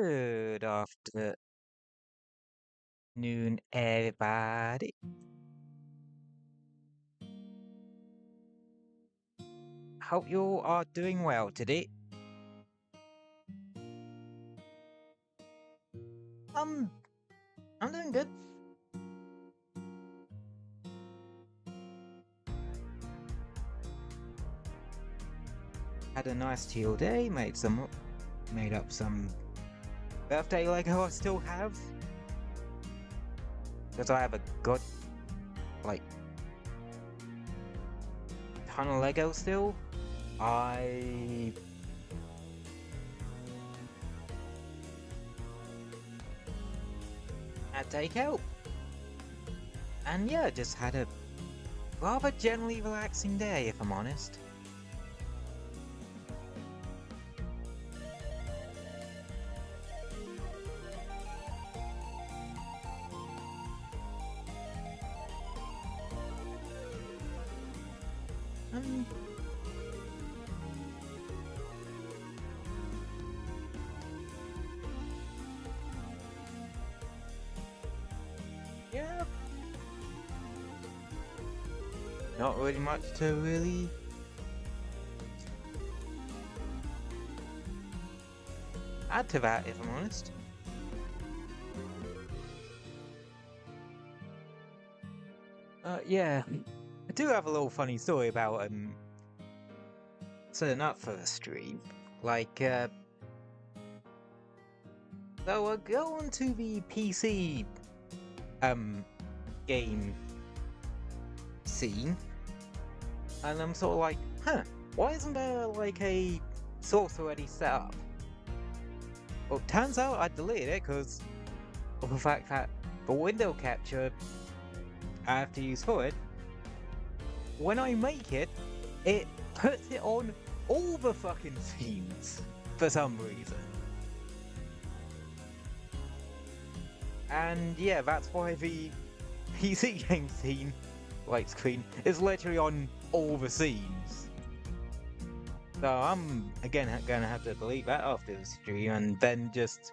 Good afternoon, everybody. Hope you all are doing well today. Um, I'm doing good. Had a nice chill day. Made up some birthday Lego I still have. Because I have a good, like, ton of Lego still. I had takeout. And yeah, just had a rather generally relaxing day, if I'm honest. Um, yeah, not really much to really add to that, if I'm honest. Yeah, I do have a little funny story about setting up for the stream. Like, so I go onto the PC game scene, and I'm sort of like, huh, why isn't there like a source already set up? Well, turns out I deleted it because of the fact that the window capture I have to use for it, when I make it, it puts it on all the fucking scenes for some reason. And yeah, that's why the PC game scene, like screen, is literally on all the scenes. So I'm again gonna have to delete that after the stream and then just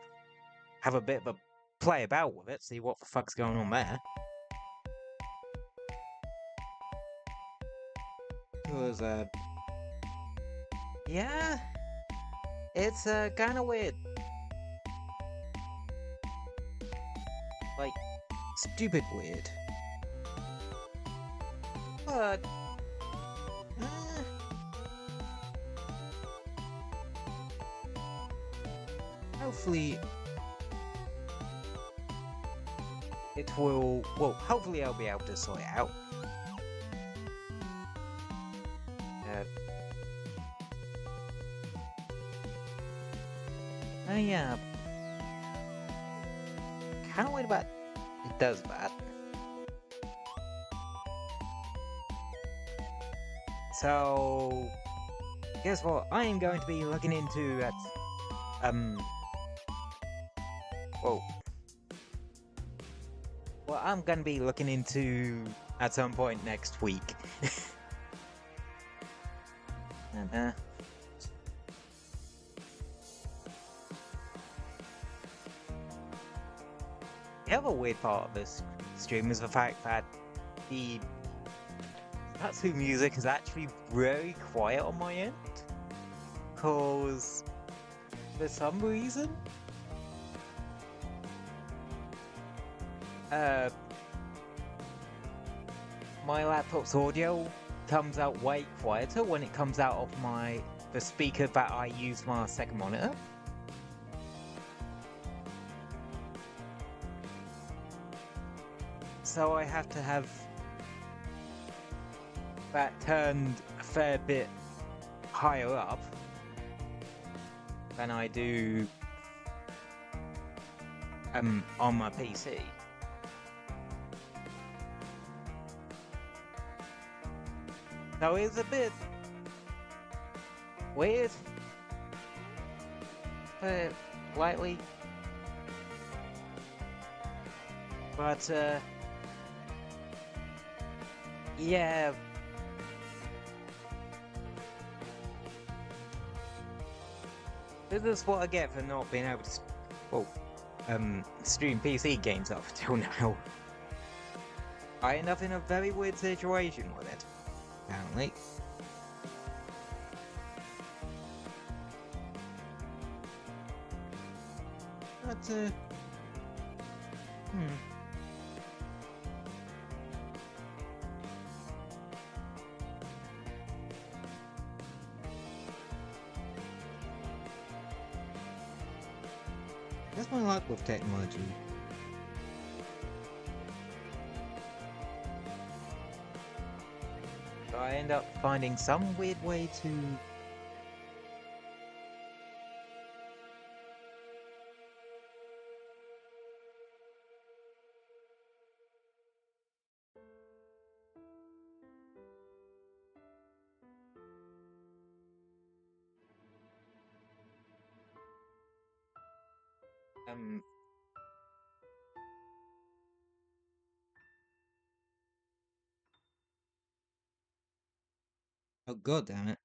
have a bit of a play about with it, see what the fuck's going on there. Because yeah, it's kind of weird, like stupid weird, but hopefully it will. Well, hopefully I'll be able to sort it out. Yeah, kind of weird about it does that. So, guess what? I am going to be looking into at well, I'm gonna be looking into at some point next week. And the other weird part of this stream is the fact that the Tatsu music is actually very quiet on my end. Cause for some reason, my laptop's audio comes out way quieter when it comes out of the speaker that I use for my second monitor. So I have to have that turned a fair bit higher up than I do on my PC. So it's a bit weird, lightly, but yeah. This is what I get for not being able to well, stream PC games up till now. I end up in a very weird situation with it, apparently. But, That's my luck with technology. So I end up finding some weird way to... Oh god damn it.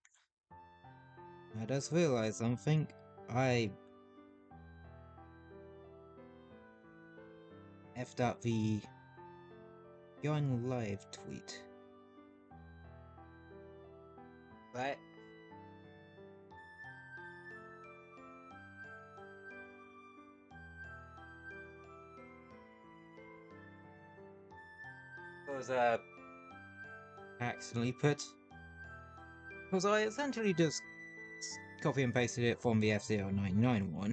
I just realized something. I effed up the going live tweet. Right? Was accidentally put. Because I essentially just copy and pasted it from the F099 one.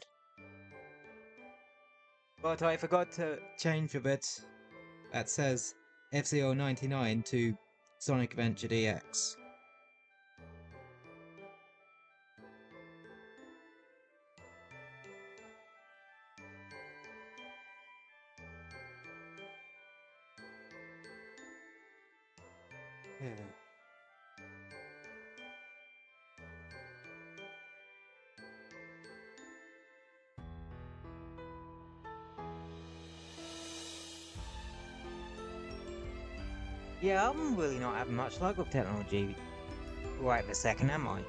But I forgot to change a bit that says F099 to Sonic Adventure DX. Yeah, I'm really not having much luck with technology right this second, am I?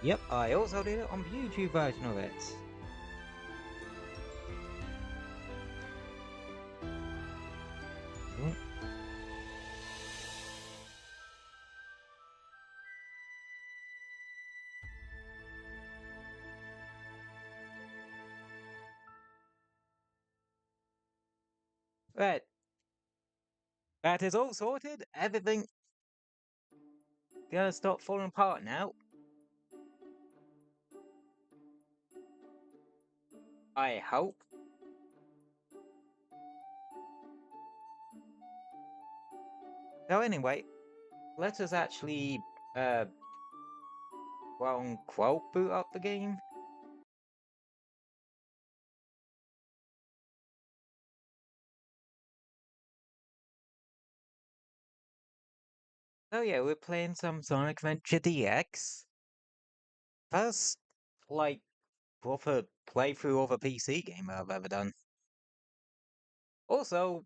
Yep, I also did it on the YouTube version of it. Right. That is all sorted. Everything gonna stop falling apart now. I hope. So anyway, let us actually, quote unquote, boot up the game. So yeah, we're playing some Sonic Adventure DX. First, like, proper playthrough of a PC game I've ever done. Also,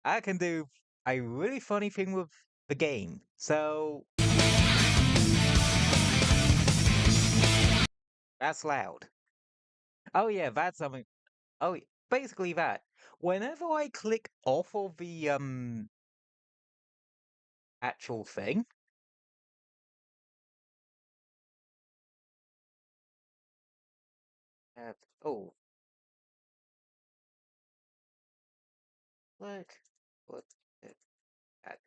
I can do a really funny thing with the game. So that's loud. Oh yeah, that's something. Oh, basically that. Whenever I click off of the actual thing, uh, oh, look, what? That.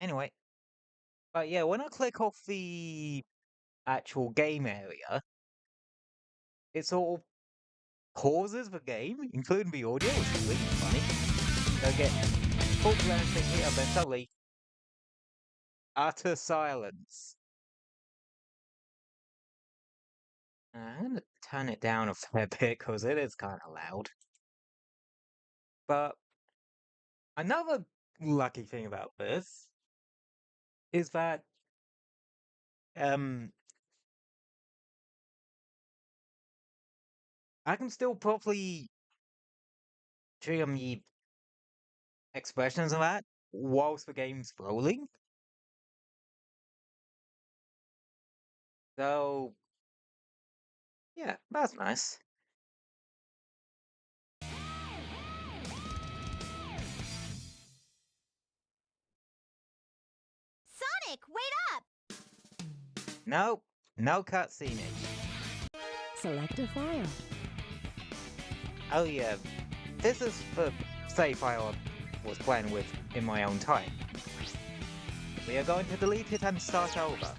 Anyway, but yeah, when I click off the actual game area, it sort of pauses the game, including the audio, which is really funny. They'll get full anything here, then suddenly utter silence. I'm gonna turn it down a fair bit because it is kind of loud. But another lucky thing about this is that I can still properly trim the expressions of that whilst the game's rolling. So yeah, that's nice. Sonic, wait up! No, no cutscene. Select a file. Oh yeah, this is the save file I was playing with in my own time. We are going to delete it and start over.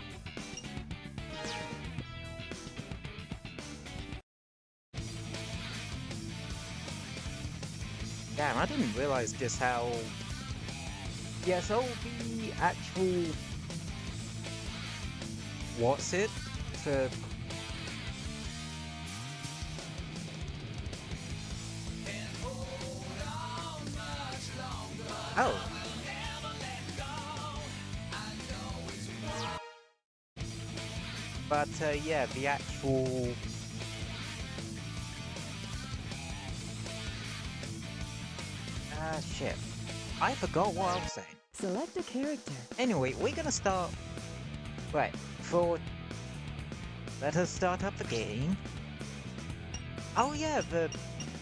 Damn, I didn't realize just how... Yeah, so the actual... What's it? For... Oh. But, yeah, the actual... shit. I forgot what I was saying. Select a character. Anyway, we're gonna start... Right, let us start up the game. Oh yeah,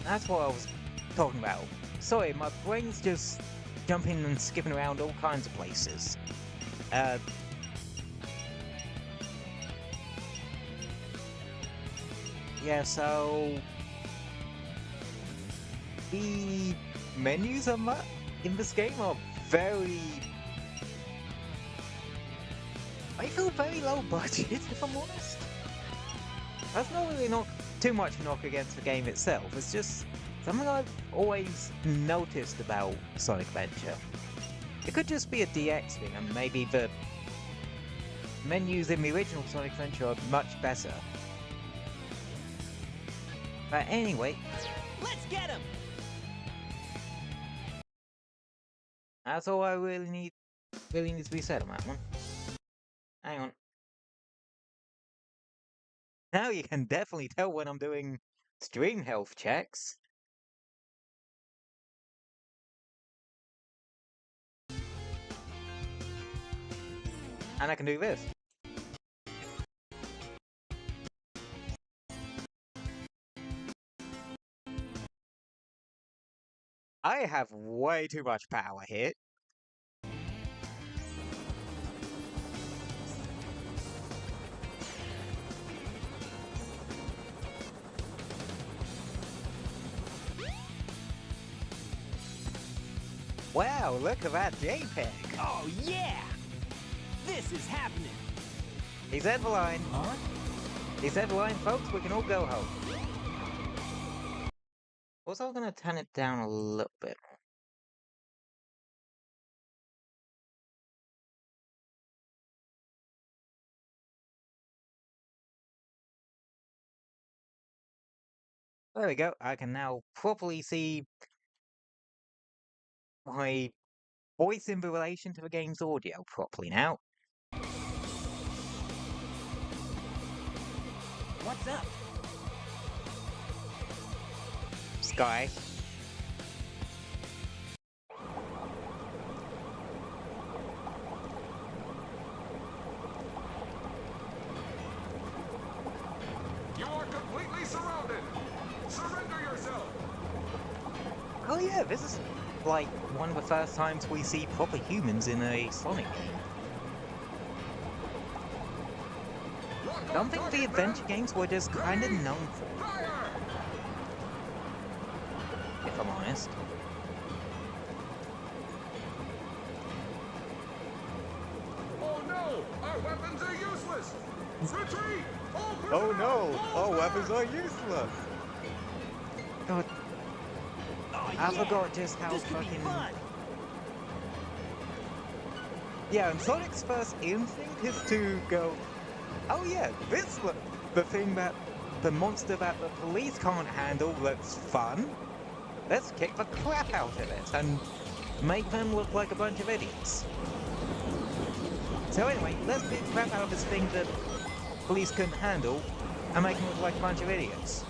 that's what I was talking about. Sorry, my brain's just jumping and skipping around all kinds of places. Yeah, so... The menus in this game are very... I feel very low budget, if I'm honest. That's not really too much knock against the game itself, it's just something I've always noticed about Sonic Adventure. It could just be a DX thing, and maybe the menus in the original Sonic Adventure are much better. But anyway... Let's get him! That's all I really needs to be said on that one. Hang on. Now you can definitely tell when I'm doing stream health checks. And I can do this. I have way too much power here. Wow, look at that JPEG! Oh yeah! This is happening! He's at the line. Huh? He's at the line, folks, we can all go home. Also, I'm gonna turn it down a little bit. There we go, I can now properly see my voice in relation to the game's audio properly now. What's up? Sky. You are completely surrounded! Surrender yourself! Oh yeah, this is like one of the first times we see proper humans in a Sonic game. Something the adventure games were just kind of known for, Fire! if I'm honest. Oh no! Our weapons are useless! Retreat! All Oh personnel, no, fall our back! weapons are useless! God. I forgot just how This could be fucking... fun. Yeah, and Sonic's first instinct is to go, oh yeah, this look, the thing that the monster that the police can't handle looks fun. Let's kick the crap out of it and make them look like a bunch of idiots. So anyway, let's beat the crap out of this thing that police couldn't handle and make them look like a bunch of idiots.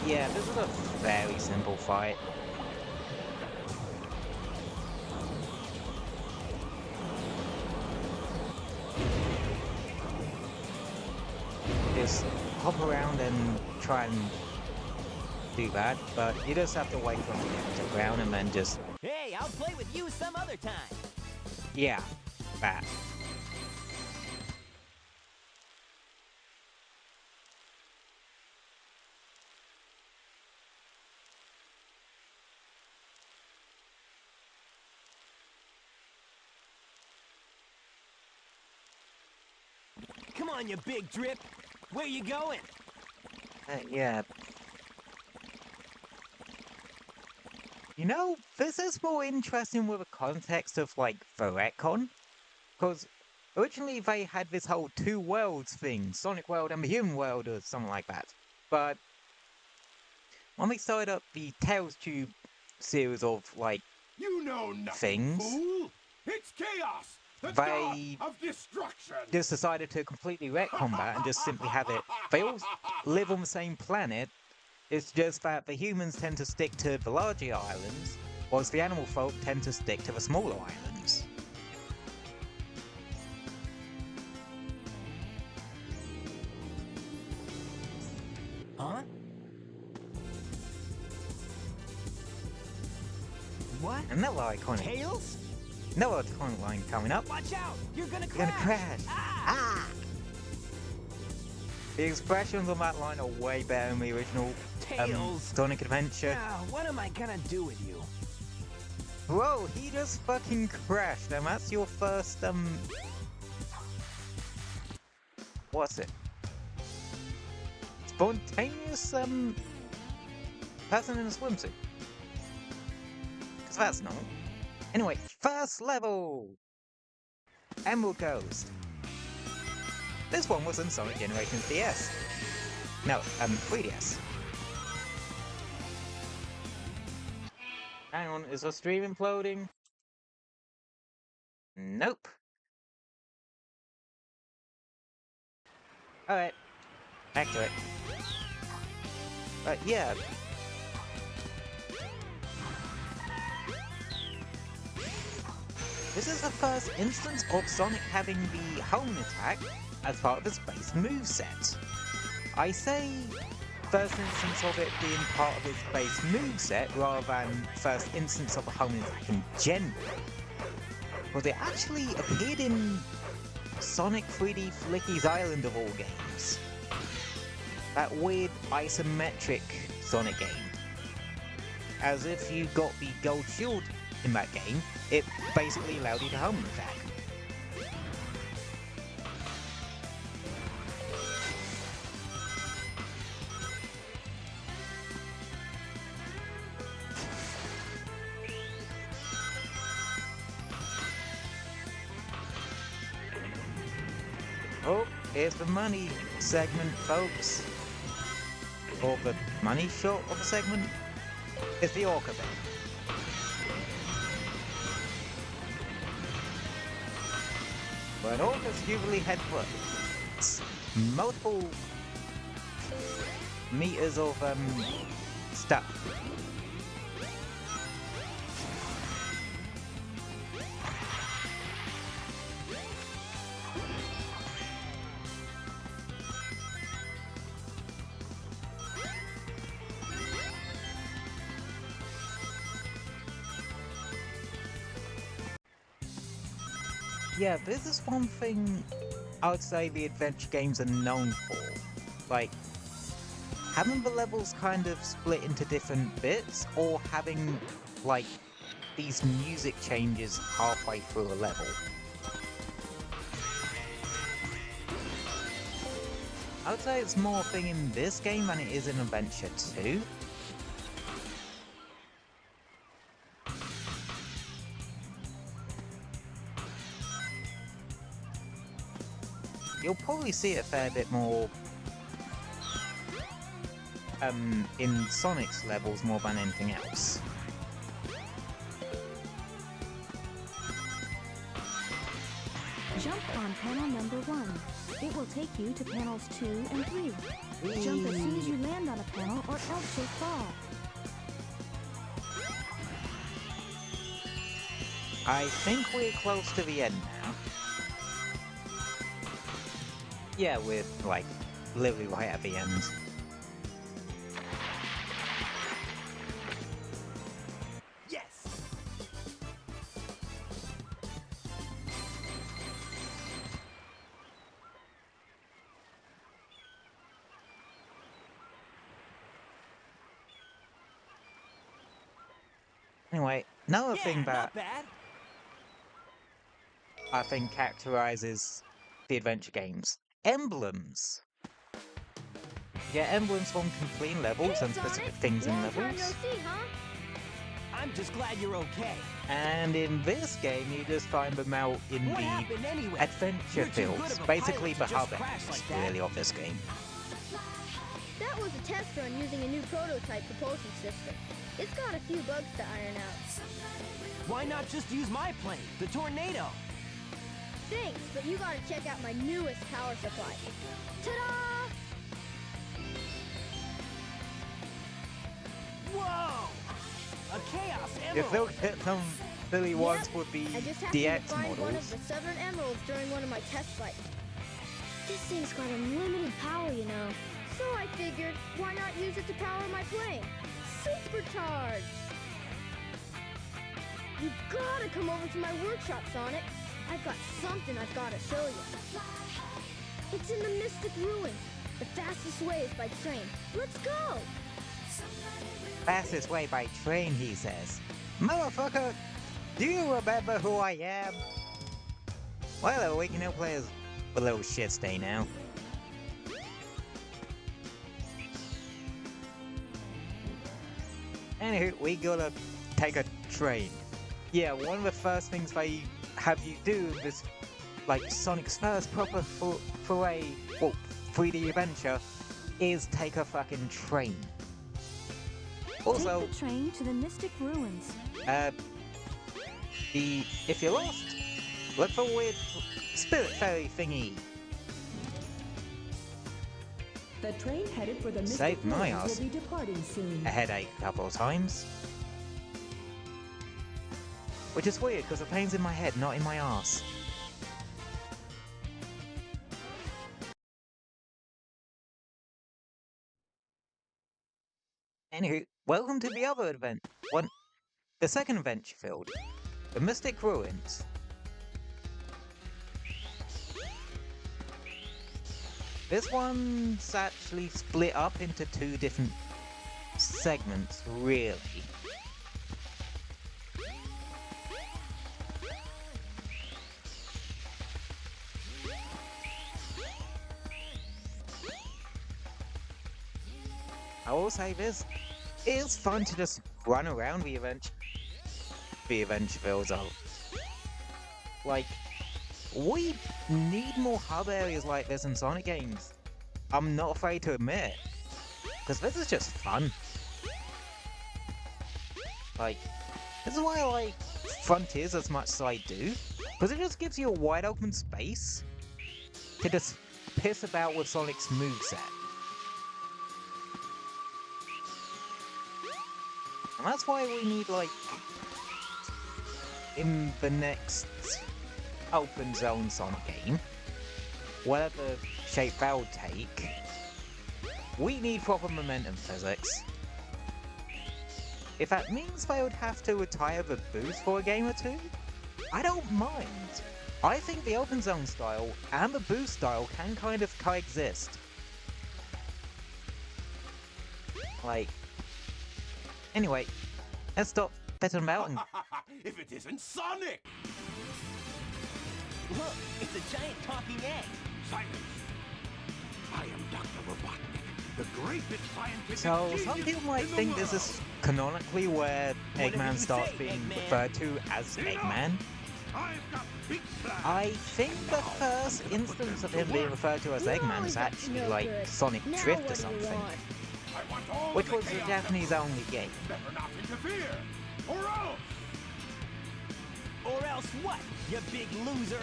Yeah, this is a very simple fight. Just hop around and try and do that, but you just have to wait for them to get to the ground and then just... Hey, I'll play with you some other time. yeah, that. Come on, you big drip. Where you going? Yeah. You know, this is more interesting with the context of, like, the retcon. Because originally they had this whole two worlds thing, Sonic World and the Human World or something like that. But when we started up the Tails Tube series of, like, You know nothing, things, fool. It's chaos. The they god of destruction. just decided to completely retcon that and just simply have it. They all live on the same planet. It's just that the humans tend to stick to the larger islands, whilst the animal folk tend to stick to the smaller islands. Huh? What? Another iconic, Tails? another iconic line coming up. Watch out! You're gonna You're crash! gonna crash. Ah! The expressions on that line are way better than the original Tails! Sonic Adventure. Now, what am I gonna do with you? Whoa, he just fucking crashed, and that's your first, what's it? Spontaneous, person in a swimsuit. Cause that's not. Anyway, first level! Emerald Coast. This one was in Sonic Generations DS. No, 3DS. Hang on, is the stream imploding? Nope. Alright, back to it. But yeah. This is the first instance of Sonic having the home attack as part of his base moveset. I say first instance of it being part of his base moveset rather than first instance of the home attack in general. Because it actually appeared in Sonic 3D Flicky's Island of all games. That weird isometric Sonic game. As if you got the gold shield in that game, it basically allowed you to home attack. Oh, here's the money segment, folks. Or the money shot of the segment. It's the Orca bit. When orcas usually head for multiple meters of stuff. Yeah, this is one thing I would say the adventure games are known for. Like, having the levels kind of split into different bits, or having, like, these music changes halfway through a level. I would say it's more a thing in this game than it is in Adventure 2. You'll probably see it a fair bit more in Sonic's levels more than anything else. Jump on panel number 1. It will take you to panels 2 and 3. Jump as soon as you land on a panel or else you'll fall. I think we're close to the end now. Yeah, we're like literally right at the end. Yes! Anyway, another thing that Not bad. I think characterizes the adventure games. Emblems. You get emblems from completing levels and specific things in levels. I'm just glad you're okay. And in this game, you just find them out in What the happened anyway? adventure You're too good fields. of a Basically, the pilot to just hub crash ends, like that. really, of this game. That was a test run using a new prototype propulsion system. It's got a few bugs to iron out. Why not just use my plane, the Tornado? Thanks, but you gotta check out my newest power supply. Ta-da! Whoa! A Chaos You Emerald! still get some silly ones with the I just happened DX to find one of models. the Southern Emeralds during one of my test flights. This thing's got unlimited power, you know. So I figured, why not use it to power my plane? Supercharged! You gotta come over to my workshop, Sonic. I've got something I've gotta show you. It's in the Mystic Ruins. The fastest way is by train. Let's go! Fastest way by train, he says. Motherfucker, do you remember who I am? Well, the Waking Up player's a little shit stay now. Anywho, we gotta take a train. Yeah, one of the first things they have you do in this, like, Sonic's first proper foray, well, 3D adventure, is take a fucking train. Also, Take the train to the Mystic Ruins. if you're lost, look for a weird spirit fairy thingy. The train headed for the Mystic Saved my Ruins ass. will be departing soon. A headache a couple of times. Which is weird, because the pain's in my head, not in my arse. Anywho, welcome to the other the second adventure field. The Mystic Ruins. This one's actually split up into 2 different segments, really. I will say this, it is fun to just run around the adventure fields out. Like, we need more hub areas like this in Sonic games. I'm not afraid to admit it. Because this is just fun. Like, this is why I like Frontiers as much as I do. Because it just gives you a wide open space to just piss about with Sonic's moveset. And that's why we need, like, in the next open zone Sonic game, whatever shape they'll take, we need proper momentum physics. If that means they would have to retire the boost for a game or 2, I don't mind. I think the open zone style and the boost style can kind of coexist. Like, anyway, let's stop betting about and If it isn't Sonic! Look, it's a giant talking egg. Silence! I am Dr. Robotnik, the greatest scientific So, genius some people might in the think this world. is canonically where Whatever Eggman you starts say, being Eggman. referred to as Enough! Eggman. I've got big plans. I think the Now, first I'm gonna put instance them of to him being work. referred to as You're Eggman always is up to actually no like good. Sonic Now Drift or what do you something, want? I want all which of the was a chaos Japanese emeralds. only game. Better not interfere, or else. Or else what, you big loser?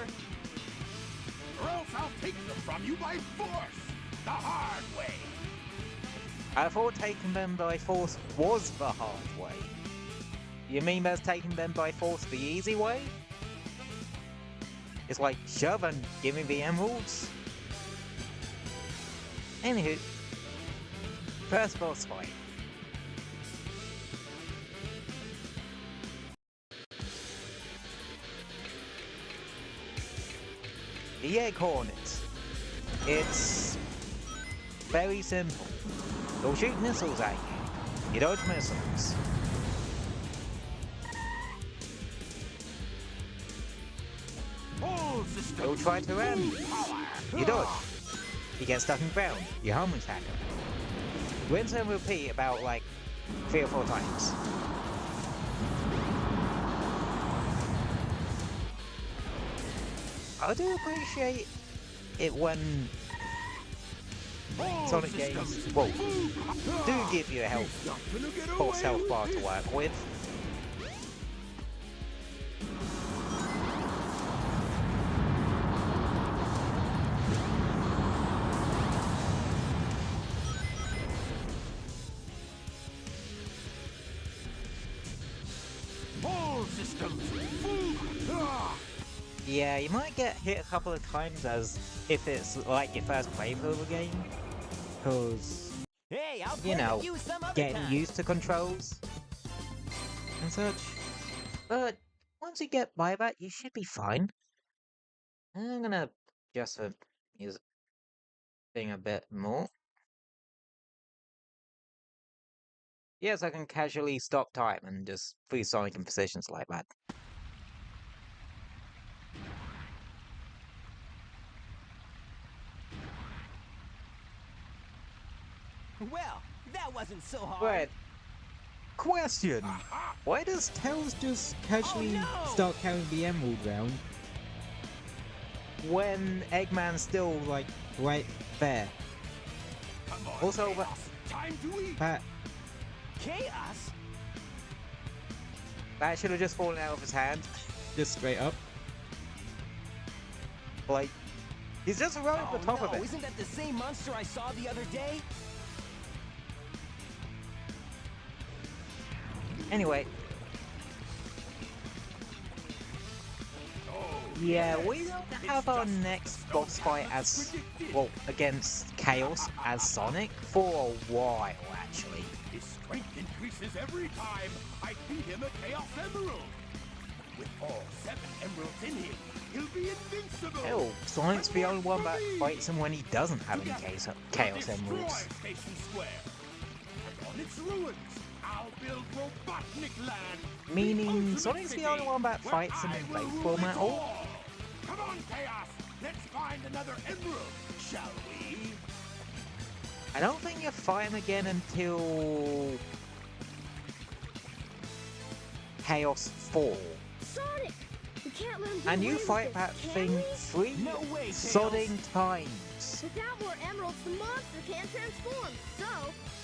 Or else I'll take them from you by force, the hard way. I thought taking them by force was the hard way. You mean there's taking them by force the easy way? It's like, shove and give me the emeralds? Anywho, first boss fight. The Egg Hornet. It's very simple. They'll shoot missiles at you. You dodge missiles. All systems. They'll try to ram you. Power. You dodge. You get stuck in the ground. You home attack them. Rinse and repeat about like 3 or 4 times. I do appreciate it when All Sonic systems. games, well, do give you a health, Not gonna get false away health with bar to this. work with. All systems. Ah. Yeah, you might get hit a couple of times as if it's like your first playthrough of a game, because, Hey, I'll you play know, with you some other getting time. used to controls and such. But once you get by that, you should be fine. I'm gonna adjust the music thing a bit more. Yes, I can casually stop time and just free Sonic in positions like that. Well, that wasn't so hard. But, question! Why does Tails just casually no! start carrying the emerald round when Eggman's still, like, right there? Come on, Also, Chaos. Time to eat. Chaos? That should have just fallen out of his hand. Just straight up. Like, he's just right at the top no, of it. Isn't that the same monster I saw the other day? Anyway. Yeah, we don't have our next boss fight as, well, against Chaos as Sonic for a while, actually. His strength increases every time I feed him a Chaos Emerald. With all 7 emeralds in him, he'll be invincible. Hell, Sonic's the only one that For me. fights him when he doesn't have any Chaos Destroy Emeralds. Station Square. And on its ruins, I'll build Robotnik Land. the Meaning, ultimate Sonic's the city only one that where fights in I will faithful rule it metal. all. Come on, Chaos. Let's find another emerald, shall we? I don't think you fight him again until Chaos 4. Sonic! We can't let him get And you away with fight this, that can thing we? 3 No way, Tails. sodding times. Without more emeralds, the monster can't transform. So,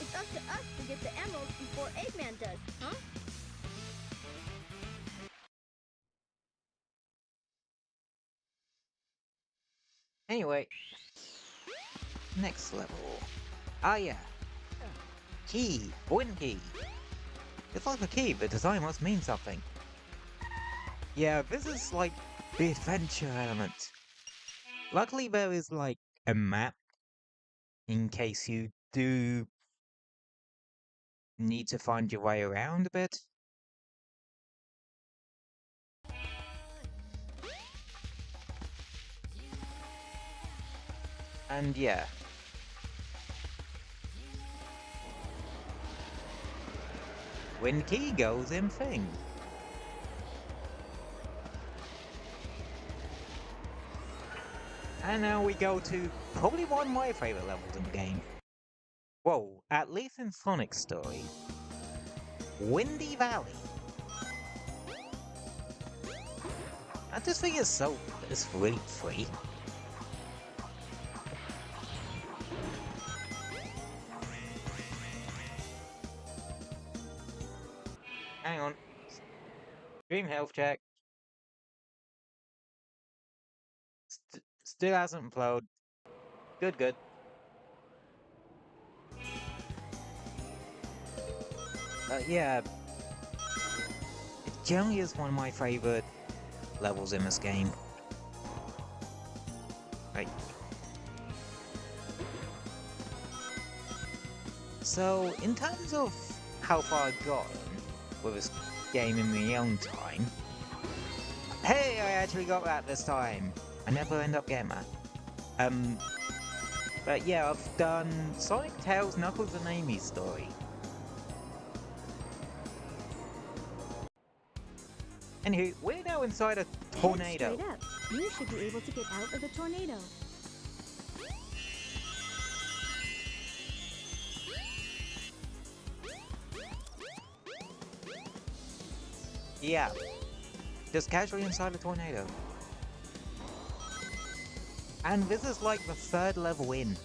it's up to us to get the emeralds before Eggman does, huh? Anyway, next level. Ah yeah. Key, win key. It's like a key, but design must mean something. Yeah, this is like the adventure element. Luckily there is like a map in case you do need to find your way around a bit. And yeah. When key goes in thing. And now we go to probably one of my favourite levels in the game. Whoa, at least in Sonic's story. Windy Valley. I just think it's really free. Hang on. Stream health check. Still hasn't imploded. Good. Yeah. It generally is one of my favourite levels in this game. Right. So, in terms of how far I've gotten with this game in my own time... Hey, I actually got that this time! I never end up getting that. But yeah, I've done Sonic, Tails, Knuckles and Amy's story. Anywho, we're now inside a tornado. Head straight up. You should be able to get out of the tornado. Yeah, just casually inside a tornado. And this is like the third level in.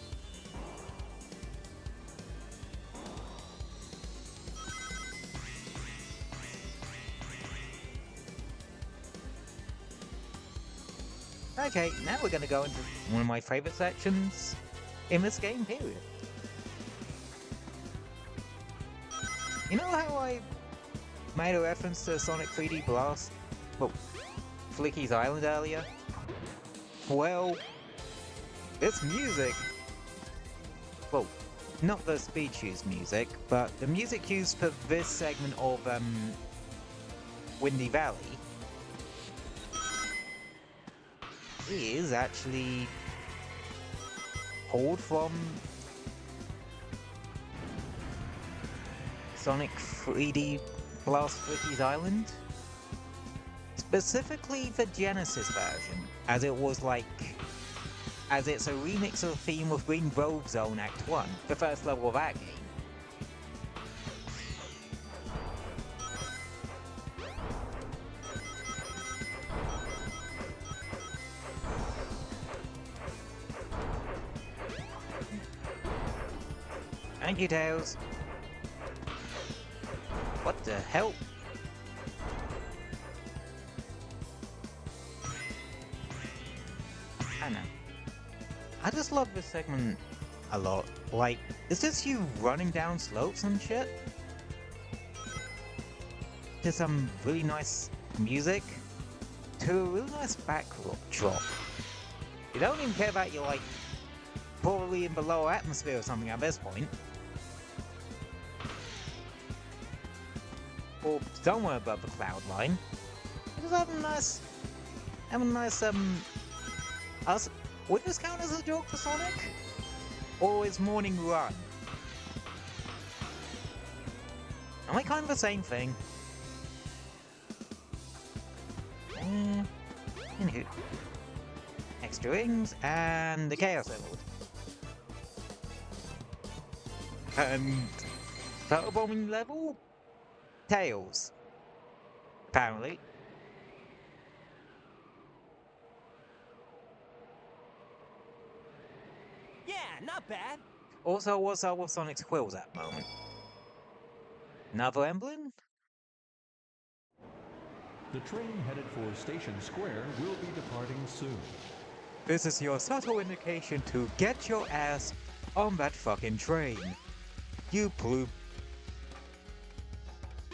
Okay, now we're gonna go into one of my favorite sections in this game, period. You know how I made a reference to Sonic 3D Blast? Well, Flicky's Island earlier? Well, this music... Well, not the speed cues music, but the music used for this segment of, Windy Valley is actually pulled from Sonic 3D Blast Flicky's Island. Specifically the Genesis version, as it was like... as it's a remix of the theme of Green Grove Zone Act 1, the first level of that game. Thank you, Tails. What the hell? I know. I just love this segment a lot. Like, it's just you running down slopes and shit. To some really nice music. To a really nice backdrop. You don't even care about your, like, probably in the lower atmosphere or something at this point. Or somewhere above the cloud line. Just have a nice... would this count as a joke for Sonic? Or is Morning Run? Am I kind of the same thing? Anywho. Extra rings and the Chaos Emerald. And photobombing level? Tails. Apparently. Yeah, not bad. Also, what's up with Sonic's quills at the moment? Another emblem? The train headed for Station Square will be departing soon. This is your subtle indication to get your ass on that fucking train. You poop.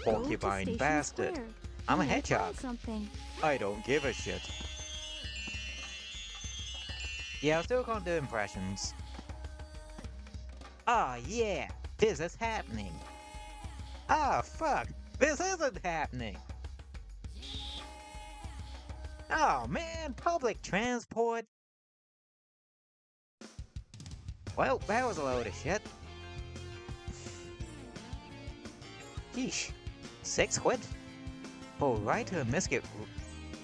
Porcupine bastard. Square. I'm a You may hedgehog. find something. I don't give a shit. Yeah, I still can't do impressions. Ah, yeah, this is happening. Ah, fuck, this isn't happening. Oh man, public transport. Well, that was a load of shit. Yeesh, £6? For a ride to a Mystic...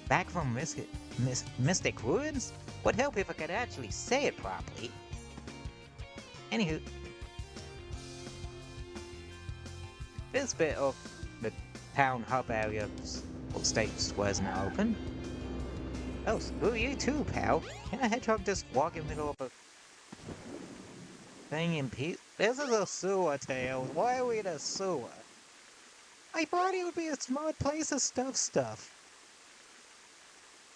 back from Mystic Ruins? Would help if I could actually say it properly. Anywho, this bit of the town hub area or state square isn't open. Oh, screw you too, pal. Can a hedgehog just walk in the middle of a thing in peace? This is a sewer, Tails. Why are we in a sewer? I thought it would be a smart place to stuff stuff.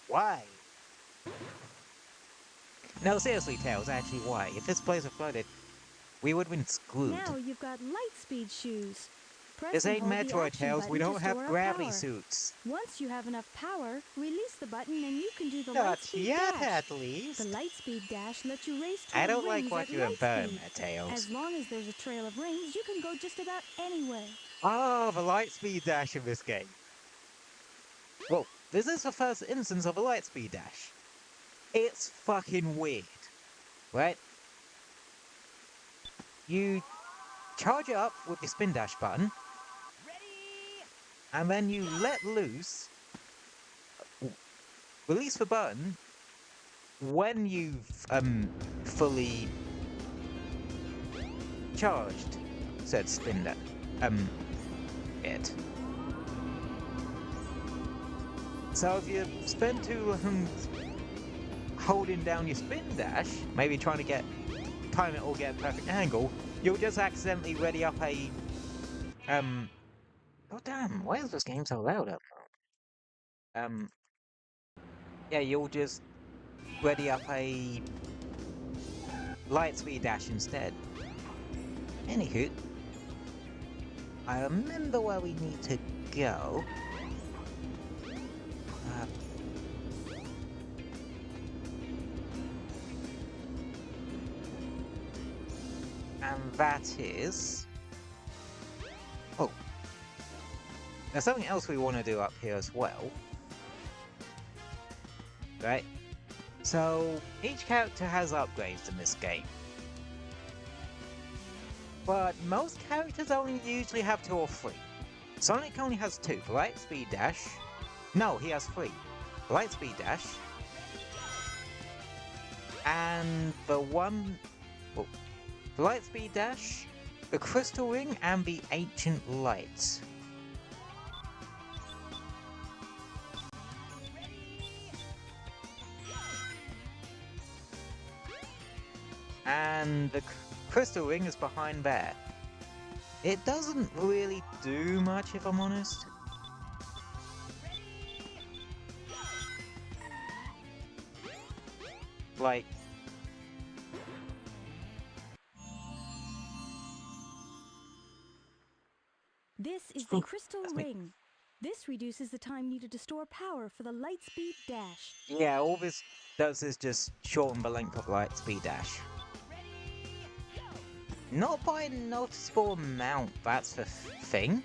Why? No, seriously, Tails, actually, why? If this place had flooded, we would have been screwed. Now you've got Lightspeed shoes. Press This and ain't hold the Metroid, action Tails. We button don't to have store up gravity power. suits. Once you have enough power, release the button and you can do the Not Lightspeed yet, dash. at least. The Lightspeed dash lets you race I toward don't like rings what at you're inferring Lightspeed. there, Tails. As long as there's a trail of rings, you can go just about anywhere. Oh, the Lightspeed dash in this game. Well, this is the first instance of a Lightspeed dash. It's fucking weird, right? You charge it up with your spin dash button, and then you let loose, release the button when you've fully charged said spin dash. It. So if you spend too long holding down your spin dash, maybe trying to time it or get a perfect angle, you'll just accidentally ready up a oh damn, why is this game so loud up now? Yeah, you'll just ready up a Lightspeed dash instead. Anywho, I remember where we need to go. And that is... Oh. There's something else we want to do up here as well. Right? So, each character has upgrades in this game. But most characters only usually have 2 or 3. Sonic only has 2, the Lightspeed Dash. No, he has 3. The Lightspeed Dash. And the one... Oh, the Lightspeed Dash, the Crystal Ring, and the Ancient Light. And the Crystal Ring is behind there. It doesn't really do much, if I'm honest. Like... This is the Crystal Ring. This reduces the time needed to store power for the Lightspeed Dash. Yeah, all this does is just shorten the length of Lightspeed Dash. Not by a noticeable amount, that's the thing.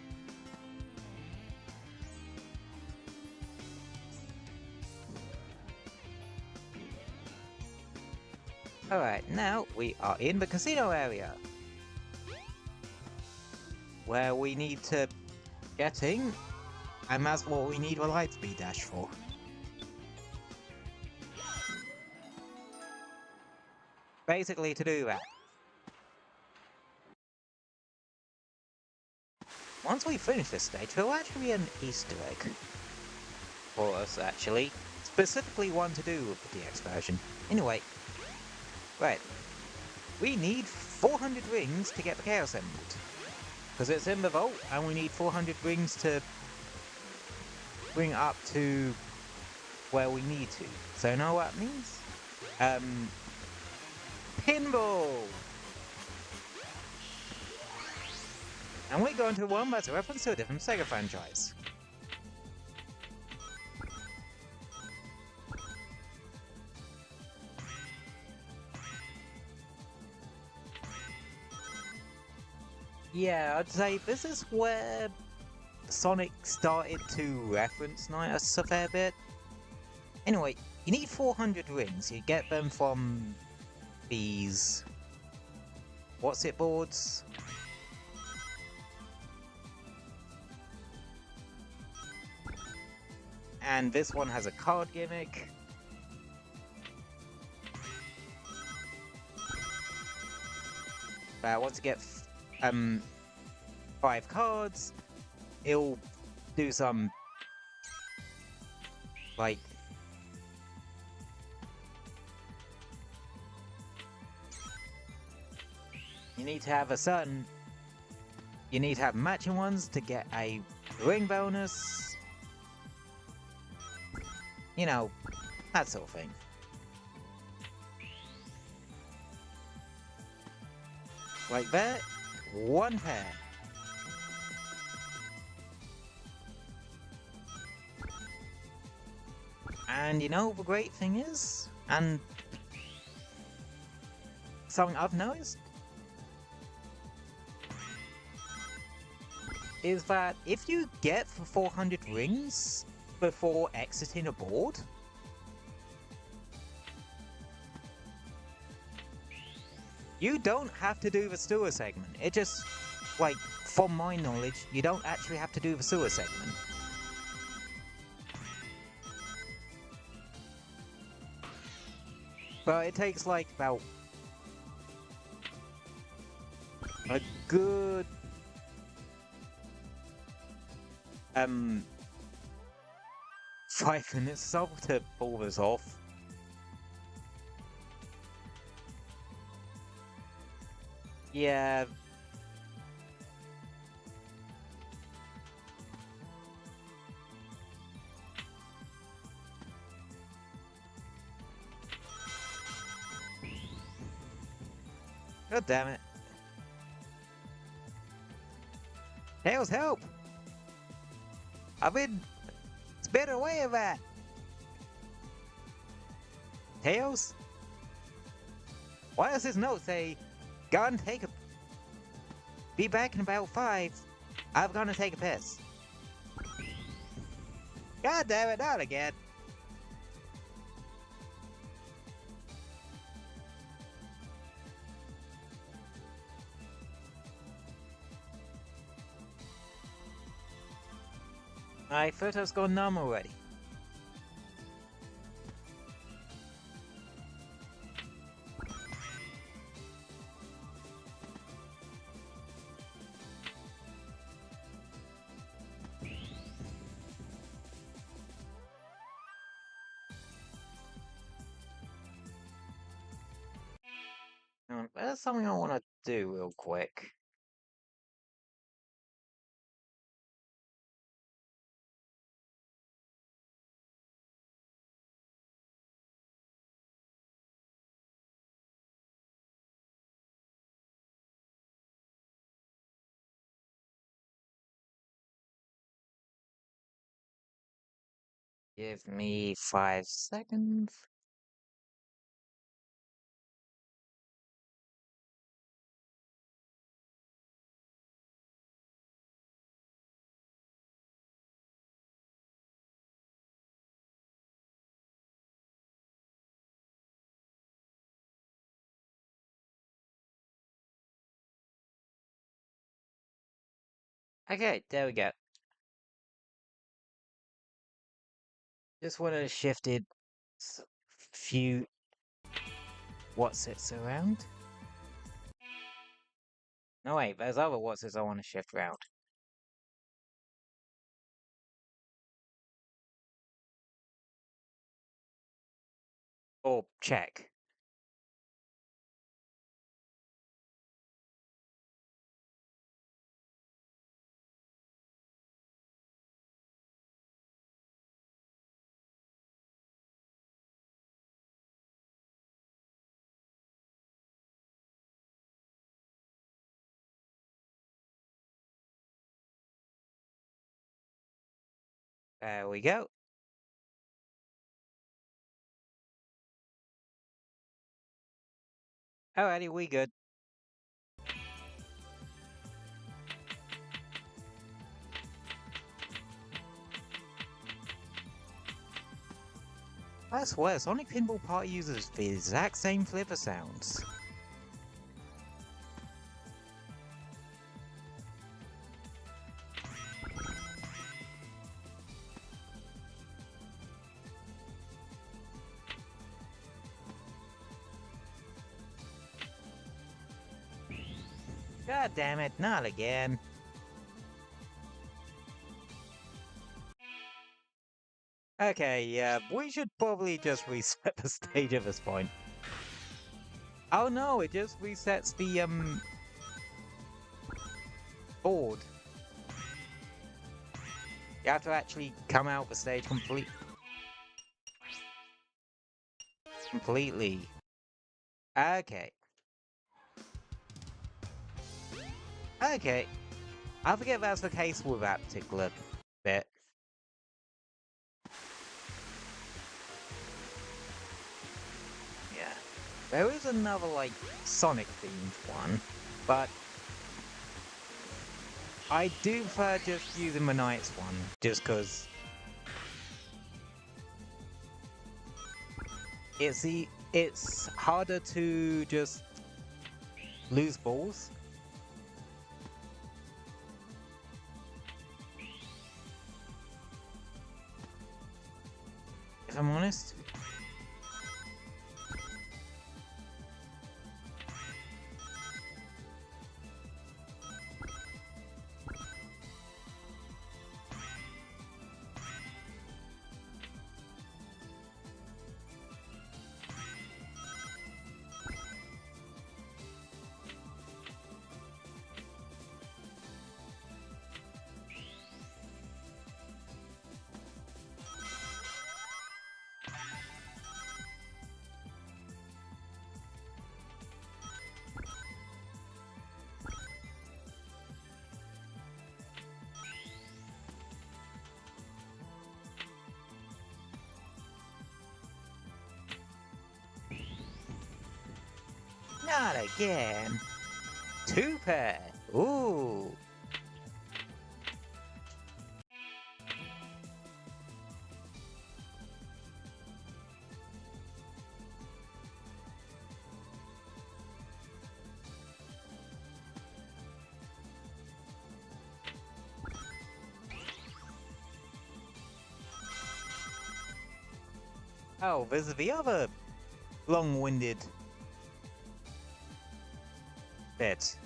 Alright, now we are in the casino area. Where we need to get in, and that's what we need the Lightspeed Dash for. Basically to do that. Once we finish this stage, there'll actually be an Easter egg for us, actually. Specifically one to do with the DX version. Anyway, right. We need 400 rings to get the Chaos Emerald. Because it's in the vault, and we need 400 rings to bring it up to where we need to. So you know what that means? Pinball! And we're going to one that's a reference to a different Sega franchise. Yeah, I'd say this is where Sonic started to reference Night a fair bit. Anyway, you need 400 rings. You get them from these... what's it boards? And this one has a card gimmick. once you get 5 cards, it'll do some like you need to have matching ones to get a ring bonus. You know, that sort of thing. Like that, 1 pair. And you know the great thing is, and something I've noticed, is that if you get for 400 rings before exiting a board, you don't have to do the sewer segment. It just, like, from my knowledge, you don't actually have to do the sewer segment. But it takes, like, about a good 5 minutes or so to pull this off. Yeah. God damn it. Tails, help! I've been spit away of that. Tails? Why does this note say, "Gone take a... Be back in about 5. I'm gonna take a piss." God damn it, not again. My photo's gone numb already. There's something I want to do real quick. Give me 5 seconds. Okay, there we go. Just want to shift it few what's-its around. No wait, there's other what's-its I want to shift around. Or check. There we go. Alrighty, we good. I swear, Sonic Pinball Party uses the exact same flipper sounds. God damn it, not again. Okay, yeah, we should probably just reset the stage at this point. Oh no, it just resets the, board. You have to actually come out the stage completely. Okay. Okay. I forget that's the case with that particular bit. Yeah. There is another, like, Sonic-themed one, but I do prefer just using the Knights one, just because it's harder to just lose balls. If I'm honest. Not again. 2 pair. Ooh. Oh, there's the other long-winded bit.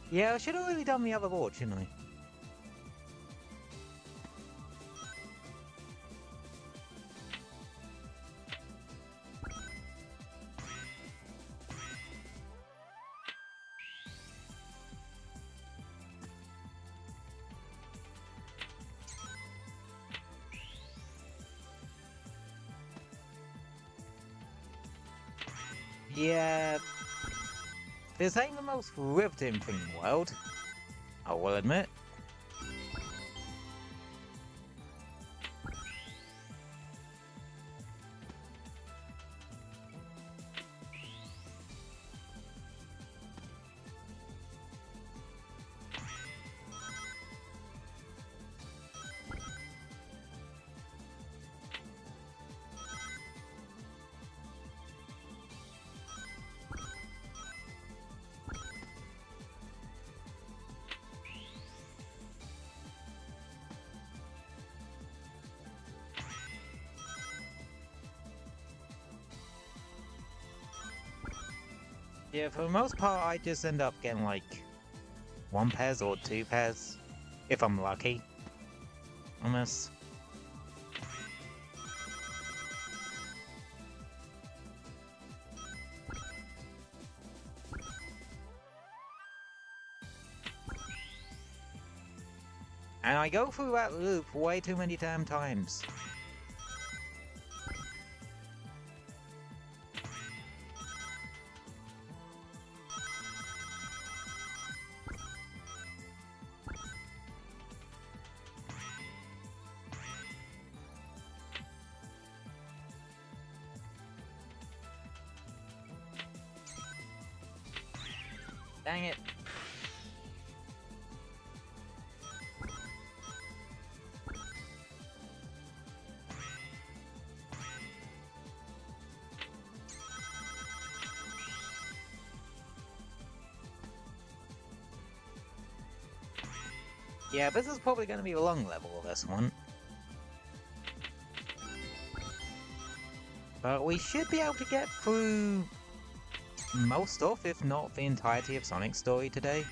Yeah, I should have really done the other board, shouldn't I? Yeah, this ain't the most riveting thing in the world, I will admit. Yeah, for the most part, I just end up getting like 1 pairs or 2 pairs, if I'm lucky. Almost. And I go through that loop way too many damn times. Dang it. Yeah, this is probably going to be a long level, this one. But we should be able to get through most stuff, if not the entirety of Sonic's story today.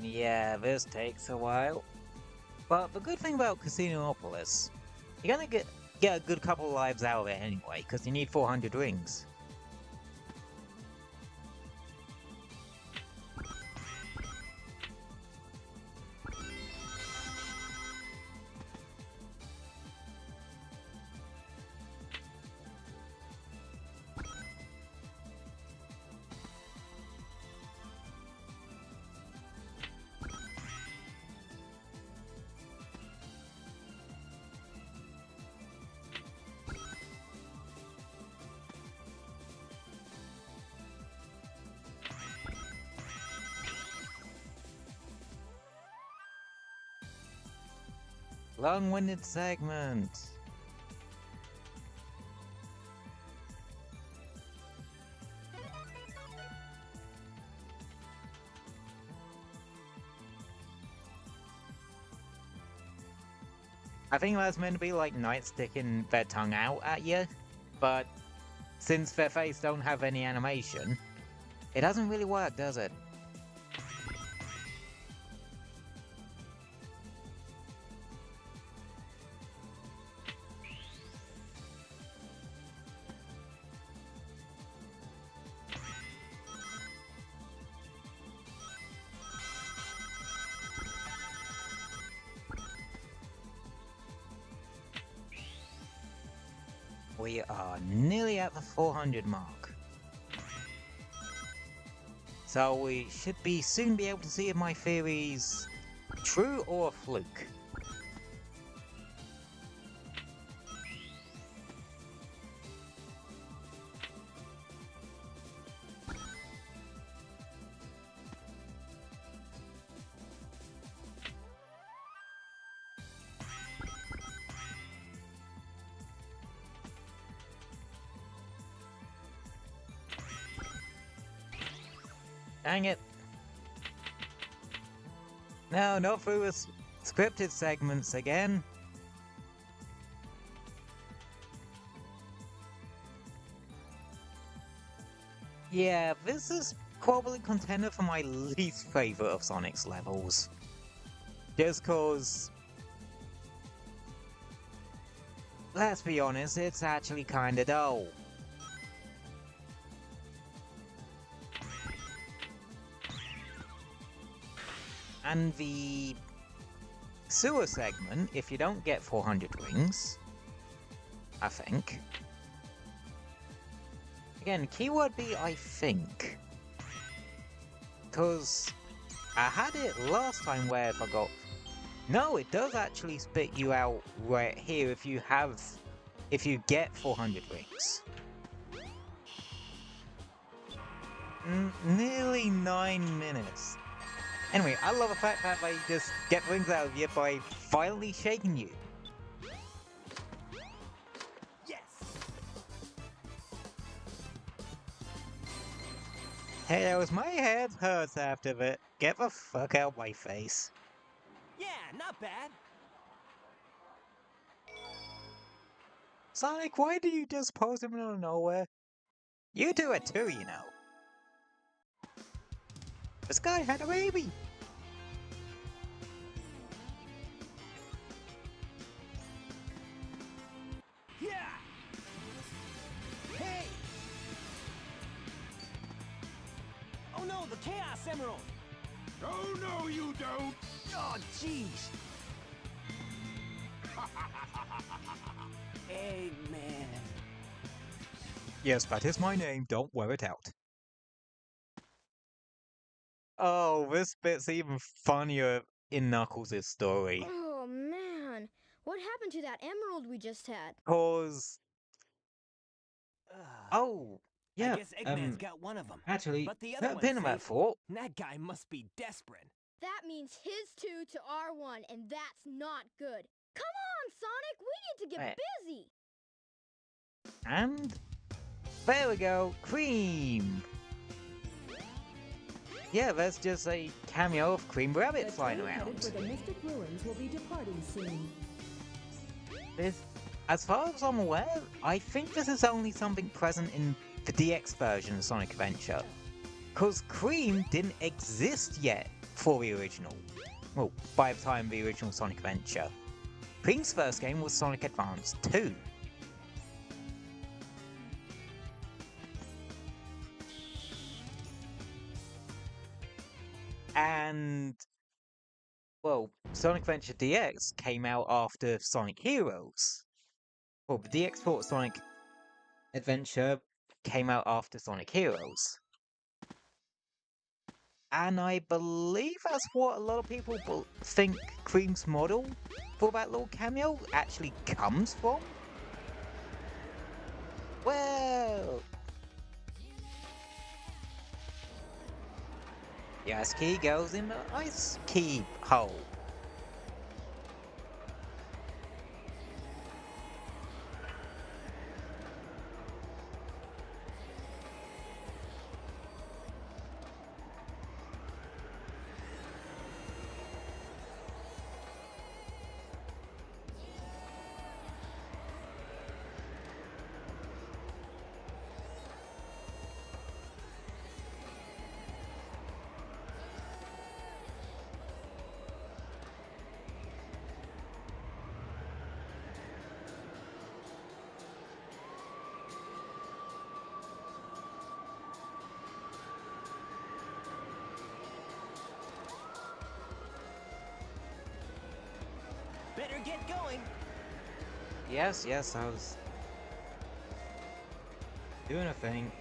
Yeah, this takes a while. But the good thing about Casinopolis, you're gonna get a good couple lives out of it anyway, because you need 400 rings. Long-winded segment. I think that's meant to be like knights sticking their tongue out at you, but since their face don't have any animation, it doesn't really work, does it? We are nearly at the 400 mark. So we should soon be able to see if my theory's true or a fluke. Dang it. No, not through the scripted segments again. Yeah, this is probably contender for my least favorite of Sonic's levels. Just cause... let's be honest, it's actually kinda dull. And the sewer segment, if you don't get 400 rings, I think. Again, keyword be I think. Because I had it last time where if I got... no, it does actually spit you out right here if you get 400 rings. Nearly 9 minutes. Anyway, I love the fact that they just get rings out of you by violently shaking you. Yes! Hey, my head hurts after that. Get the fuck out of my face. Yeah, not bad. Sonic, why do you just pose him out of nowhere? You do it too, you know. This guy had a baby! Yeah! Hey! Oh no, the Chaos Emerald! Oh, no, you don't. Oh, jeez! Eggman. Yes, that is my name, don't wear it out. Oh, this bit's even funnier in Knuckles' story. Oh, man. What happened to that emerald we just had? Cause... Oh, yeah, I guess Eggman's got one of them. actually, But the other put a one's pin in that safe. thought. That guy must be desperate. That means his 2 to our 1, and that's not good. Come on, Sonic, we need to get Right. busy. And... there we go, Cream! Yeah, there's just a cameo of Cream Rabbit The flying train headed around. for the Mystic Ruins will be departing soon. As far as I'm aware, I think this is only something present in the DX version of Sonic Adventure. Cause Cream didn't exist yet for the original. Well, by the time of the original Sonic Adventure. Cream's first game was Sonic Advance 2. And... well, Sonic Adventure DX came out after Sonic Heroes. Well, the DX port of Sonic Adventure came out after Sonic Heroes. And I believe that's what a lot of people think Cream's model for that little cameo actually comes from. Well... yes, key goes in the ice key hole. Better get going. Yes, I was doing a thing.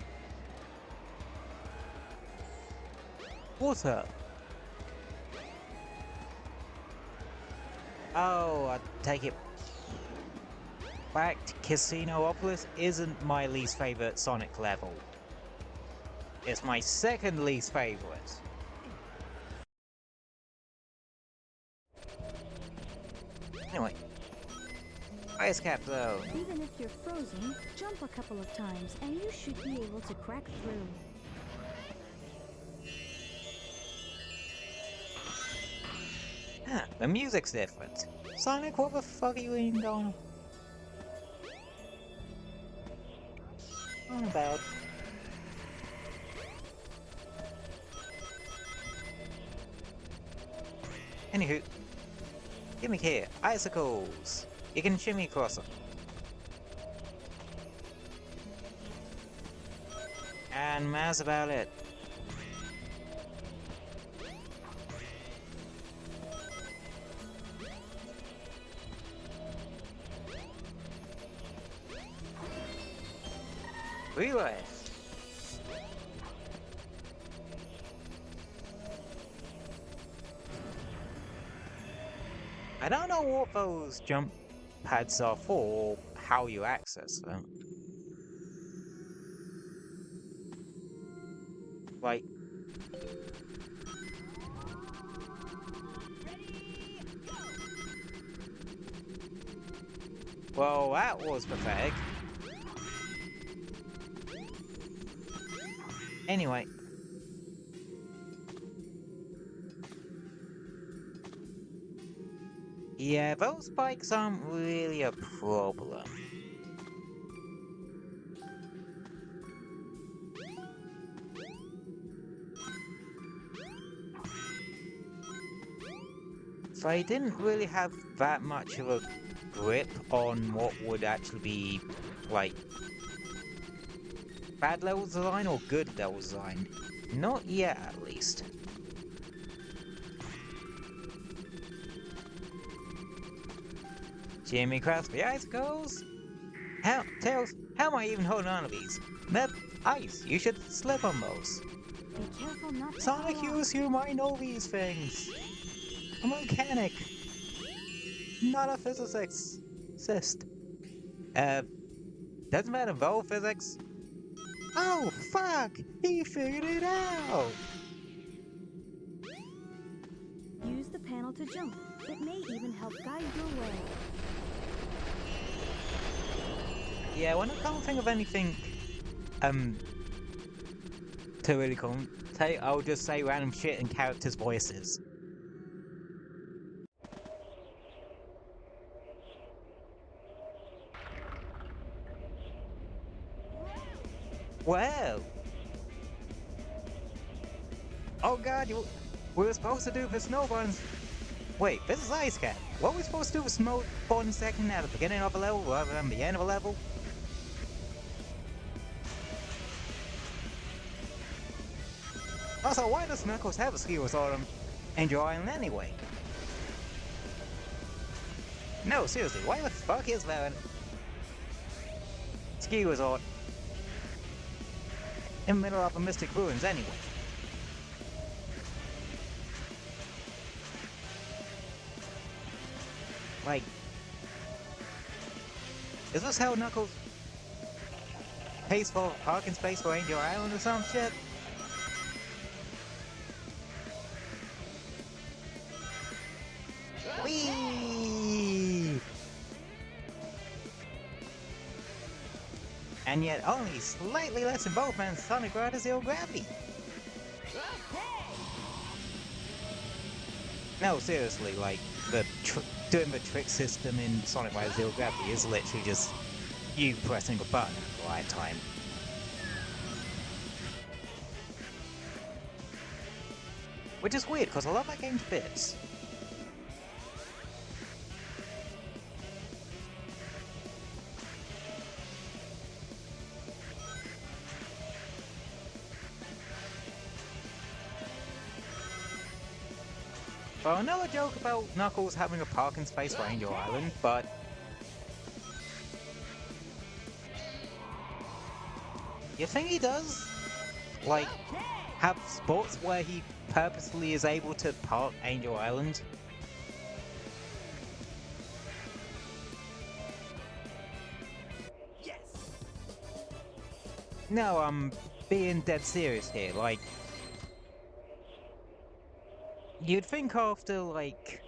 Water. Oh, I take it back. Casinopolis isn't my least favorite Sonic level. It's my second least favorite. Anyway, ice cap though. Even if you're frozen, jump a couple of times and you should be able to crack through. Huh, the music's different. Sonic, what the fuck are you leaning on? Not bad. Anywho, give me here, icicles. You can shimmy across them. And that's about it. Relay. I don't know what those jump pads are for, or how you access them. Like... well, that was pathetic. Anyway. Yeah, those spikes aren't really a problem. They didn't really have that much of a grip on what would actually be, like, bad level design or good level design. Not yet, at least. Jimmy crafts the icicles. Tails, how am I even holding on to these? They're ice. You should slip on those. Be careful not to Sonic, fall off. you might know these things. I'm a mechanic, not a physicist. Doesn't that involve physics? Oh, fuck! He figured it out! Use the panel to jump. It may even help guide your way. Yeah, when I can't think of anything, to really commentate, I'll just say random shit in characters' voices. Well. Oh god, we were supposed to do the snowboards. Wait, this is Ice Cat. What were we supposed to do with snowboarding second at the beginning of a level rather than the end of a level? Also, why does Knuckles have a ski resort on Angel Island anyway? No, seriously, why the fuck is there a ski resort in the middle of the Mystic Ruins anyway? Like, is this how Knuckles pays for parking space for Angel Island or some shit? Whee! And yet only slightly less involvement in Sonic Ride Zero Gravity. No, seriously, like, doing the trick system in Sonic Ride Zero Gravity is literally just you pressing a button at the right time. Which is weird, because I love that game's bits. Well, I know a joke about Knuckles having a parking space for Angel Island, but you think he does? Like, have spots where he purposely is able to park Angel Island? Yes. No, I'm being dead serious here, like, you'd think after, like,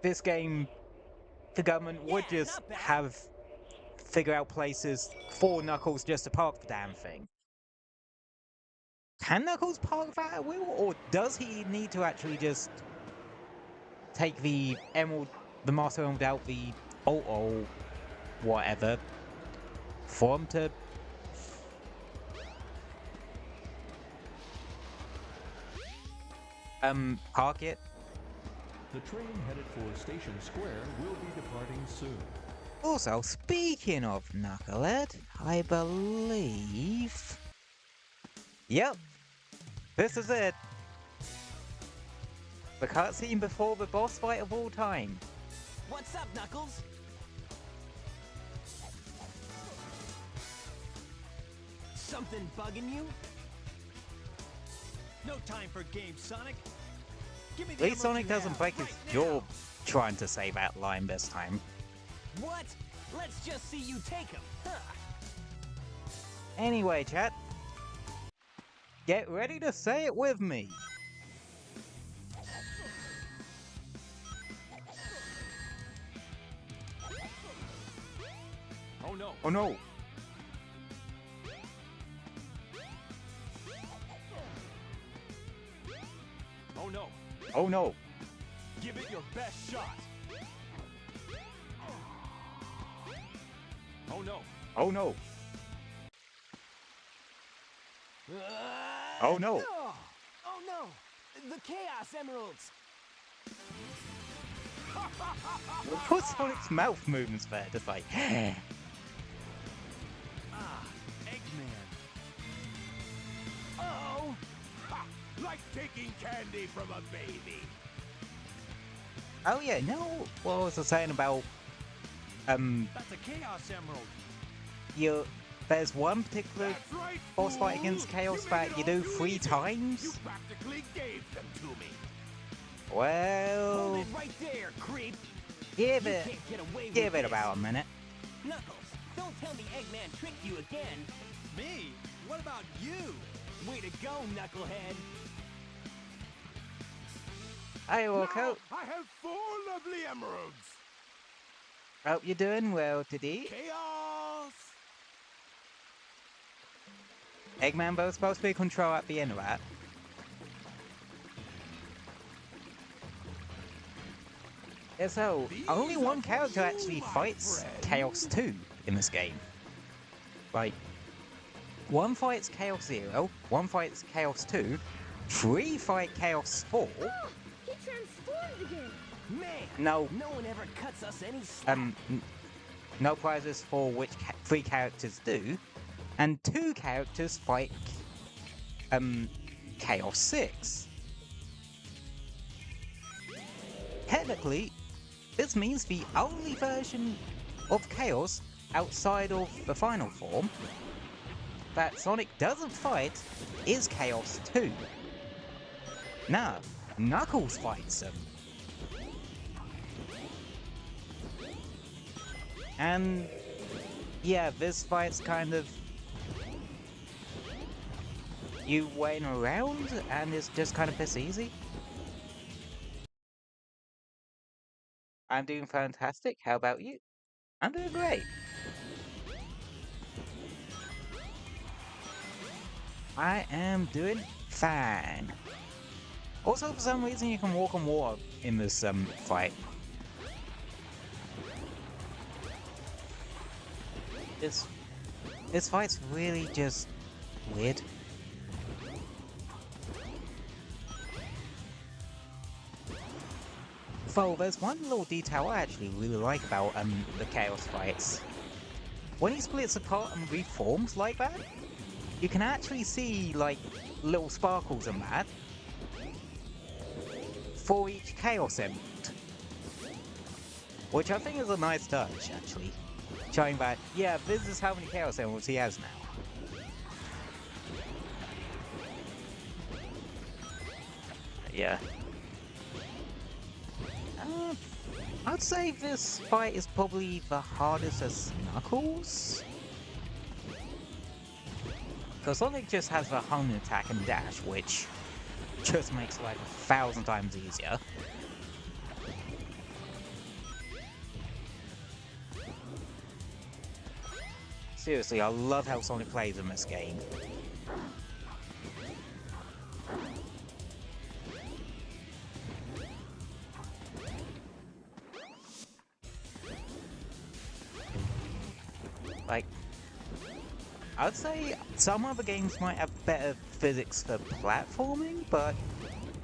this game, the government would just figure out places for Knuckles just to park the damn thing. Can Knuckles park that at will, or does he need to actually just take the emerald, the Master Emerald out the or whatever, for him to park it? The train headed for Station Square will be departing soon. Also, speaking of Knucklehead, I believe... Yep, this is it. The cutscene before the boss fight of all time. What's up, Knuckles? Something bugging you? No time for games, Sonic. Give me At the least emerald Sonic you doesn't have break his right jaw now. trying to say that line this time. What? Let's just see you take him. Huh. Anyway, chat. Get ready to say it with me. Oh no. Oh no. Oh no. Oh no. Give it your best shot. Oh no. Oh no. Oh no. Oh no. The Chaos Emeralds. Put Sonic's mouth movements there, just like... Ah, Eggman. Oh. Ha! Like taking candy from a baby. Oh yeah, no. What was I saying about That's a Chaos Emerald. There's one particular That's right, boss fight fool. against Chaos You made that it you all do too 3 easy. times. You practically gave them to me. Hold Well, it right there, creep. give You it can't get away with give it this. about a minute. Knuckles, don't tell me Eggman tricked you again. Me? What about you? Way to go, Knucklehead. Hey, Now, Walko. I have 4 lovely emeralds. Hope you're doing well today. Chaos. Eggman both supposed to be control at the end of that. Yeah, so only These one are for character you, actually my fights friend. Chaos 2 in this game. Like, one fights Chaos 0, one fights Chaos 2, 3 fight Chaos 4. Oh, he transformed again. Man, No, no one ever cuts us any slack. no prizes for which 3 characters do, and 2 characters fight Chaos 6. Technically, this means the only version of Chaos outside of the final form that Sonic doesn't fight is Chaos 2. Nah, Knuckles fights him. And yeah, this fight's kind of you waiting around and it's just kind of piss easy. I'm doing fantastic. How about you? I'm doing great. I am doing fine. Also, for some reason, you can walk on water in this fight. This fight's really just weird. Though there's one little detail I actually really like about the Chaos fights. When he splits apart and reforms like that, you can actually see like little sparkles in that for each Chaos Emerald. Which I think is a nice touch, actually. Showing that, yeah, this is how many Chaos Emeralds he has now. Yeah. I'd say this fight is probably the hardest as Knuckles. Because Sonic just has the home attack and dash, which just makes life 1,000 times easier. Seriously, I love how Sonic plays in this game. Like, I'd say some other games might have better physics for platforming, but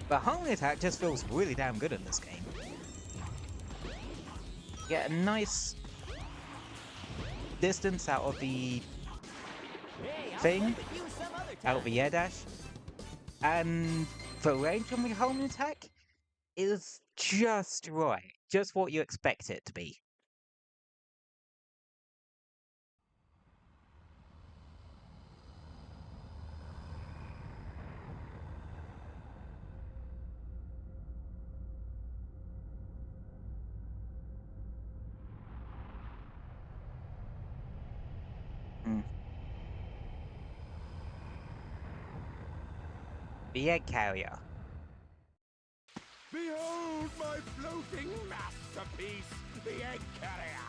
the home attack just feels really damn good in this game. Get a nice distance out of the thing, out of the air dash, and the range on the home attack is just right, just what you expect it to be. The egg carrier. Behold my floating masterpiece, the egg carrier.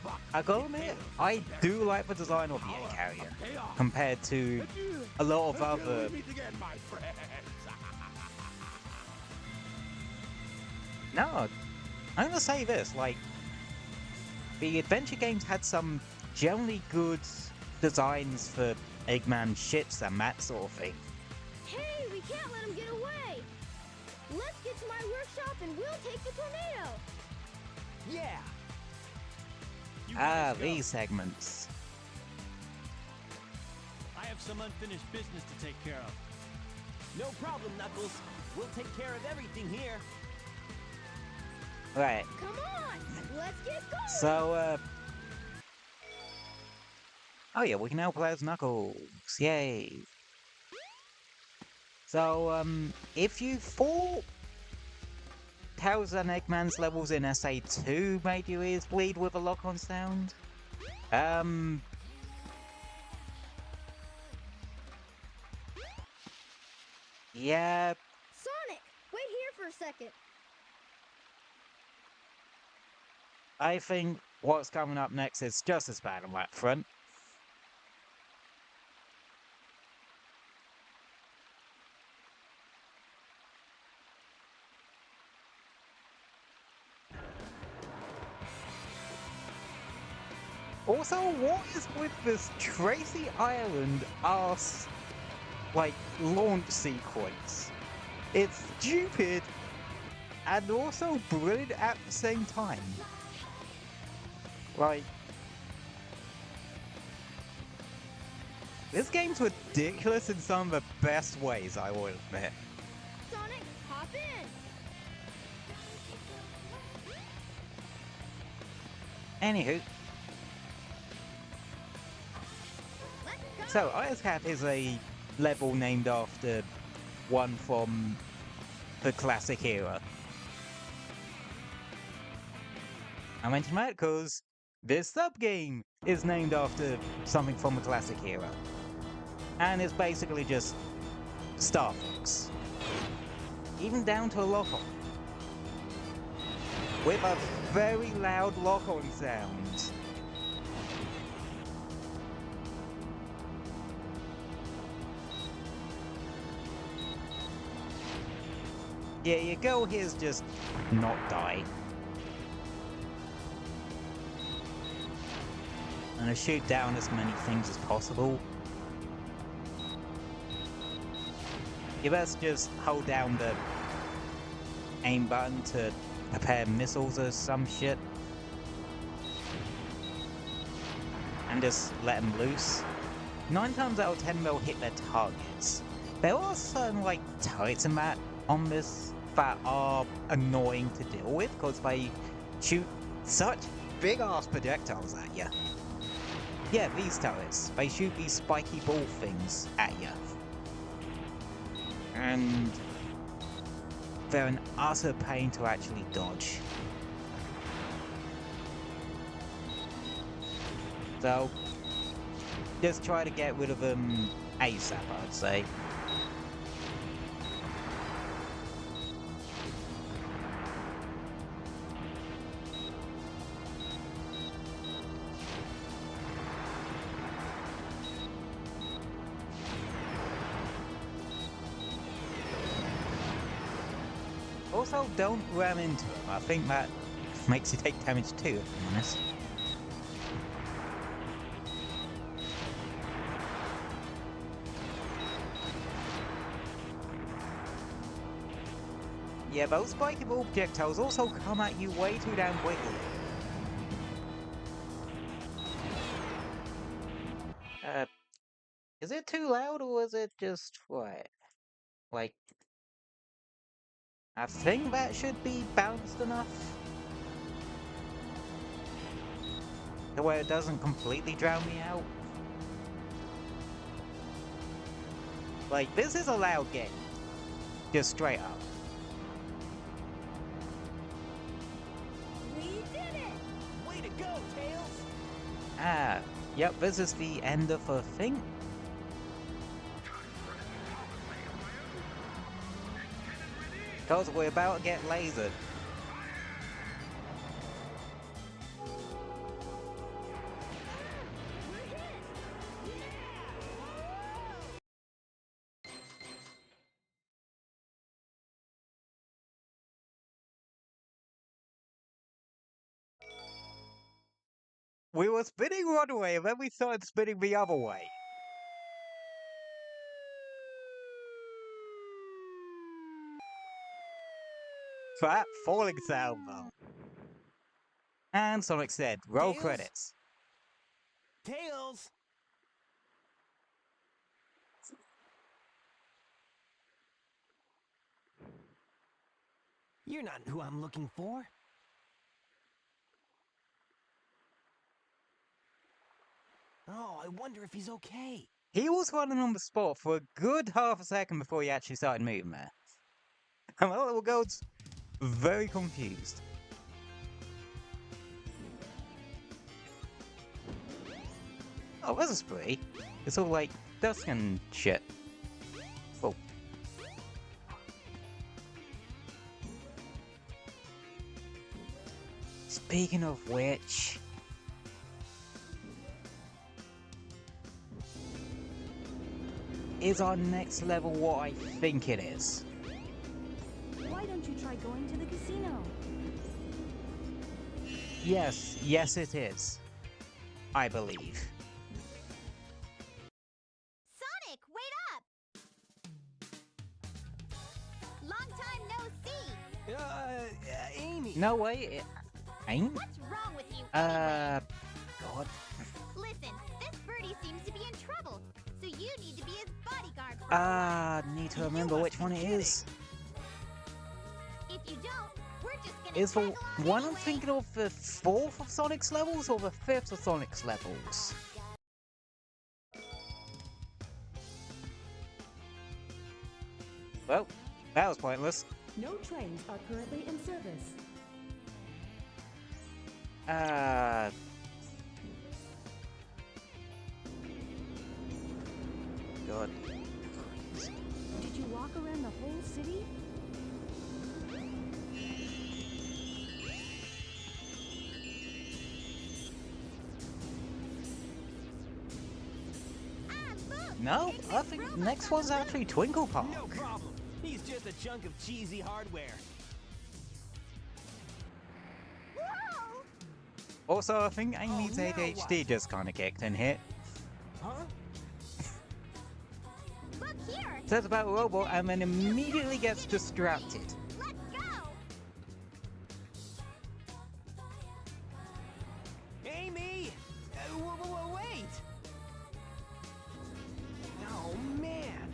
But I gotta admit, I do like the design of the egg carrier compared to a lot of other. Meet again, my friends. No, I'm gonna say this, like, the adventure games had some generally good designs for Eggman ships and that sort of thing. Hey, we can't let him get away. Let's get to my workshop and we'll take the tornado. Yeah. You Ah, guys go. these segments. I have some unfinished business to take care of. No problem, Knuckles. We'll take care of everything here. Right. Come on, let's get going. So, oh yeah, we can now play as Knuckles. Yay. So, if you thought Tails and Eggman's levels in SA2 made your ears bleed with a lock-on sound, yeah, Sonic, wait here for a second. I think what's coming up next is just as bad on that front. Also, what is with this Tracy Island ass, like, launch sequence? It's stupid and also brilliant at the same time. Like, this game's ridiculous in some of the best ways, I will admit. Sonic, hop in. Anywho, Let's go. so Ice Cap is a level named after one from the classic era. I mention that because this sub-game is named after something from the classic era. And it's basically just Star Fox. Even down to a lock-on. With a very loud lock-on sound. Yeah, your goal here is just not die. And to shoot down as many things as possible. You best just hold down the aim button to prepare missiles or some shit. And just let them loose. 9 times out of 10 they'll hit their targets. There are certain like turrets and that on this that are annoying to deal with because they shoot such big ass projectiles at you. Yeah, these turrets. They shoot these spiky ball things at you. And they're an utter pain to actually dodge. So, just try to get rid of them ASAP, I'd say. Also, don't ram into them. I think that makes you take damage too, if I'm honest. Yeah, those spiky ball projectiles also come at you way too damn quickly. Is it too loud or is it just what? Like, I think that should be balanced enough to where it doesn't completely drown me out. Like, this is a loud game. Just straight up. We did it. Way to go, Tails! Ah, yep, this is the end of the thing. Because we're about to get lasered. We were spinning one way and then we started spinning the other way. That falling sound though. And Sonic said, roll Tails? credits. Tails! You're not who I'm looking for. Oh, I wonder if he's okay. He was running on the spot for a good half a second before he actually started moving there. And my little girl's very confused. Oh, this is pretty. It's all like dusk and shit. Oh. Speaking of which... is our next level what I think it is? Why don't you try going to the casino? Yes it is. I believe. Sonic, wait up! Long time no see. Amy. No way, it ain't? What's wrong with you anyway? God. Listen, this birdie seems to be in trouble, so you need to be his bodyguard for a while. Need to remember which one it is. If you don't, we're just gonna Is the tag along one I'm anyway. thinking of the 4th of Sonic's levels or the 5th of Sonic's levels? Well, that was pointless. No trains are currently in service. God. Did you walk around the whole city? Ah, look! No, There's I that think robot next on one's the actually roof. Twinkle Park. No problem. He's just a chunk of cheesy hardware. Whoa! Also, I think Amy's now ADHD what? just kind of kicked in here. Huh? Look here! Says about a robot and then immediately gets distracted. Let's go! Amy! Wait! Oh, man.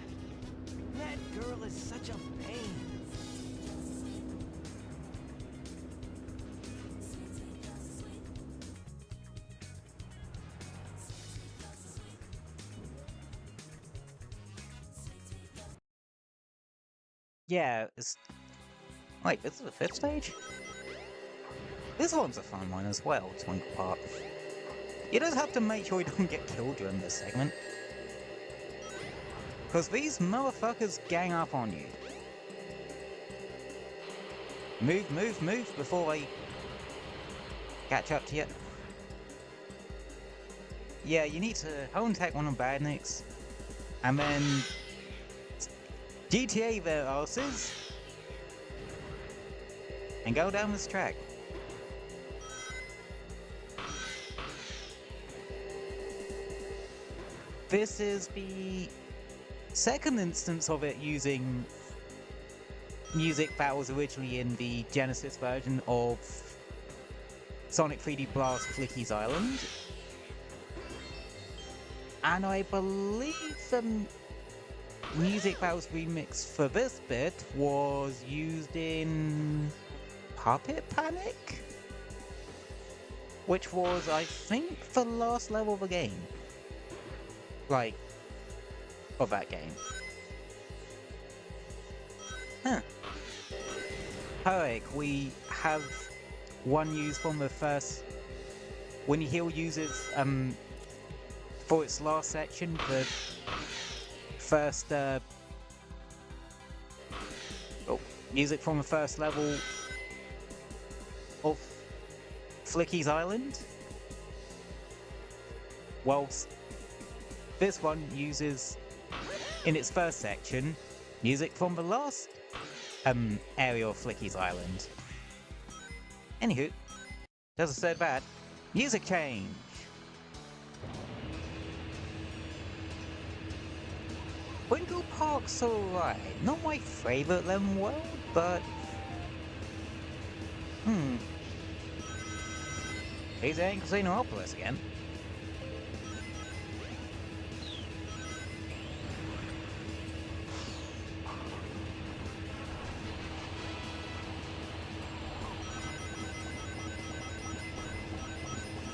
That girl is such a pain. Yeah, it's... Wait, this is the 5th stage? This one's a fun one as well, Twinkle Park. You just have to make sure you don't get killed during this segment. Because these motherfuckers gang up on you. Move, move, move before I catch up to you. Yeah, you need to home tech one of Badniks. And then GTA their asses. And go down this track. This is the second instance of it using music that was originally in the Genesis version of Sonic 3D Blast Flicky's Island. And I believe the music that was remixed for this bit was used in Puppet Panic? Which was, I think, the last level of the game. Like, of that game. Huh. Alright, we have one use from the first... When Heal uses, for its last section, the first, music from the first level of Flicky's Island. Whilst this one uses, in its first section, music from the last area of Flicky's Island. Anywho, as I said that, music change. Twinkle Park's alright. Not my favourite lemon world, but... He's in Casinopolis again.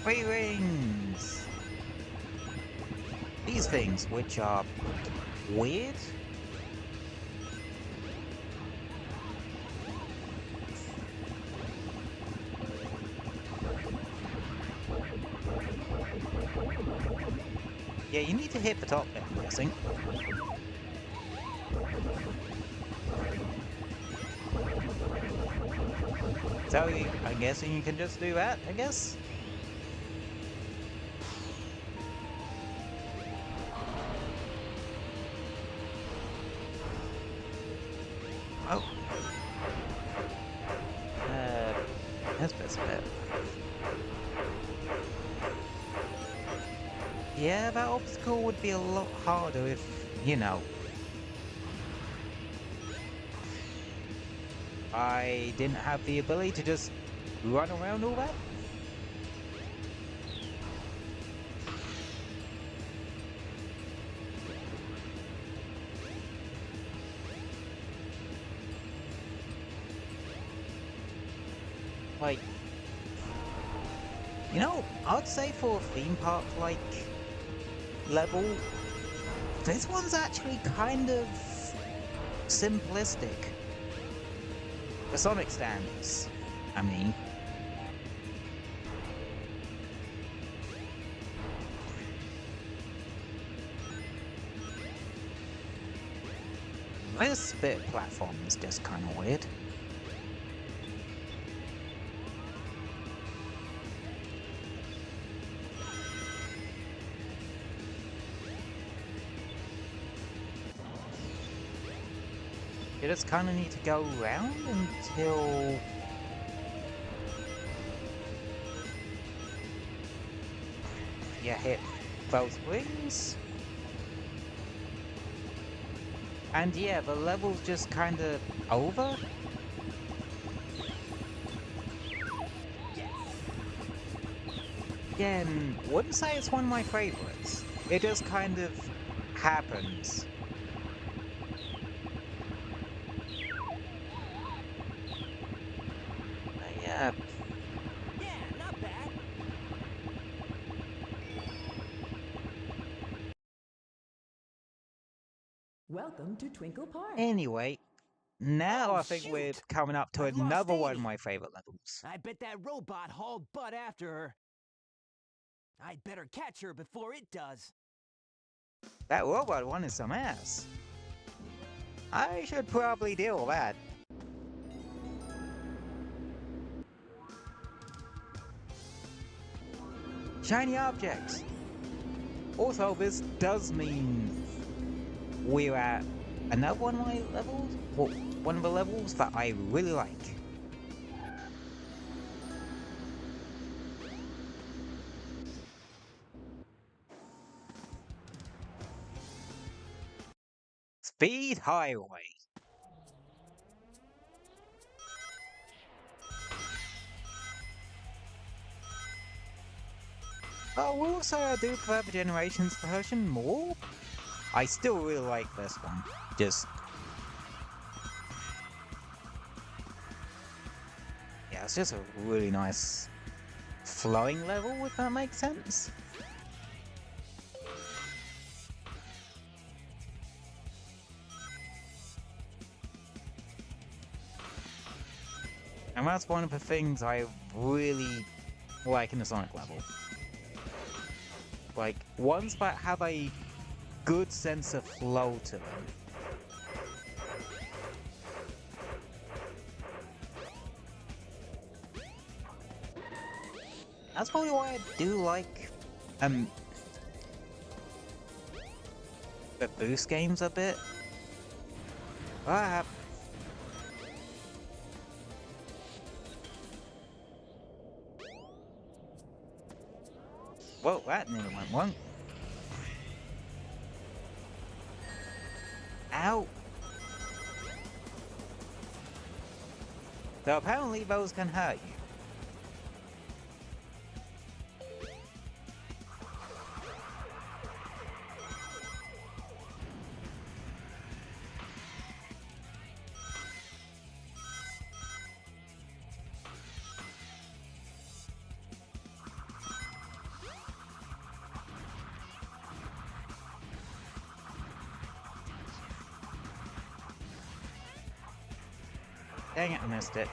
Three rings! these things, which are weird. Yeah, you need to hit the top bit, I'm guessing. So, I'm guessing you can just do that, I guess? Oh. That's best bet. Yeah, that obstacle would be a lot harder if, you know, I didn't have the ability to just run around all that. Like, you know, I'd say for a theme park like level, this one's actually kind of simplistic. For Sonic standards, I mean. This bit of platform is just kind of weird. You just kind of need to go around until you hit both wings. And yeah, the level's just kind of over. Again, wouldn't say it's one of my favorites. It just kind of happens. Yeah. Yeah, not bad. Welcome to Twinkle Park. Anyway, now Oh, I think we're shoot! coming up to I've lost another one of Amy. my favorite levels. I bet that robot hauled butt after her. I'd better catch her before it does. That robot one is some ass. I should probably deal with that. Shiny objects! Also, this does mean we're at another one of my levels? Well, one of the levels that I really like. Speed Highway. Oh, we'll also do Forever Generations version more. I still really like this one. Just... yeah, it's just a really nice flowing level, if that makes sense. And that's one of the things I really like in the Sonic level. Like, ones that have a good sense of flow to them. That's probably why I do like, the boost games a bit. Ah. Whoa, that nearly went wrong. Ow! So apparently those can hurt you. Dang it, I missed it.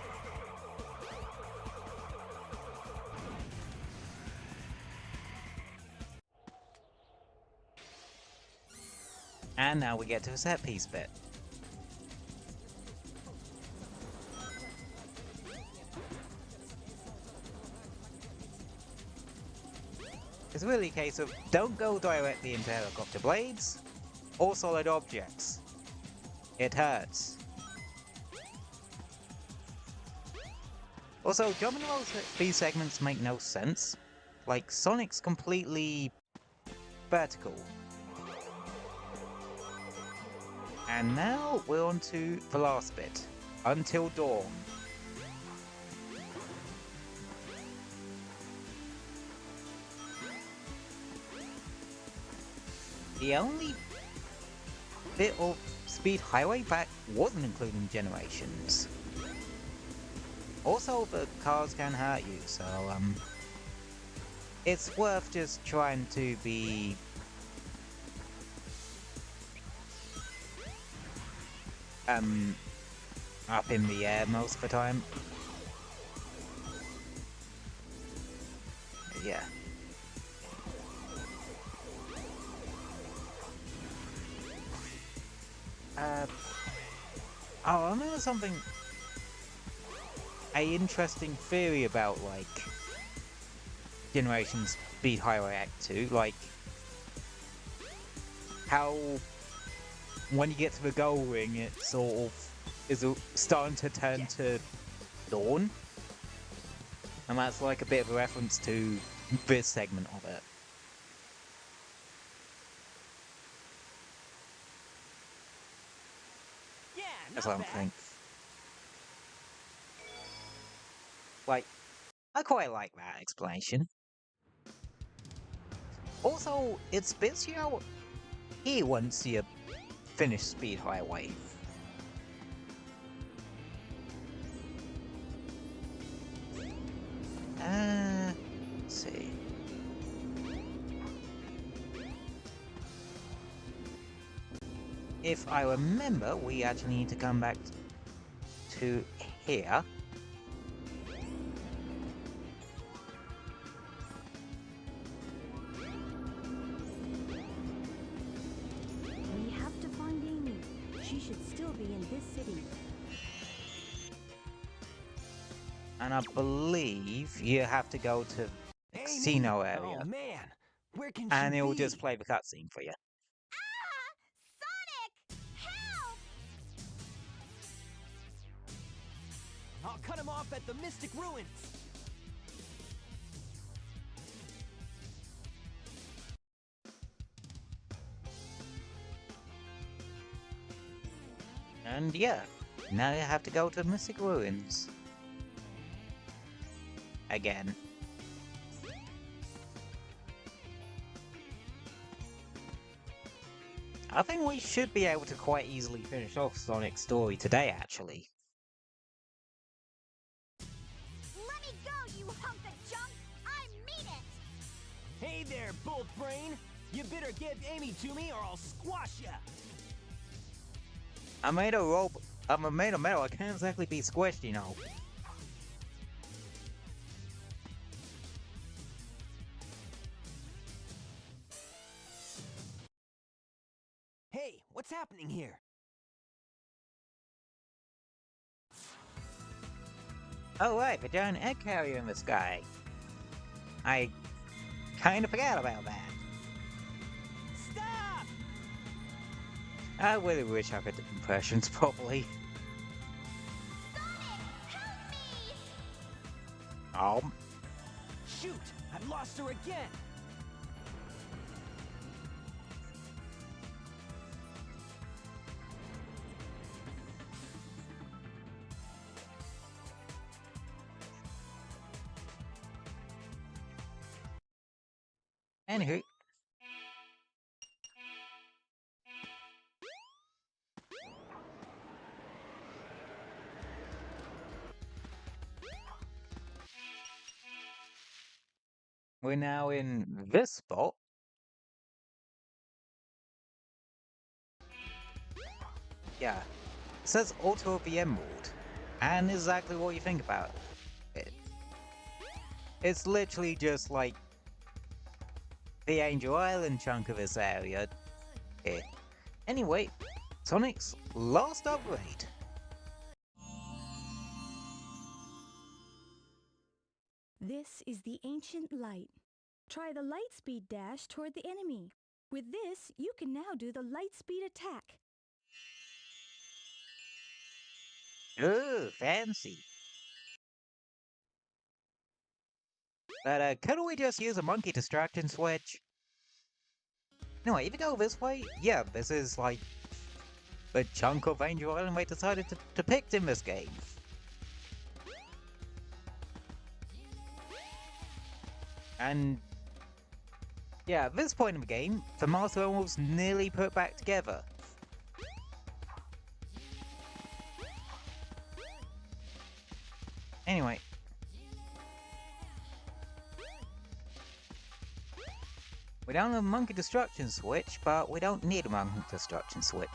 And now we get to a set piece bit. It's really a case of don't go directly into helicopter blades or solid objects. It hurts. Also, jumping these segments make no sense. Like, Sonic's completely vertical. And now we're on to the last bit. Until Dawn. The only bit of Speed Highway that wasn't including Generations. Also, the cars can hurt you, so it's worth just trying to be up in the air most of the time. Yeah. Oh, I remember something. An interesting theory about, like, Generations Speed Highway Act 2, like, how when you get to the goal ring, it sort of is starting to turn to Dawn. And that's like a bit of a reference to this segment of it. Yeah, That's not what I'm bad. thinking. Like, I quite like that explanation. Also, it spits you out here once you finish Speed Highway. Let's see. If I remember, we actually need to come back to here. We have to find Amy. She should still be in this city. And I believe you have to go to the Amy? casino area. Oh man, where can And she it will be? just play the cutscene for you. Sonic! Help! I'll cut him off at the Mystic Ruins. And yeah, now you have to go to Mystic Ruins. Again. I think we should be able to quite easily finish off Sonic's story today, actually. Let me go, you hunk of junk! I mean it! Hey there, Bolt Brain. You better give Amy to me or I'll squash ya. I'm made of metal, I can't exactly be squished, you know. Hey, what's happening here? Oh right, the giant egg carrier in the sky. I kinda forgot about that. Stop! I really wish I could do impressions properly. Help me! Shoot! I've lost her again! Anywho. We're now in this spot. Yeah. It says Altar of the Emerald. And exactly what you think about it. It's literally just like the Angel Island chunk of this area. Anyway, Sonic's last upgrade. This is the ancient light. Try the light speed dash toward the enemy. With this, you can now do the light speed attack. Ooh, fancy. But couldn't we just use a monkey distraction switch? No, if you go this way, yeah, this is like the chunk of Angel Island we decided to depict in this game. And yeah, at this point in the game, the Master Emerald's nearly put back together. Anyway. We don't have a monkey destruction switch, but we don't need a monkey destruction switch.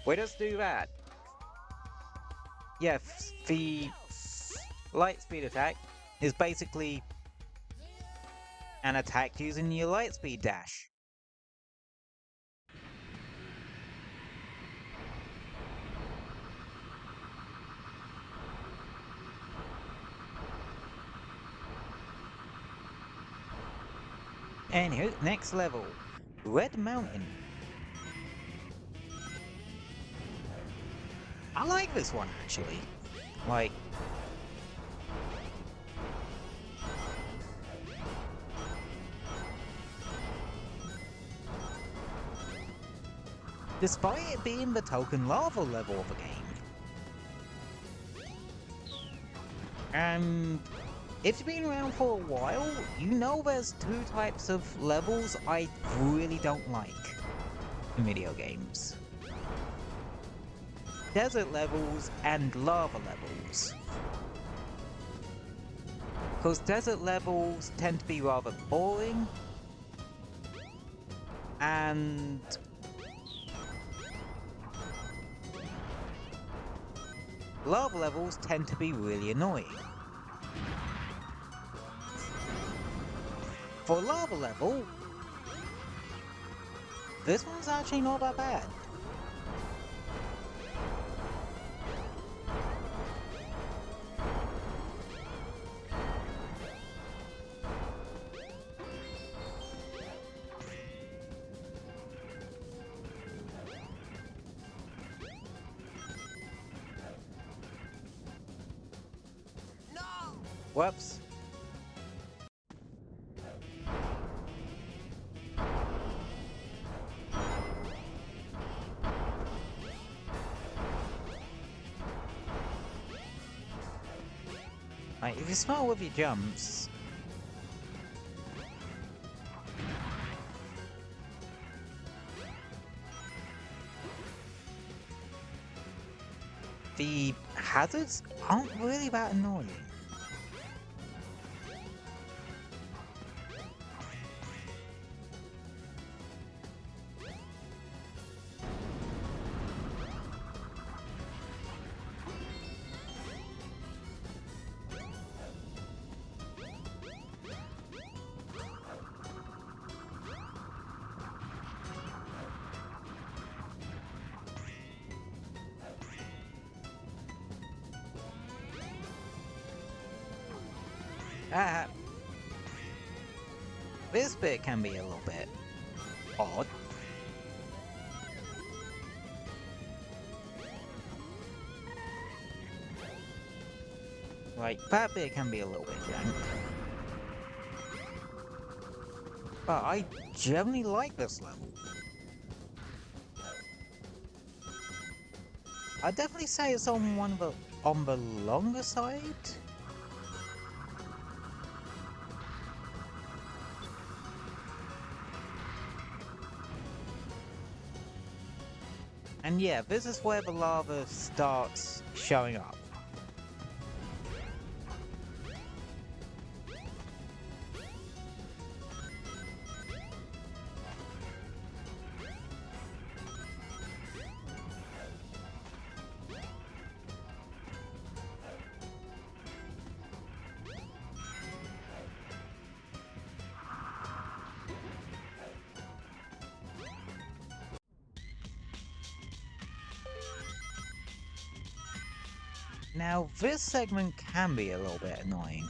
We just do that. Yeah, the light speed attack is basically an attack using your light speed dash. Anywho, next level, Red Mountain. I like this one actually. Like, despite it being the token lava level of the game. And if you've been around for a while, you know there's two types of levels I really don't like in video games. Desert levels and lava levels. Because desert levels tend to be rather boring, and lava levels tend to be really annoying. For lava level, this one's actually not that bad. No! Whoops. Like, if you're smart with your jumps, the hazards aren't really that annoying. This bit can be a little bit odd. Like, that bit can be a little bit jank. But I generally like this level. I'd definitely say it's on the longer side. And yeah, this is where the lava starts showing up. Now, this segment can be a little bit annoying.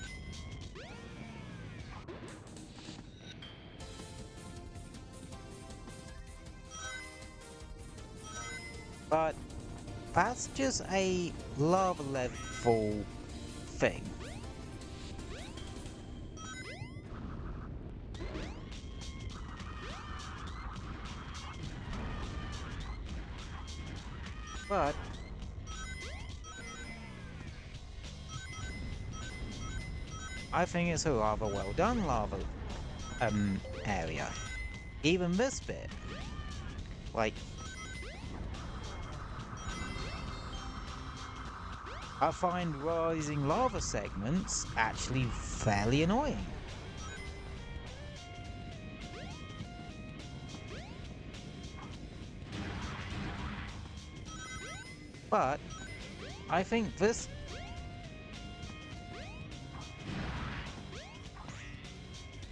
But that's just a lava level thing. But I think it's a rather well done lava area. Even this bit. Like, I find rising lava segments actually fairly annoying. But I think this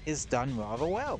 is done rather well.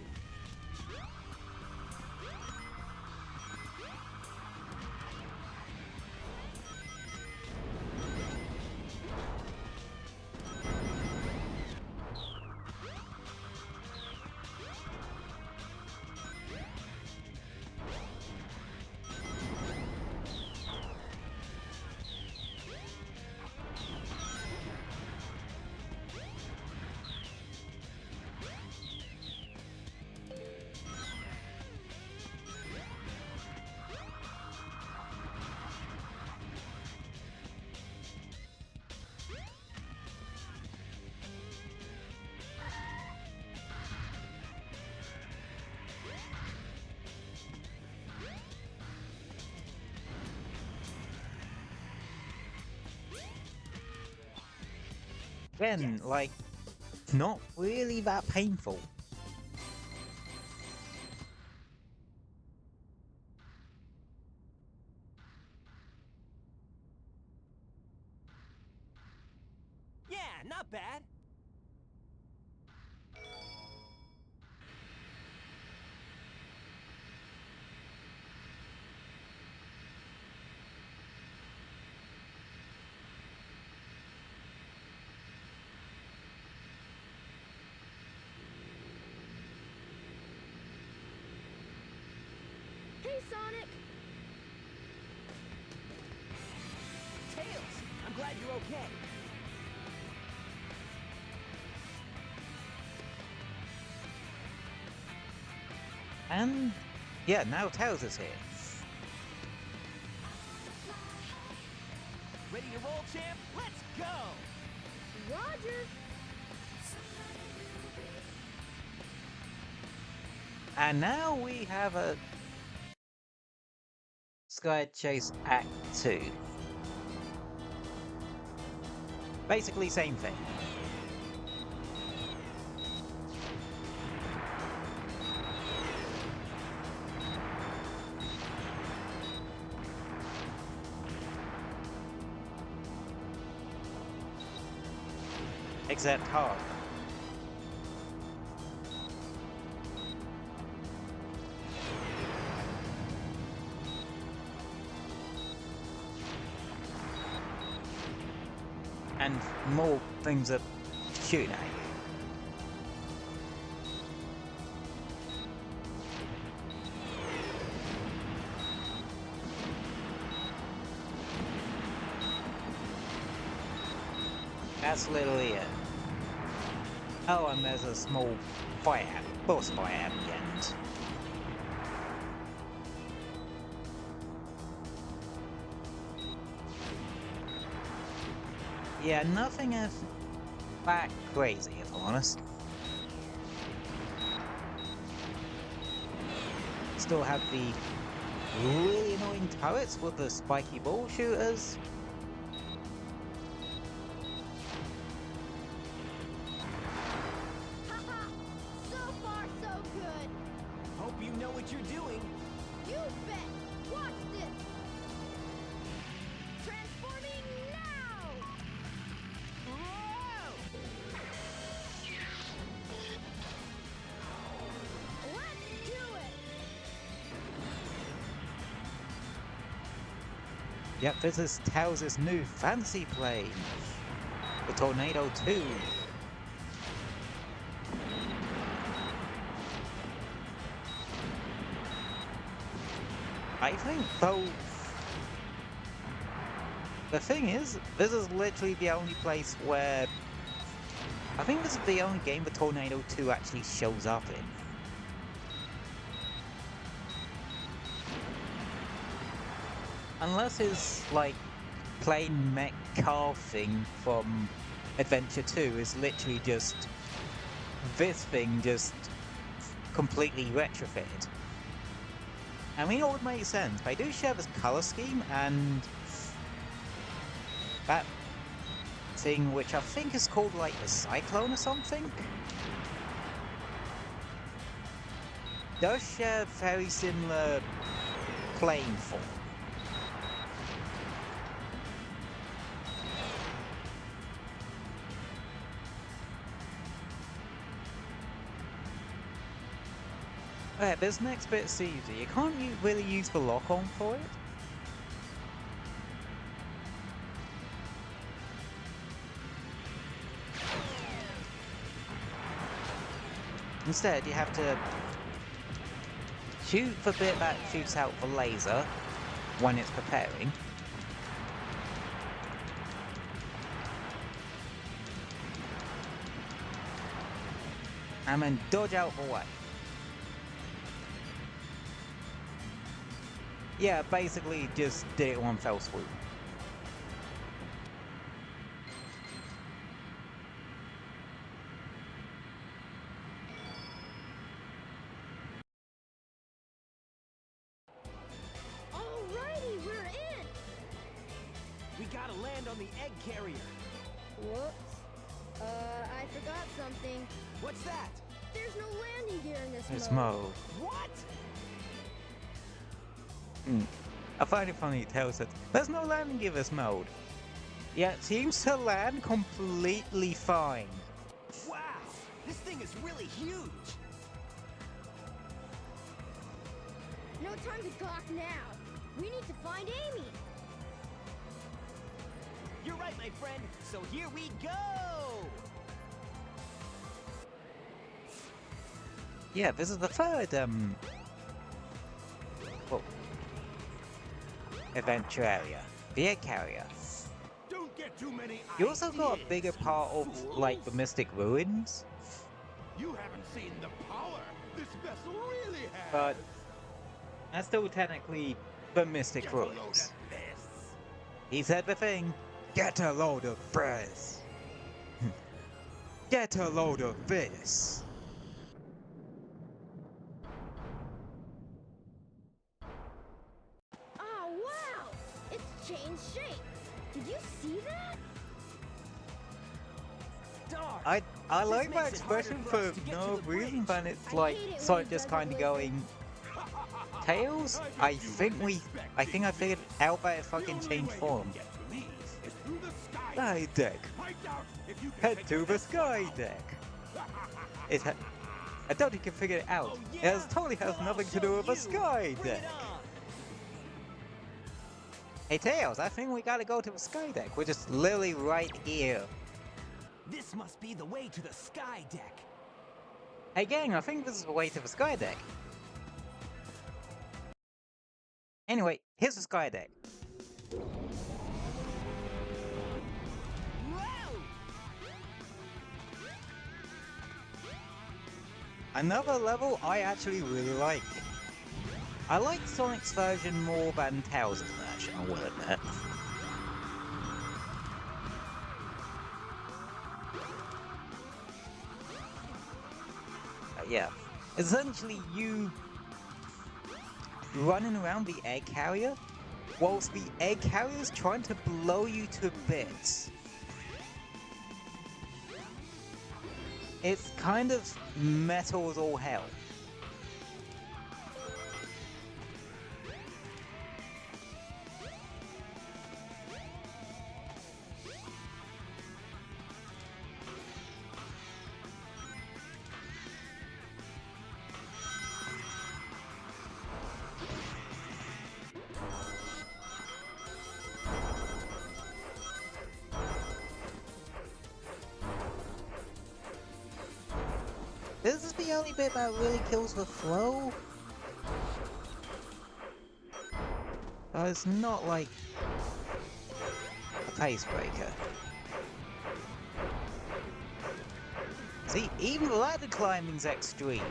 Again, like, not really that painful. Yeah, not bad. Hey, Sonic! Tails, I'm glad you're okay. And yeah, now Tails is here. Ready to roll, champ? Let's go! Roger! And now we have a Sky Chase Act 2. Basically same thing. Except hard. And more things that shoot at you. That's literally it. Oh, and there's a small boss fight at the end. Yeah, nothing is that crazy, if I'm honest. Still have the really annoying turrets with the spiky ball shooters. Haha! So far, so good! Hope you know what you're doing. You bet! Watch this! Transforming now! Whoa! Let's do it! Yep, this is Tails' new fancy plane. The Tornado 2. I think both... The thing is, this is literally the only place where... I think this is the only game the Tornado 2 actually shows up in. Unless it's like plain mech car thing from Adventure 2 is literally just this thing just completely retrofitted. I mean, it would make sense. They do share this color scheme and that thing which I think is called like the Cyclone or something does share very similar plane form. Alright, this next bit's easy. You can't really use the lock-on for it. Instead, you have to shoot the bit that shoots out the laser when it's preparing. And then dodge out the way. Yeah, basically just did it one fell swoop. Alrighty, we're in! We gotta land on the egg carrier. Whoops. I forgot something. What's that? There's no landing gear in This mode. mode. What? I find it funny it tells us there's no landing gear this mode. Yeah, it seems to land completely fine. Wow, this thing is really huge. No time to gawk now. We need to find Amy. You're right, my friend. So here we go. Yeah, this is the third adventure area, the egg carrier. Don't get too many You also got a ideas, bigger part of fools. like the Mystic Ruins, You haven't seen the power this vessel really has. but that's still technically the Mystic Get a load Ruins. of this. He said the thing, get a load of this. Get a load of this. Oh, wow! It's changed shape. Did you see that? Dark. I like my makes it harder expression for us for to get no to the reason, bridge. but it's I like hate it so when he just doesn't kind of listen. going. Tails? I think I figured out that it fucking changed form. Sky deck. Head to the sky deck. I doubt you can figure it out. Oh, yeah? It totally has Well, nothing I'll to do show with the you. sky Bring deck. it on. Hey Tails, I think we gotta go to the sky deck. We're just literally right here. This must be the way to the sky deck. Hey gang, I think this is the way to the sky deck. Anyway, here's the sky deck. Whoa! Another level I actually really like. I like Sonic's version more than Tails' version, I will admit. Yeah. Essentially, you running around the egg carrier, whilst the egg carrier is trying to blow you to bits. It's kind of metal as all hell. the only bit that really kills the flow? It's not like a pace breaker. See, even ladder climbing's extreme.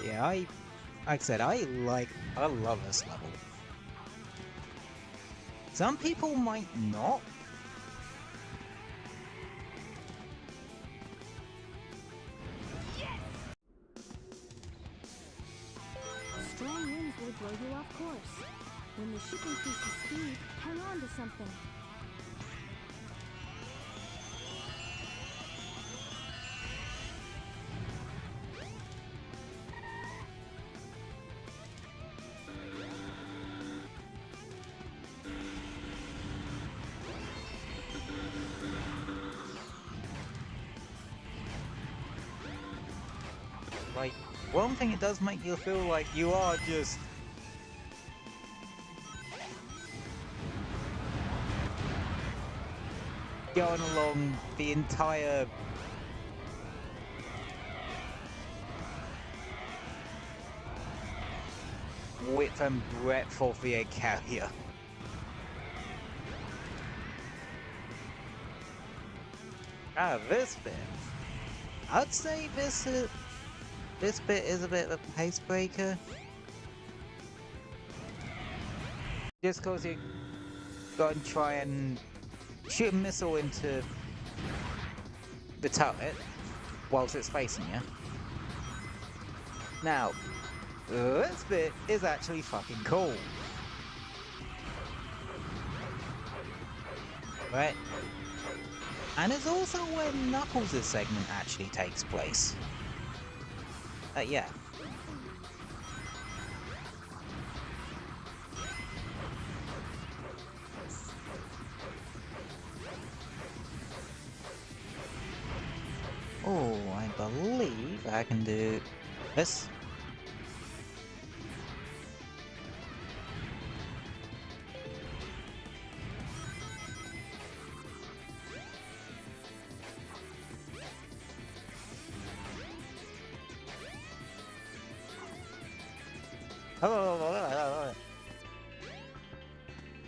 Yeah, like I said, I love this level. Some people might not. Strong winds will blow you off course. When the ship increases speed, hang on to something. Like, one thing it does make you feel like you are just going along the entire width and breadth of the egg carrier. This bit. I'd say this bit is a bit of a pace breaker. Just cause you go and try and shoot a missile into the turret whilst it's facing you. Now, this bit is actually fucking cool. Right? And it's also where Knuckles' segment actually takes place. Yeah. Oh, I believe I can do this.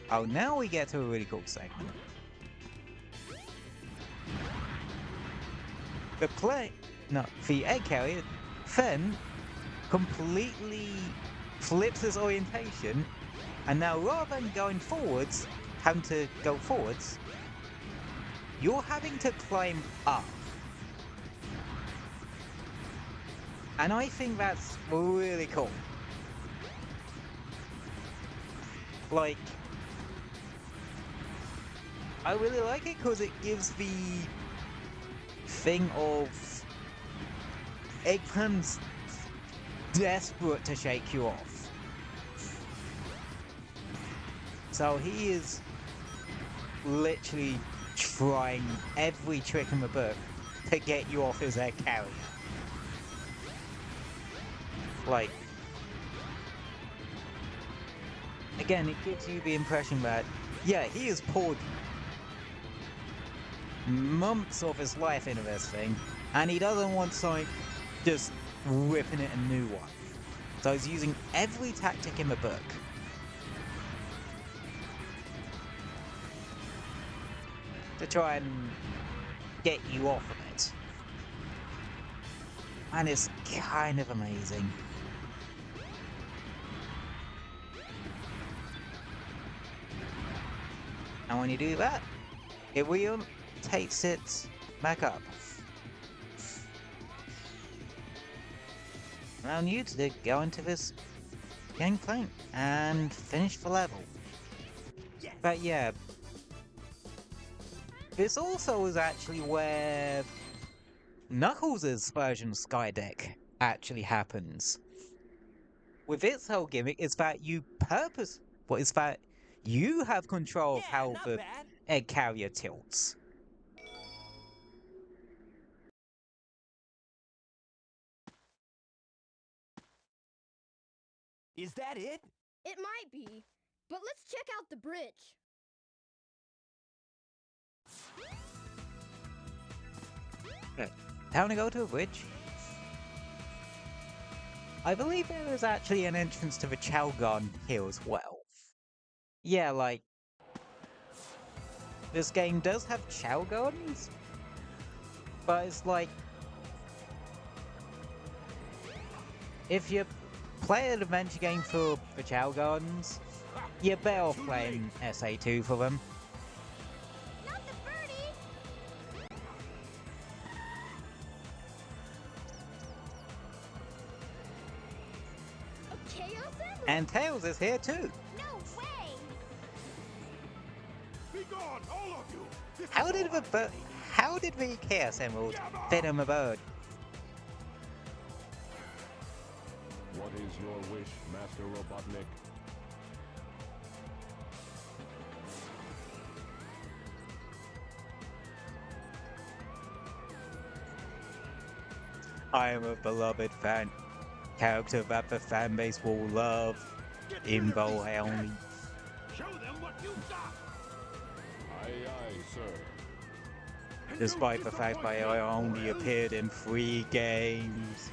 Oh, now we get to a really cool segment. The egg carrier then completely flips his orientation, and now rather than going forwards, having to go forwards, you're having to climb up. And I think that's really cool. Like, I really like it because it gives the thing of Eggman's desperate to shake you off. So he is literally trying every trick in the book to get you off his egg carrier. Like, again, it gives you the impression that, yeah, he has poured months of his life into this thing, and he doesn't want something just ripping it a new one. So he's using every tactic in the book to try and get you off of it. And it's kind of amazing. And when you do that, it takes it back up. Now you to go into this Gangplank and finish the level. But yeah, this also is actually where Knuckles' version of Skydeck actually happens. With its whole gimmick is that you have control of Yeah, how not the bad. egg carrier tilts. Is that it? It might be, but let's check out the bridge. Okay, time to go to a bridge. I believe there is actually an entrance to the Chow Garden here as well. Yeah, like, this game does have Chow Gardens, but it's like, if you play an adventure game for the Chow Gardens, you're better off playing SA2 for them. Not the birdie! A Chaos Emerald! And Tails is here too. No way! Be gone, all of you! This How is did all the I bird? How did the Chaos Emerald fit on a bird? What is your wish, Master Robotnik? I am a beloved fan character that the fan base will love. Get rid In of bow these only. pests. Show them what you've got! Aye, aye, sir. And Despite don't the fact that disappoint I me, only or else- appeared in 3 games.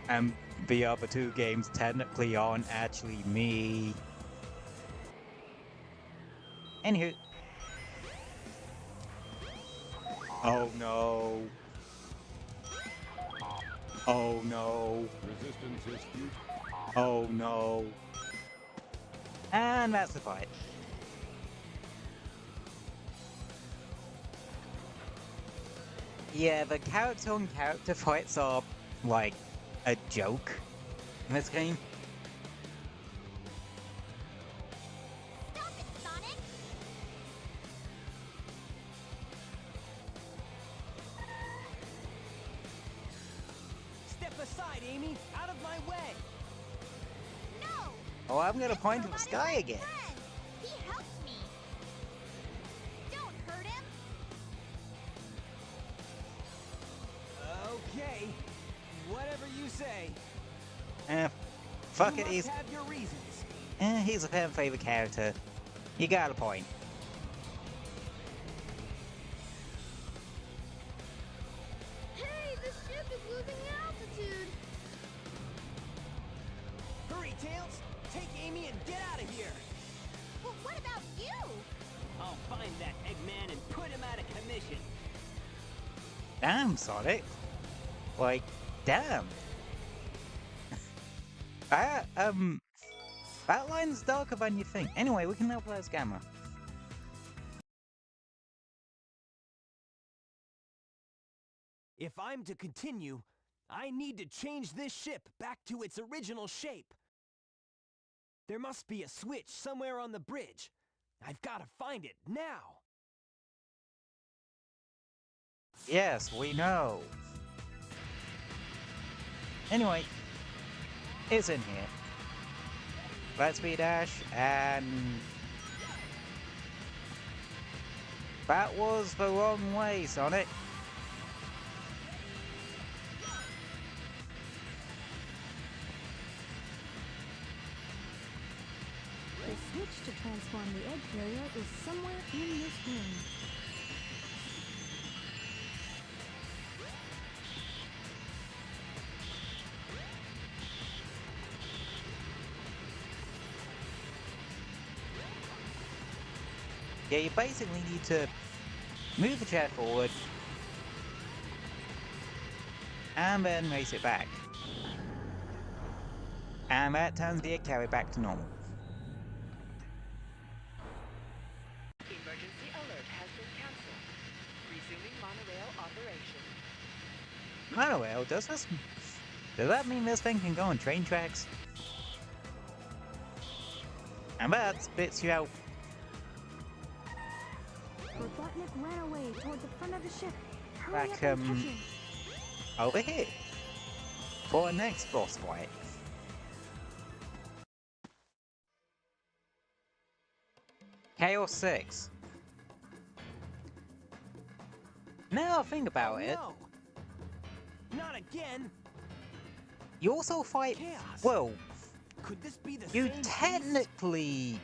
And the other 2 games technically aren't actually me. Anywho. Oh no. Oh no. Resistance is futile. Oh no. And that's the fight. Yeah, the character-on-character fights are, like, a joke in this game. Stop it, Sonic! Step aside, Amy. Out of my way. No! Oh, I'm gonna point to the sky again. Friend. He helps me. Don't hurt him. Okay. Whatever you say. Fuck You it, must have your reasons. he's a fan favorite character. You got a point. Hey, the ship is losing altitude. Hurry, Tails. Take Amy and get out of here. Well, what about you? I'll find that Eggman and put him out of commission. Damn, Sonic. Like, damn. That line's darker than you think. Anyway, we can now play as Gamma. If I'm to continue, I need to change this ship back to its original shape. There must be a switch somewhere on the bridge. I've got to find it now. Yes, we know. Anyway, it's in here. Let's be dash, and that was the wrong way, Sonic. The switch to transform the egg carrier is somewhere in this room. Yeah, you basically need to move the chair forward and then race it back. And that turns the egg carrier back to normal. Emergency alert has been cancelled. Resuming monorail operation. Monorail, does this Does that mean this thing can go on train tracks? And that spits you out. Robotnik ran away toward the front of the ship. Hurry Back, up and catch him. Over here. For our next boss fight. Chaos 6. Now I think about it, No. Not again. you also fight, Chaos. well, Could this be the you same beast? technically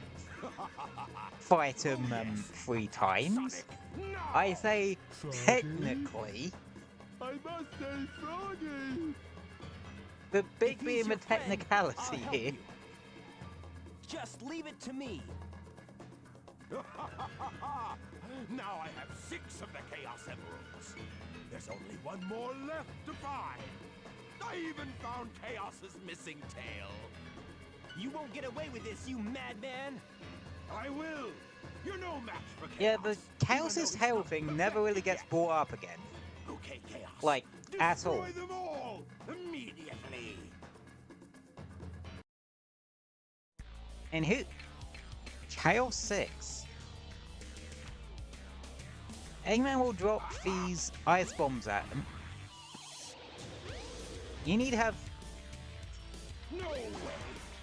fight him 3 times. Sonic, no! I say technically. I must say, Froggy! The big If he's being your a friend, technicality I'll help here. you. Just leave it to me. Now I have 6 of the Chaos Emeralds. There's only one more left to find. I even found Chaos's missing tail. You won't get away with this, you madman. I will. You're no match for Chaos. Yeah, the even though Chaos's he's tail not thing never really perfected gets yet. brought up again. Okay, Chaos. Like, at all. Destroy them all immediately. And who? Chaos 6. Eggman will drop these ice bombs at them. You need to have No way.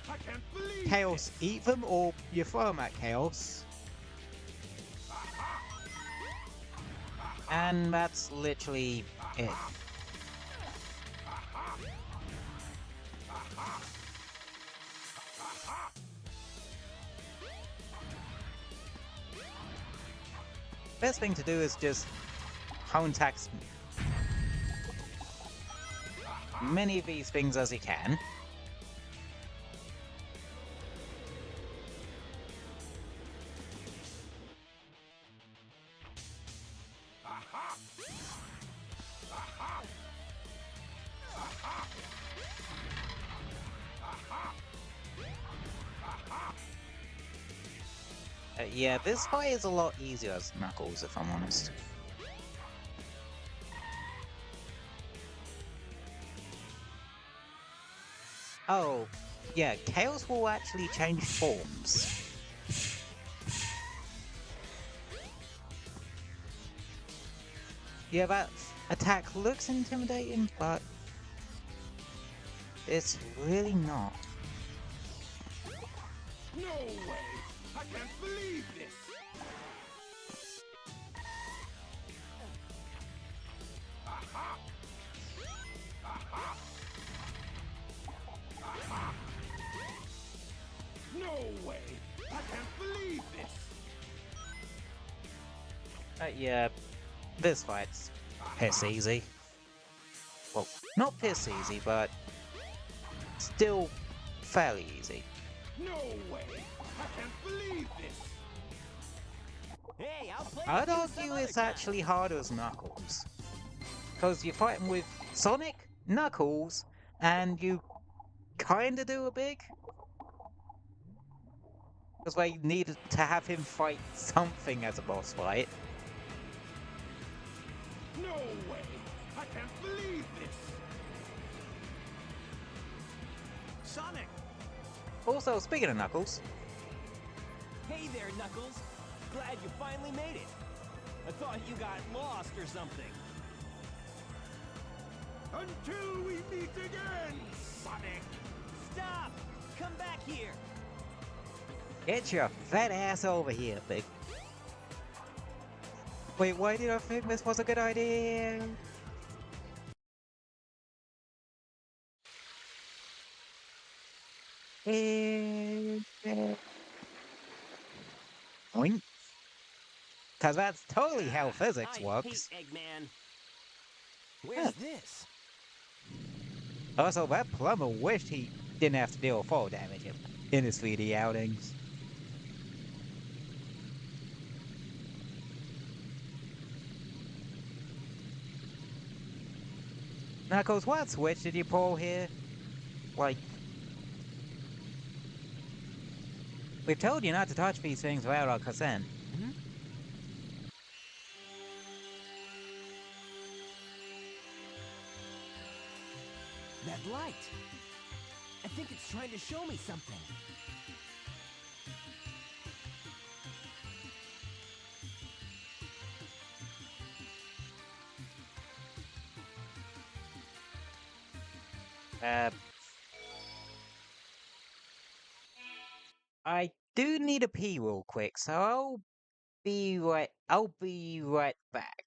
I can't believe Chaos eat them, or you throw them at Chaos. And that's literally it. Best thing to do is just hone tax many of these things as you can. Yeah, this fight is a lot easier as Knuckles, if I'm honest. Oh, yeah, Chaos will actually change forms. Yeah, that attack looks intimidating, but it's really not. No way. I can't believe this. Aha. Aha. Aha. No way. I can't believe this. Yeah, this fight's piss easy. Well, not piss easy, but still fairly easy. No way. I can't believe this. Hey, I'll play I'd with you some argue other it's time. actually harder as Knuckles. Because you're fighting with Sonic, Knuckles, and you kinda do a big. That's why you needed to have him fight something as a boss fight. No way. I can't believe this. Sonic! Also, speaking of Knuckles, Hey there, Knuckles. Glad you finally made it. I thought you got lost or something. Until we meet again, Sonic. Stop! Come back here! get your fat ass over here, big. Wait, why did I think this was a good idea? Oink. Cause that's totally how physics I works. hate Eggman. Where's this? Also, that plumber wished he didn't have to deal with fall damage in his 3D outings. Knuckles, what switch did you pull here? Like, we've told you not to touch these things without our consent. That that light? I think it's trying to show me something. I do need a pee real quick, so I'll be right back.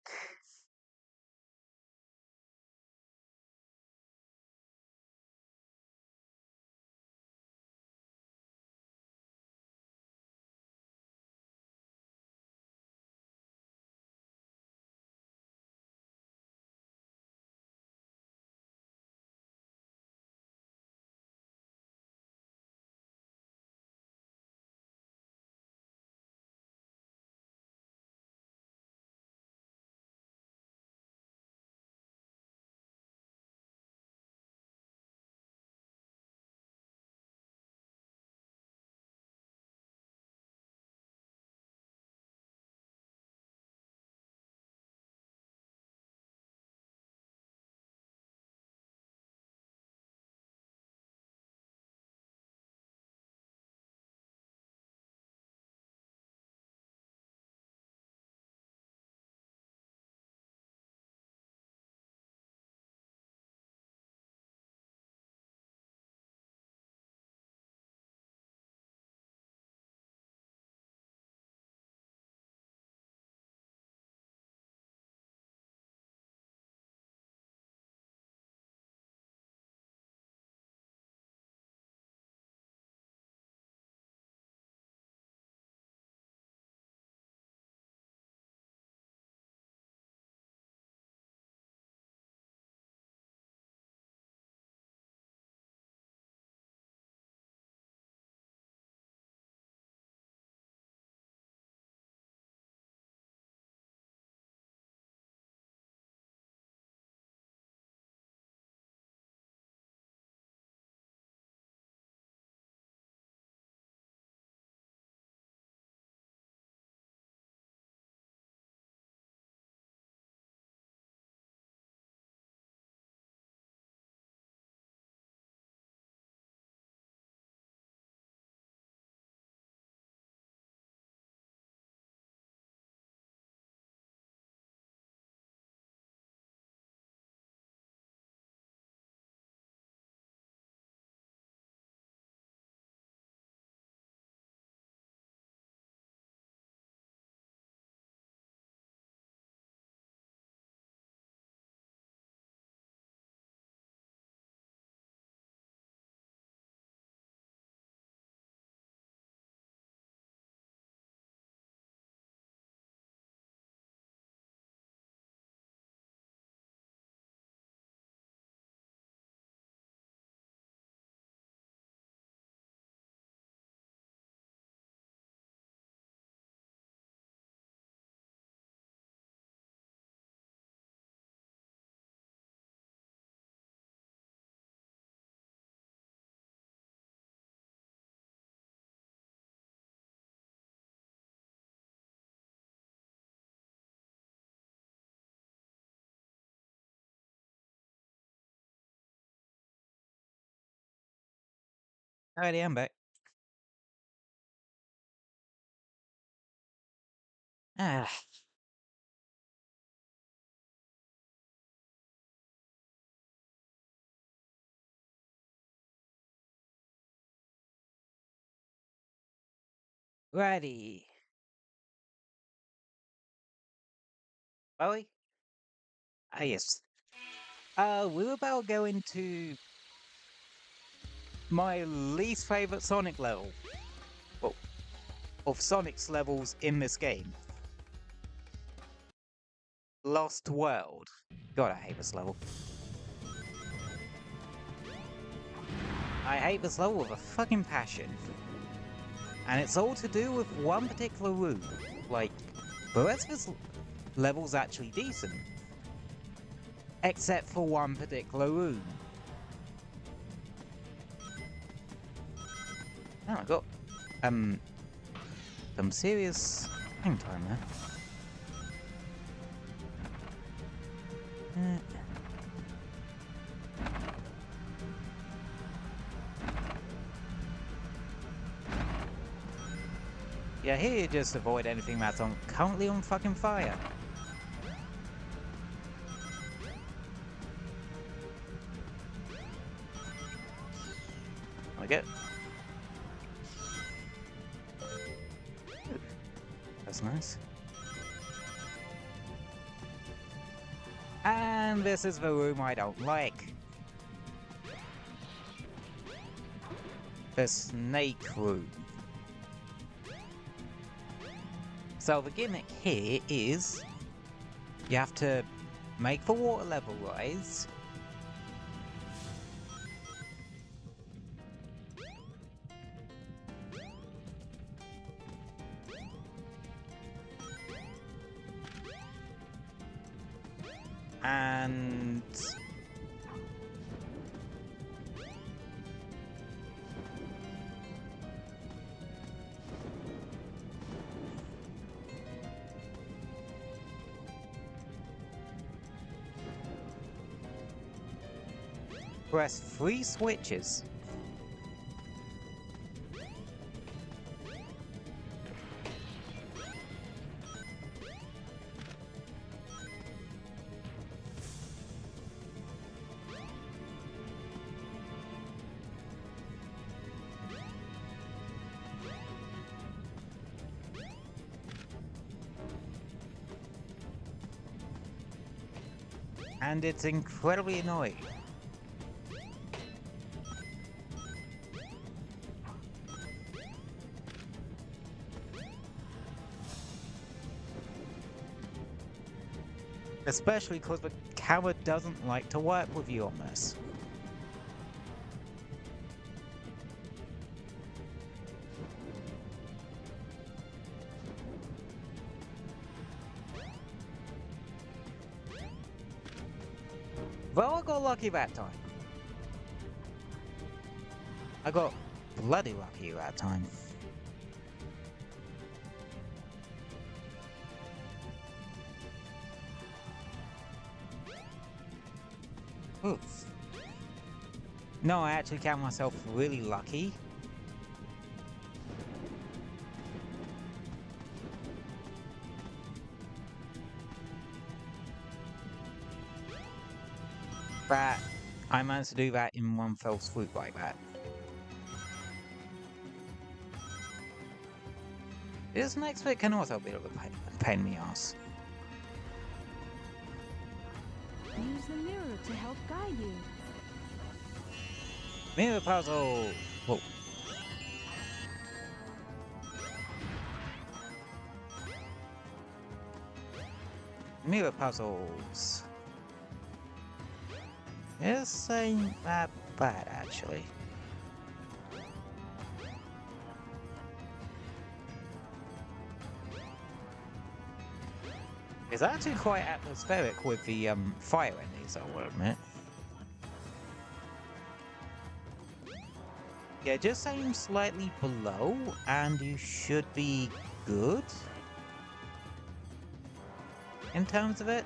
Alrighty, I'm back. Ah. Righty. Bowie? Ah, yes. We were about to go into my least favorite Sonic level. Well, of Sonic's levels in this game. Lost World. God, I hate this level. I hate this level with a fucking passion. And it's all to do with one particular room. Like, the rest of this level's actually decent. Except for one particular room. Oh, I got, some serious hang time there. Yeah, here just avoid anything that's currently on fucking fire. There we go. That's nice. And this is the room I don't like. The snake room. So the gimmick here is you have to make the water level rise. And press 3 switches. And it's incredibly annoying. Especially because the camera doesn't like to work with you on this. Well, I got lucky that time. I got bloody lucky that time. Oof. No, I actually count myself really lucky. That I managed to do that in one fell swoop like that. This next bit can also be a little pain in the ass. Use the mirror to help guide you. Mirror puzzle! Whoa. Mirror puzzles. This ain't that bad, actually. It's actually quite atmospheric with the fire endings, I will admit. Yeah, just aim slightly below and you should be good in terms of it.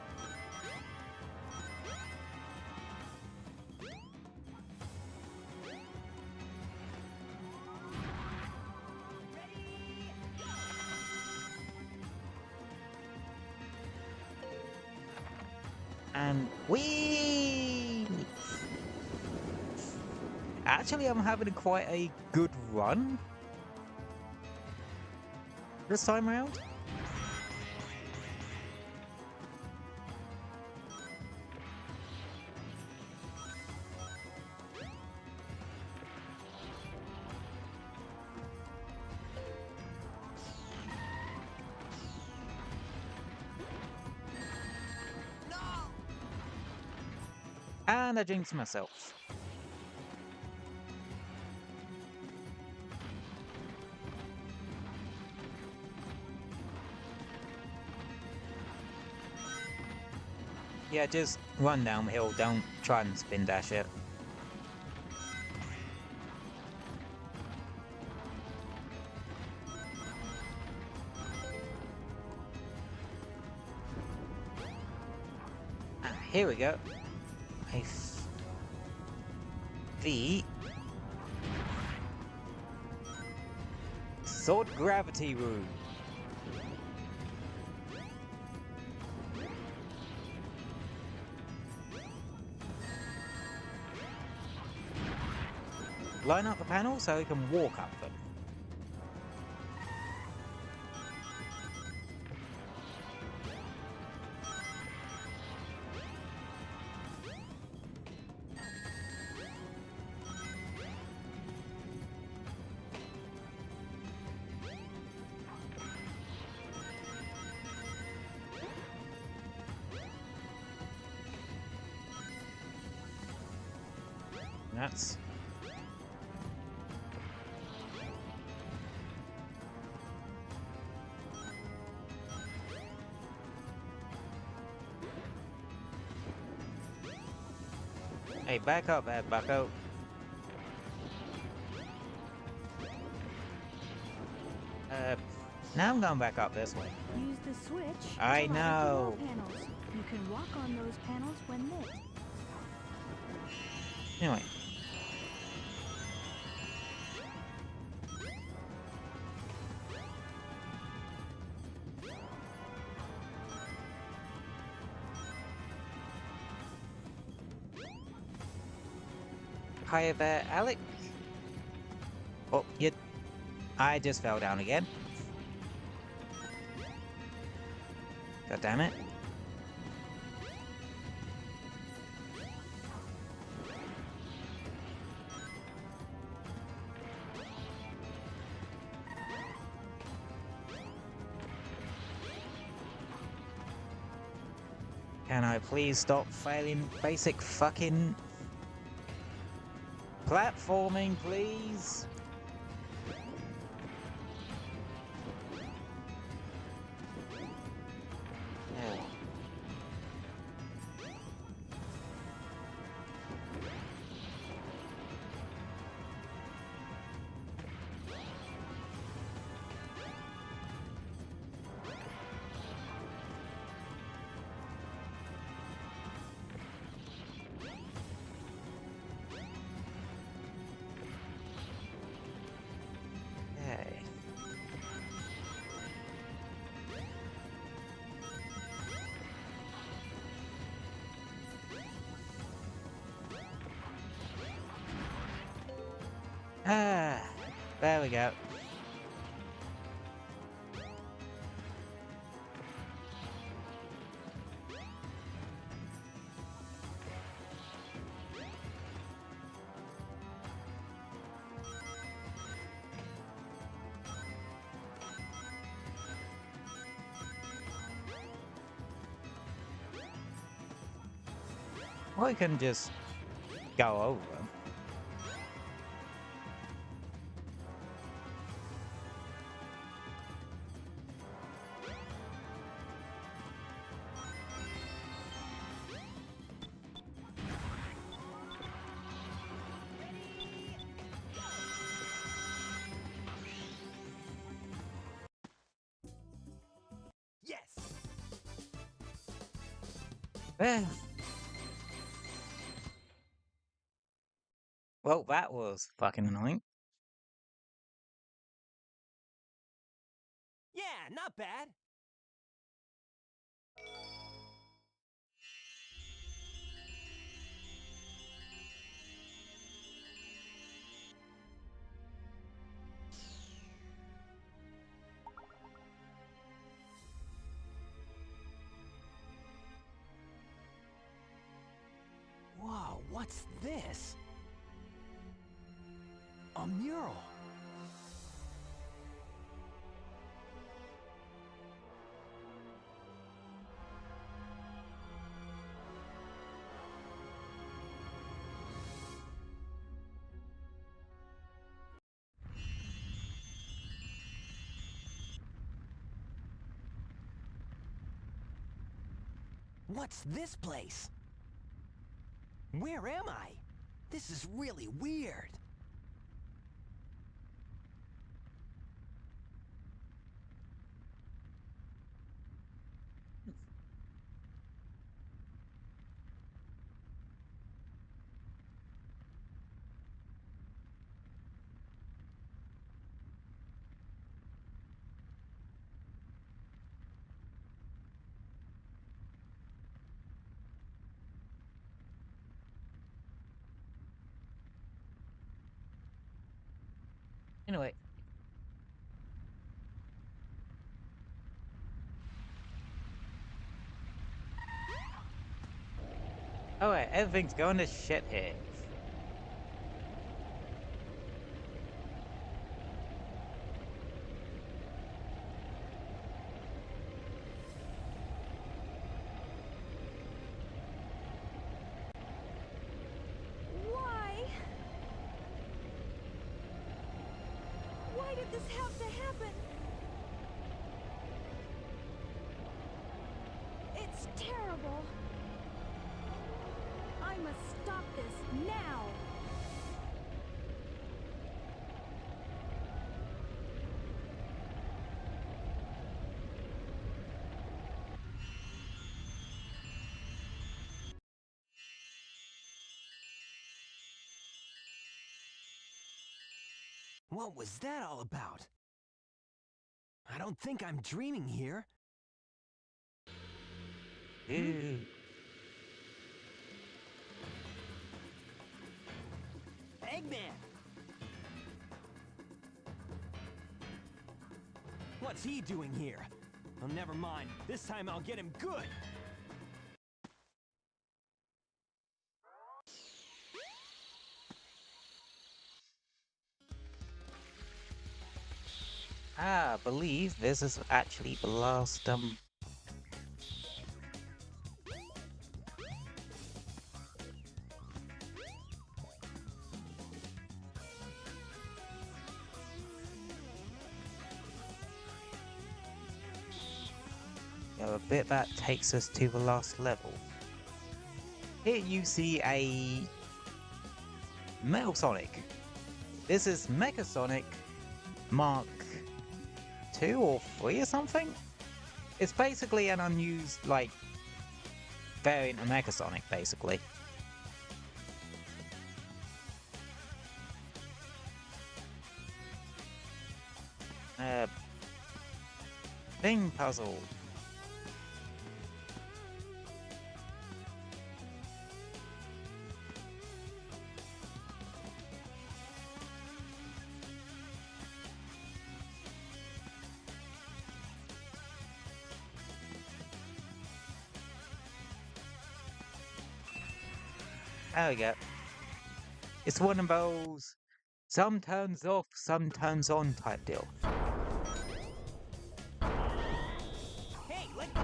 And whee! Actually, I'm having quite a good run this time around. And I jinxed myself. Yeah, just run downhill, don't try and spin dash it. Ah, here we go. Sword gravity room. Line up the panels so we can walk up them. That's hey, back up there, bucko. Now I'm going back up this way. Use the switch. to I light up the know. wall panels. You can walk on those panels when lit. Anyway. Hi there, Alex. Oh, I just fell down again. God damn it. Can I please stop failing basic fucking platforming, please? Yeah. Okay. Ah, there we go. We can just go over them. Yes! Well, that was fucking annoying. Yeah, not bad. Whoa, what's this? A mural. What's this place? Where am I? This is really weird. Anyway. Alright, everything's going to shit here. Why did this have to happen? It's terrible. I must stop this now. What was that all about? I don't think I'm dreaming here. Ew. Eggman! What's he doing here? Oh, never mind. This time I'll get him good! I believe this is actually the last, a bit that takes us to the last level. Here you see a Metal Sonic. This is Mecha Sonic Mark 2 or 3 or something? It's basically an unused, like, variant of Mecha Sonic, basically. Thing puzzle. There we go. It's one of those some turns off, some turns on type deal. Hey, let go!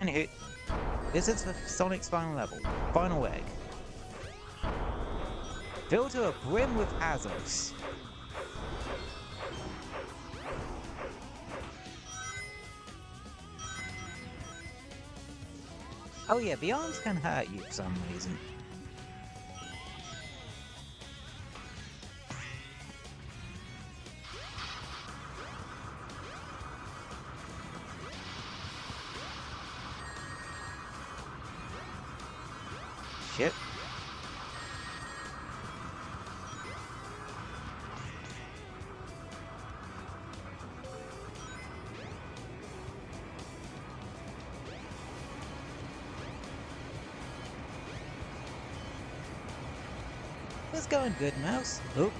Anywho, this is the Sonic's final level, final egg. Filled to a brim with hazards. Oh yeah, the arms can hurt you for some reason. Shit. It's going good, Mouse. Oh.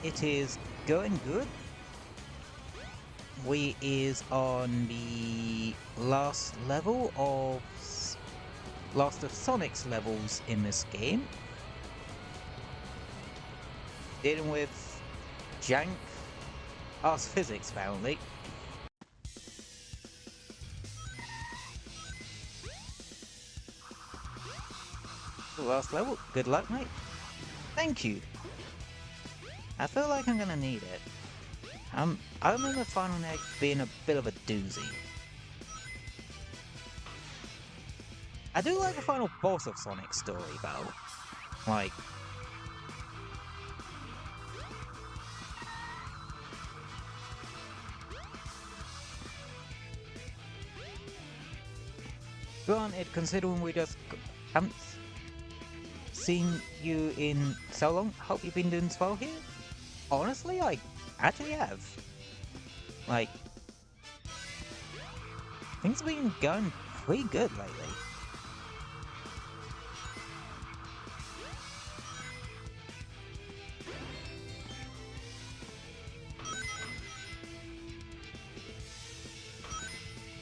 It is going good. We is on the last level of last of Sonic's levels in this game. Dealing with jank arts physics apparently. Last level. Good luck, mate. Thank you. I feel like I'm gonna need it. I remember Final Egg being a bit of a doozy. I do like the final boss of Sonic's story, though. Like... Granted, considering we just haven't seen you in so long, hope you've been doing so well here. Honestly, I actually have. Like, things have been going pretty good lately.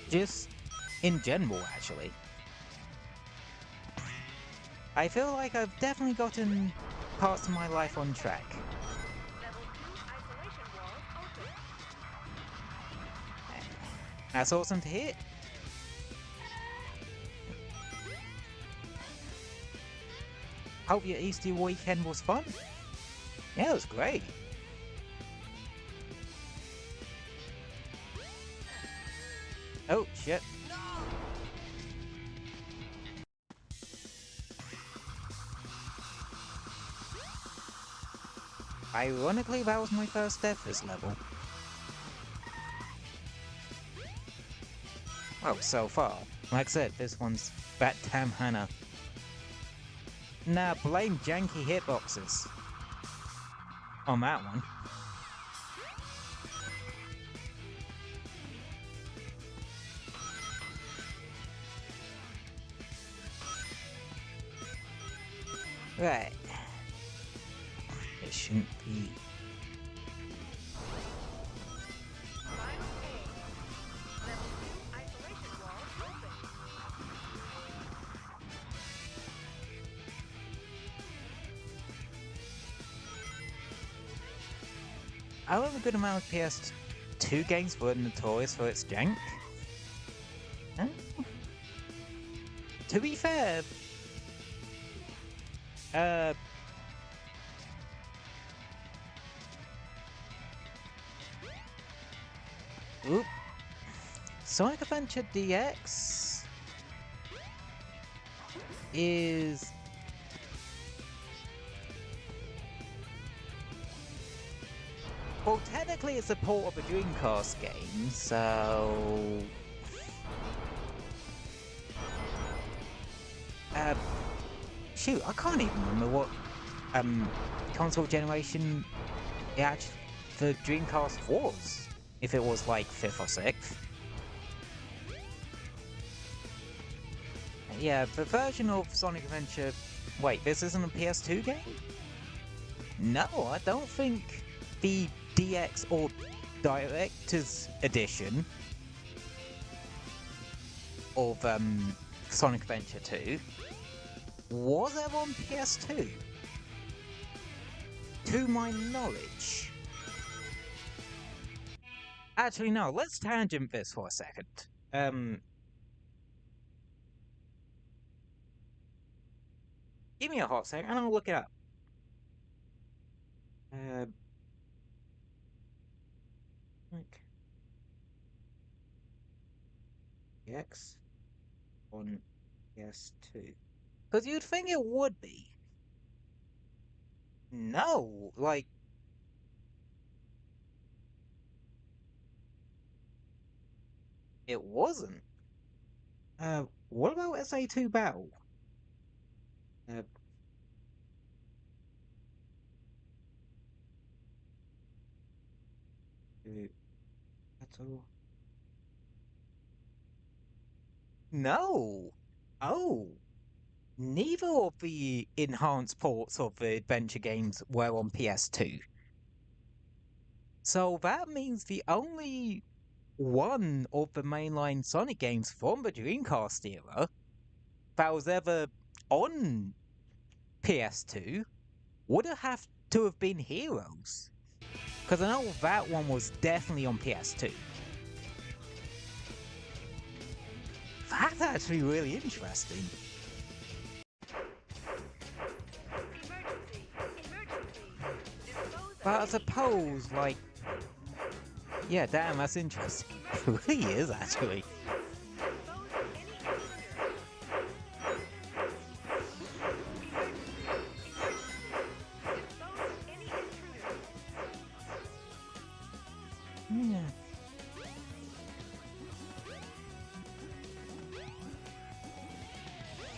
just in general, actually. I feel like I've definitely gotten parts of my life on track. Level 2 isolation walls open. That's awesome to hear. Hope your Easter weekend was fun. Yeah, it was great. Oh, shit. Ironically, that was my first death this level. Well, so far. Like I said, this one's that damn Hannah. Nah, blame janky hitboxes on that one. Right. It shouldn't be. Final aim. Level 2 isolation walls open. I love a good amount of PS2 games were notorious for its jank. Huh? To be fair, oop. Sonic Adventure DX is well, technically it's a port of a Dreamcast game, so shoot, I can't even remember what console generation the Dreamcast was. If it was like 5th or 6th. Yeah, the version of Sonic Adventure... Wait, this isn't a PS2 game? No, I don't think the DX or Director's Edition of Sonic Adventure 2 was ever on PS2. To my knowledge. Actually, no, let's tangent this for a second. Give me a hot second and I'll look it up. X on PS2. Because you'd think it would be. No, like... It wasn't. What about SA2 Battle? Battle. No. Oh. Neither of the enhanced ports of the adventure games were on PS2. So that means the only one of the mainline Sonic games from the Dreamcast era that was ever on PS2 would have to have been Heroes. Because I know that one was definitely on PS2. That's actually really interesting. Emergency! Emergency! Dispose But I of suppose, like... Yeah, damn, that's interesting. It really is, actually. Dispose of any intruder. Dispose of any intruder. Yeah.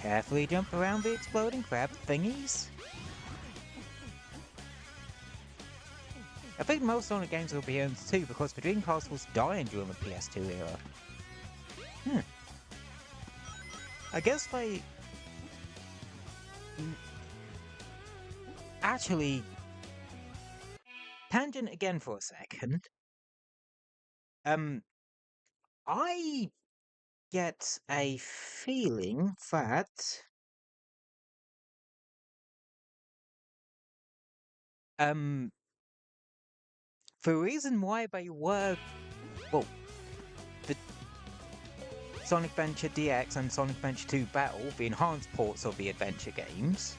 Carefully jump around the exploding crab thingies. I think most Sonic games will be owned too because the Dreamcast was dying during the PS2 era. I guess they... Actually... Tangent again for a second. I get a feeling that the reason why they were, well, the Sonic Adventure DX and Sonic Adventure 2 Battle, the enhanced ports of the adventure games,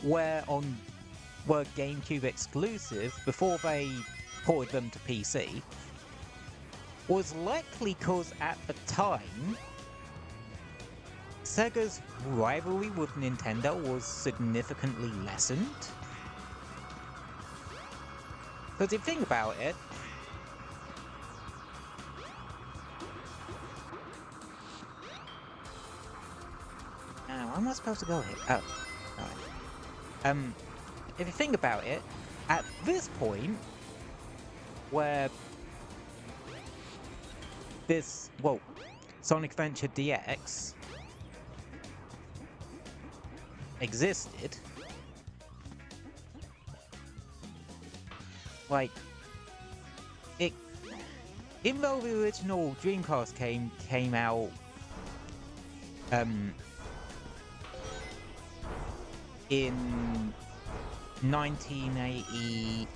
were GameCube exclusive before they ported them to PC, was likely because at the time, Sega's rivalry with Nintendo was significantly lessened. Because if you think about it, now, where am I supposed to go here? Oh, alright. If you think about it, at this point, where this, well, Sonic Adventure DX existed, like, it, even though the original Dreamcast came out, in 1990,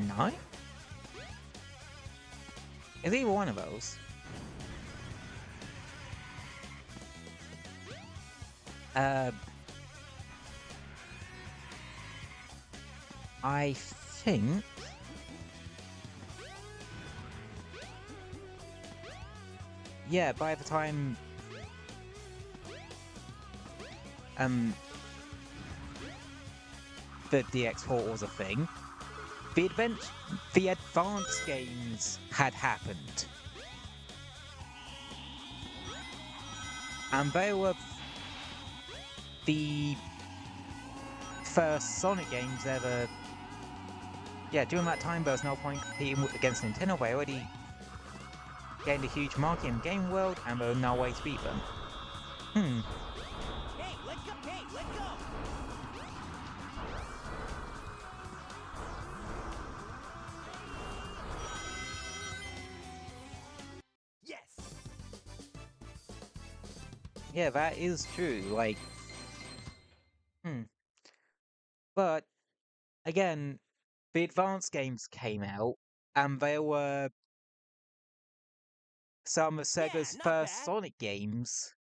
9? It's either one of those. I think yeah, by the time the DX port was a thing, the advanced games had happened. And they were the first Sonic games ever. Yeah, during that time there was no point competing against Nintendo. They already gained a huge market in the game world, and there was no way to beat them. Hey, let go! Hey, let go! Yes. Yeah, that is true. Like, but again, the advanced games came out, and they were some of Sega's not first bad. Sonic games.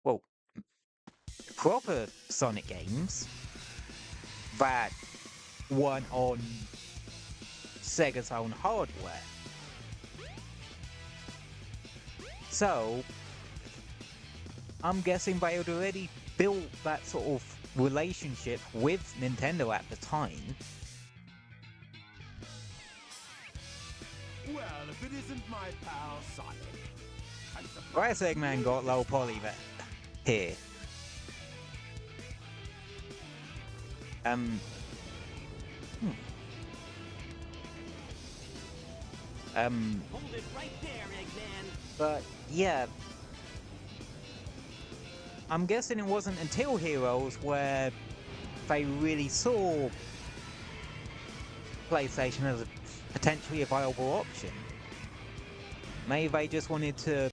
Well, proper Sonic games that weren't on Sega's own hardware. So, I'm guessing they had already built that sort of relationship with Nintendo at the time. Well, if it isn't my pal Sonic. I'm Why surprised has Eggman got low poly there? Here. Hold it right there, Eggman. But yeah, I'm guessing it wasn't until Heroes where they really saw PlayStation as a potentially a viable option. Maybe they just wanted to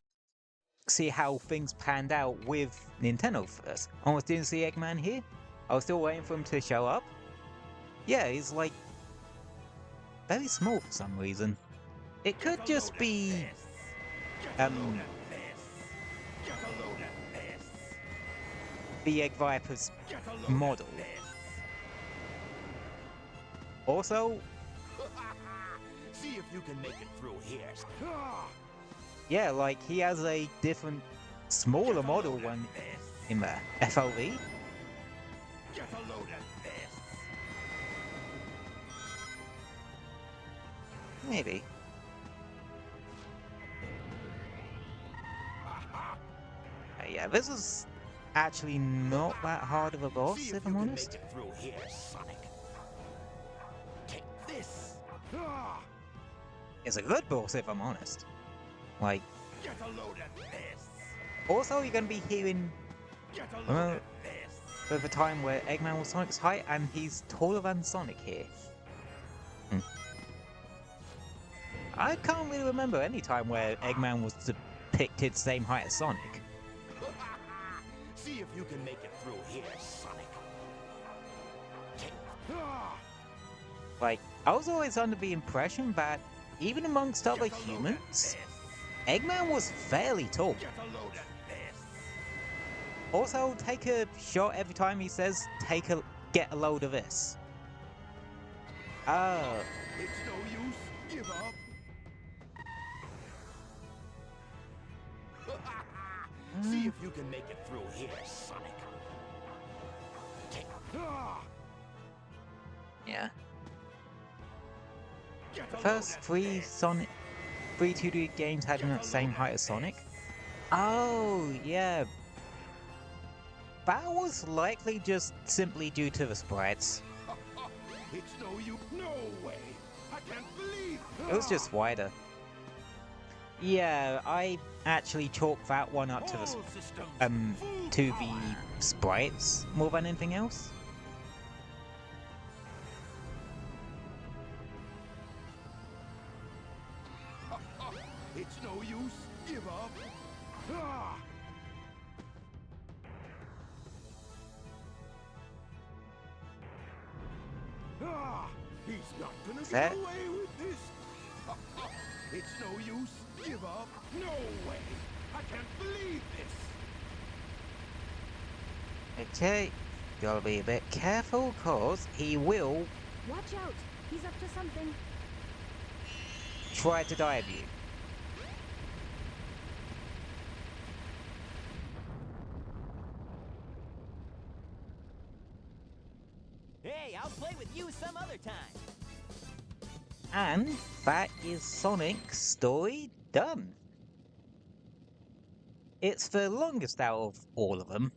see how things panned out with Nintendo first. Almost didn't see Eggman here. I was still waiting for him to show up. Yeah, he's like very small for some reason. It could just be the Egg Viper's model. Also, see if you can make it through here. yeah, like he has a different, smaller model one in the FOV. Get a load of this. Maybe. Yeah, this is actually not that hard of a boss, See if you I'm can honest. make it through here, Sonic. Take this. It's a good boss, if I'm honest. Like, Get a load of this. also you're gonna be hearing Get a load of this. with a time where Eggman was Sonic's height and he's taller than Sonic here. I can't really remember any time where Eggman was depicted same height as Sonic. See if you can make it through here, Sonic. Like, I was always under the impression that even amongst other humans, Eggman was fairly tall. Get a load of this. Also, take a shot every time he says, get a load of this. Oh. It's no use. Give up. See if you can make it through here, Sonic. Yeah. Get a The load first of three this. 2D games had him at the same height as Sonic. Oh, yeah. That was likely just simply due to the sprites. It's no use. No way. I can't believe. It was just wider. Yeah, I actually chalked that one up to All the systems full to power. the sprites more than anything else. It's no use. Give up. He's not gonna That- get away with this. It's no use. Give up. No way. I can't believe this. Okay, gotta be a bit careful, cause he will Watch out! He's up to something. try to dive you. Hey, I'll play with you some other time. And that is Sonic's story done. It's the longest out of all of them.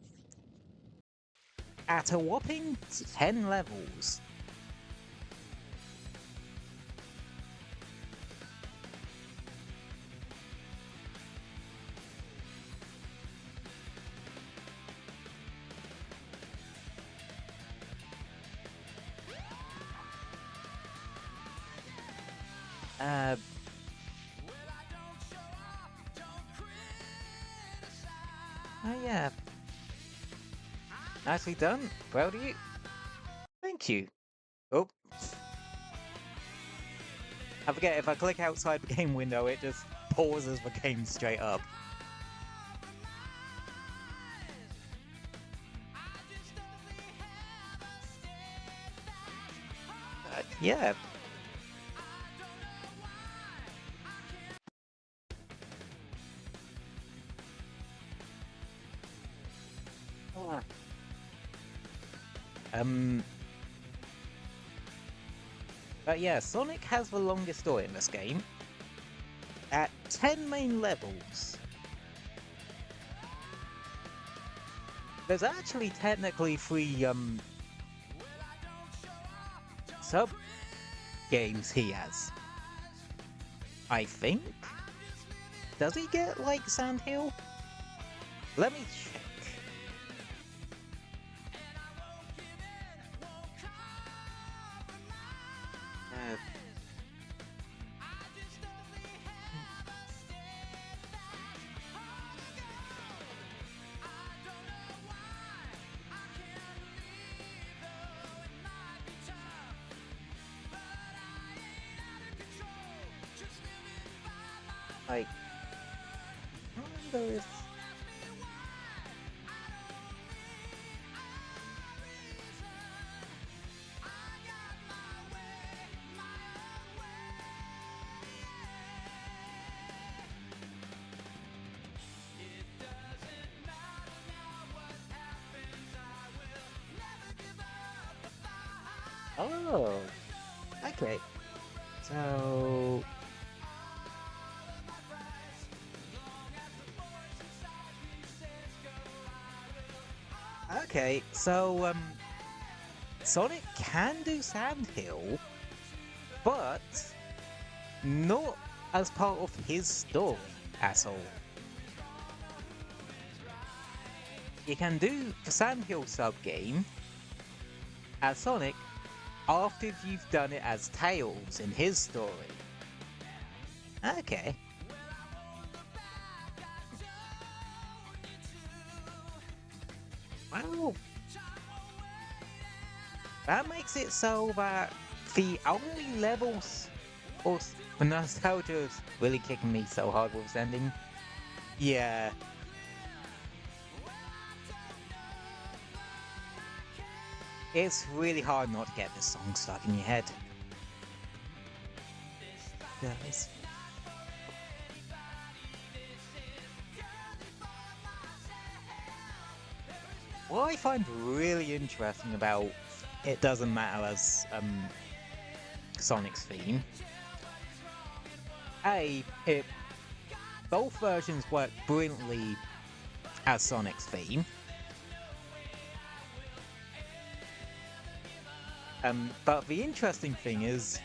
At a whopping 10 levels. Oh yeah. Nicely done. Proud of you. Thank you. Oh. I forget, if I click outside the game window, it just pauses the game straight up. Yeah. But yeah, Sonic has the longest story in this game. At 10 main levels. There's actually technically 3 sub games he has. I think? Does he get like Sand Hill? Let me check. Like, I wonder if... Oh, okay. So... Okay, so, Sonic can do Sand Hill, but not as part of his story at all. you can do the Sandhill sub-game as Sonic after you've done it as Tails in his story. Okay. Well, that makes it so that the only levels, or the nostalgia is really kicking me so hard with this ending. Yeah. It's really hard not to get this song stuck in your head. Guys. What I find really interesting about It Doesn't Matter as Sonic's theme, both versions work brilliantly as Sonic's theme. But the interesting thing is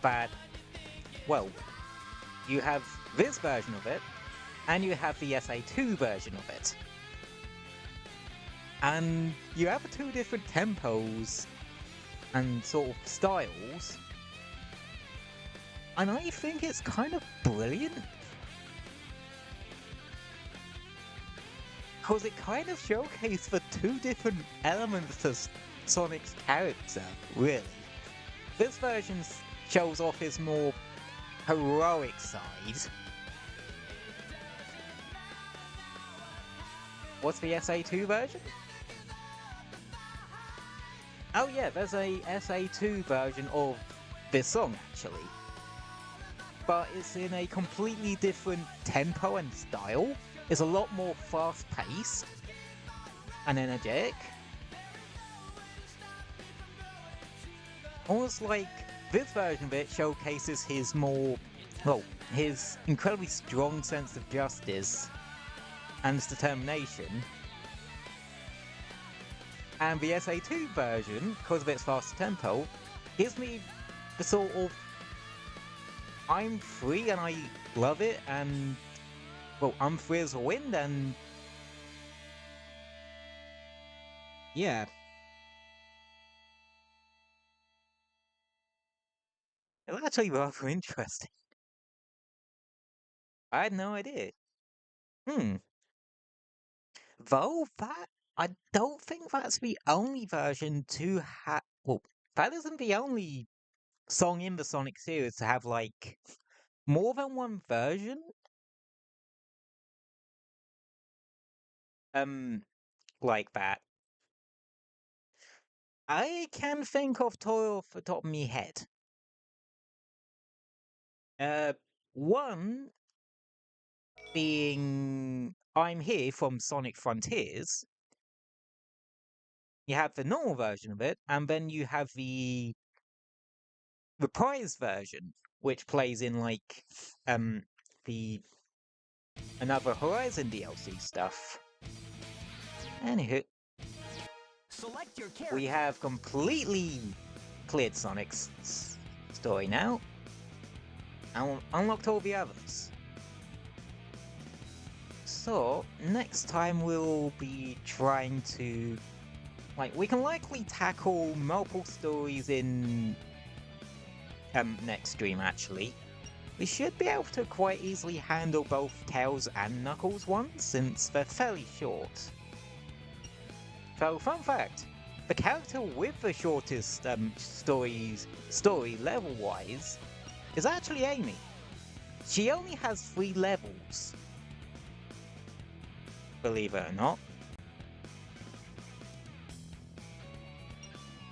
that, well, you have this version of it, and you have the SA2 version of it. And you have two different tempos and sort of styles. And I think it's kind of brilliant. Because it kind of showcases the two different elements to Sonic's character, really. This version shows off his more heroic side. What's the SA2 version? Oh yeah, there's a SA2 version of this song, actually. But it's in a completely different tempo and style. It's a lot more fast-paced and energetic. Almost like this version of it showcases his more, well, his incredibly strong sense of justice and his determination. And the SA2 version, because of its faster tempo, gives me the sort of I'm free and I love it, and well, I'm free as a wind, and yeah. It's actually rather interesting. I had no idea. Though that, I don't think that's the only version to have. Well, that isn't the only song in the Sonic series to have, like, more than one version. Like that. I can think of two off the top of my head. One being I'm Here from Sonic Frontiers. You have the normal version of it, and then you have the reprise version, which plays in like the Another Horizon DLC stuff. Anywho, Select your character. we have completely cleared Sonic's story now, and unlocked all the others. So, next time we'll be trying to, like, we can likely tackle multiple stories in next stream, actually. We should be able to quite easily handle both Tails and Knuckles ones, since they're fairly short. So, fun fact, the character with the shortest story level-wise is actually Amy. She only has 3 levels. Believe it or not.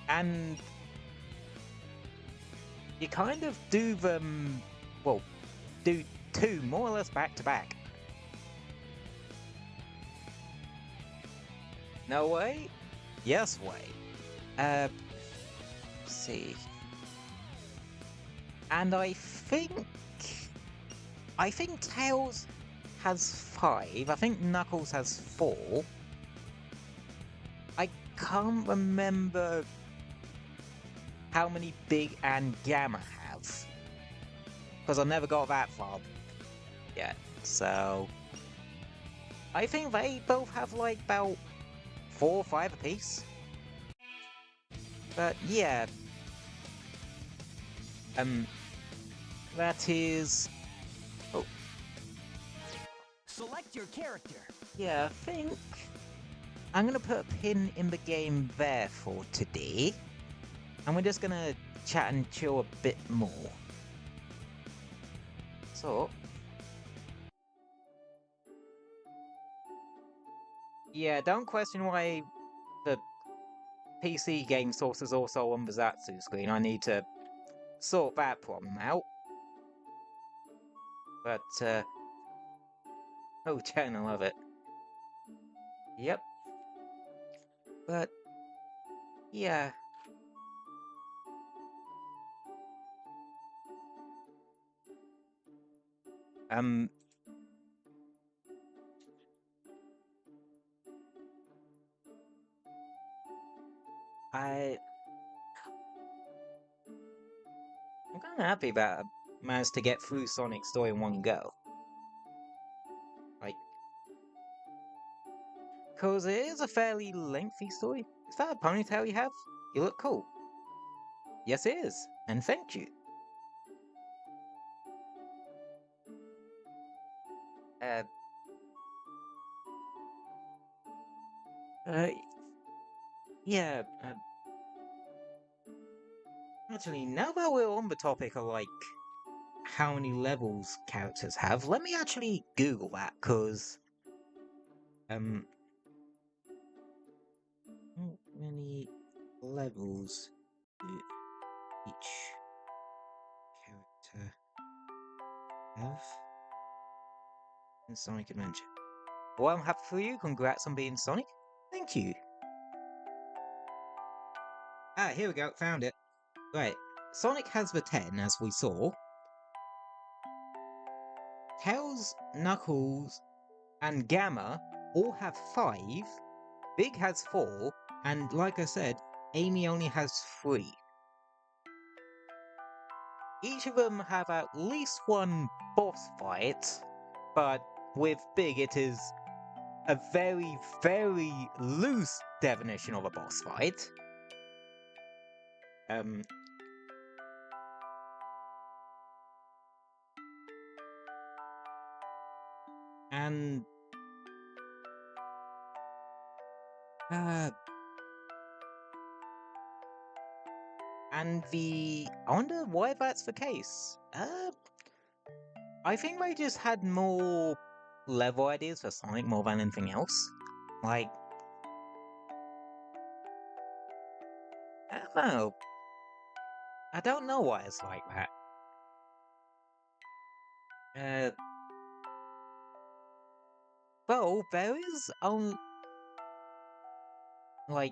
And you kind of do them, well, do 2 more or less back to back. No way? Yes way. Let's see. And I think Tails has 5. I think Knuckles has 4. I can't remember how many Big and Gamma have, because I never got that far yet. So I think they both have like about 4 or 5 apiece. But yeah. That is... Oh, Select your character. yeah, I think I'm gonna put a pin in the game there for today. And we're just gonna chat and chill a bit more. So... yeah, don't question why the PC game source is also on the Zatsu screen. I need to sort that problem out. But, oh, Jen, I love it. Yep. But, yeah. I'm kind of happy that I managed to get through Sonic's story in one go. Like, cause it is a fairly lengthy story. Is that a ponytail you have? You look cool. Yes, it is, and thank you. Uh, uh, yeah, actually, now that we're on the topic of, like, how many levels characters have, let me actually Google that, cause, how many levels do each character have in Sonic Adventure? Well, I'm happy for you, congrats on being Sonic. Thank you. Ah, here we go, found it. Right, Sonic has the 10, as we saw. Tails, Knuckles, and Gamma all have 5. Big has 4, and like I said, Amy only has 3. Each of them have at least one boss fight, but with Big it is a very, very loose definition of a boss fight. And I wonder why that's the case. I think they just had more level ideas for Sonic more than anything else. Like, I don't know. I don't know why it's like that. Well, there is only... like...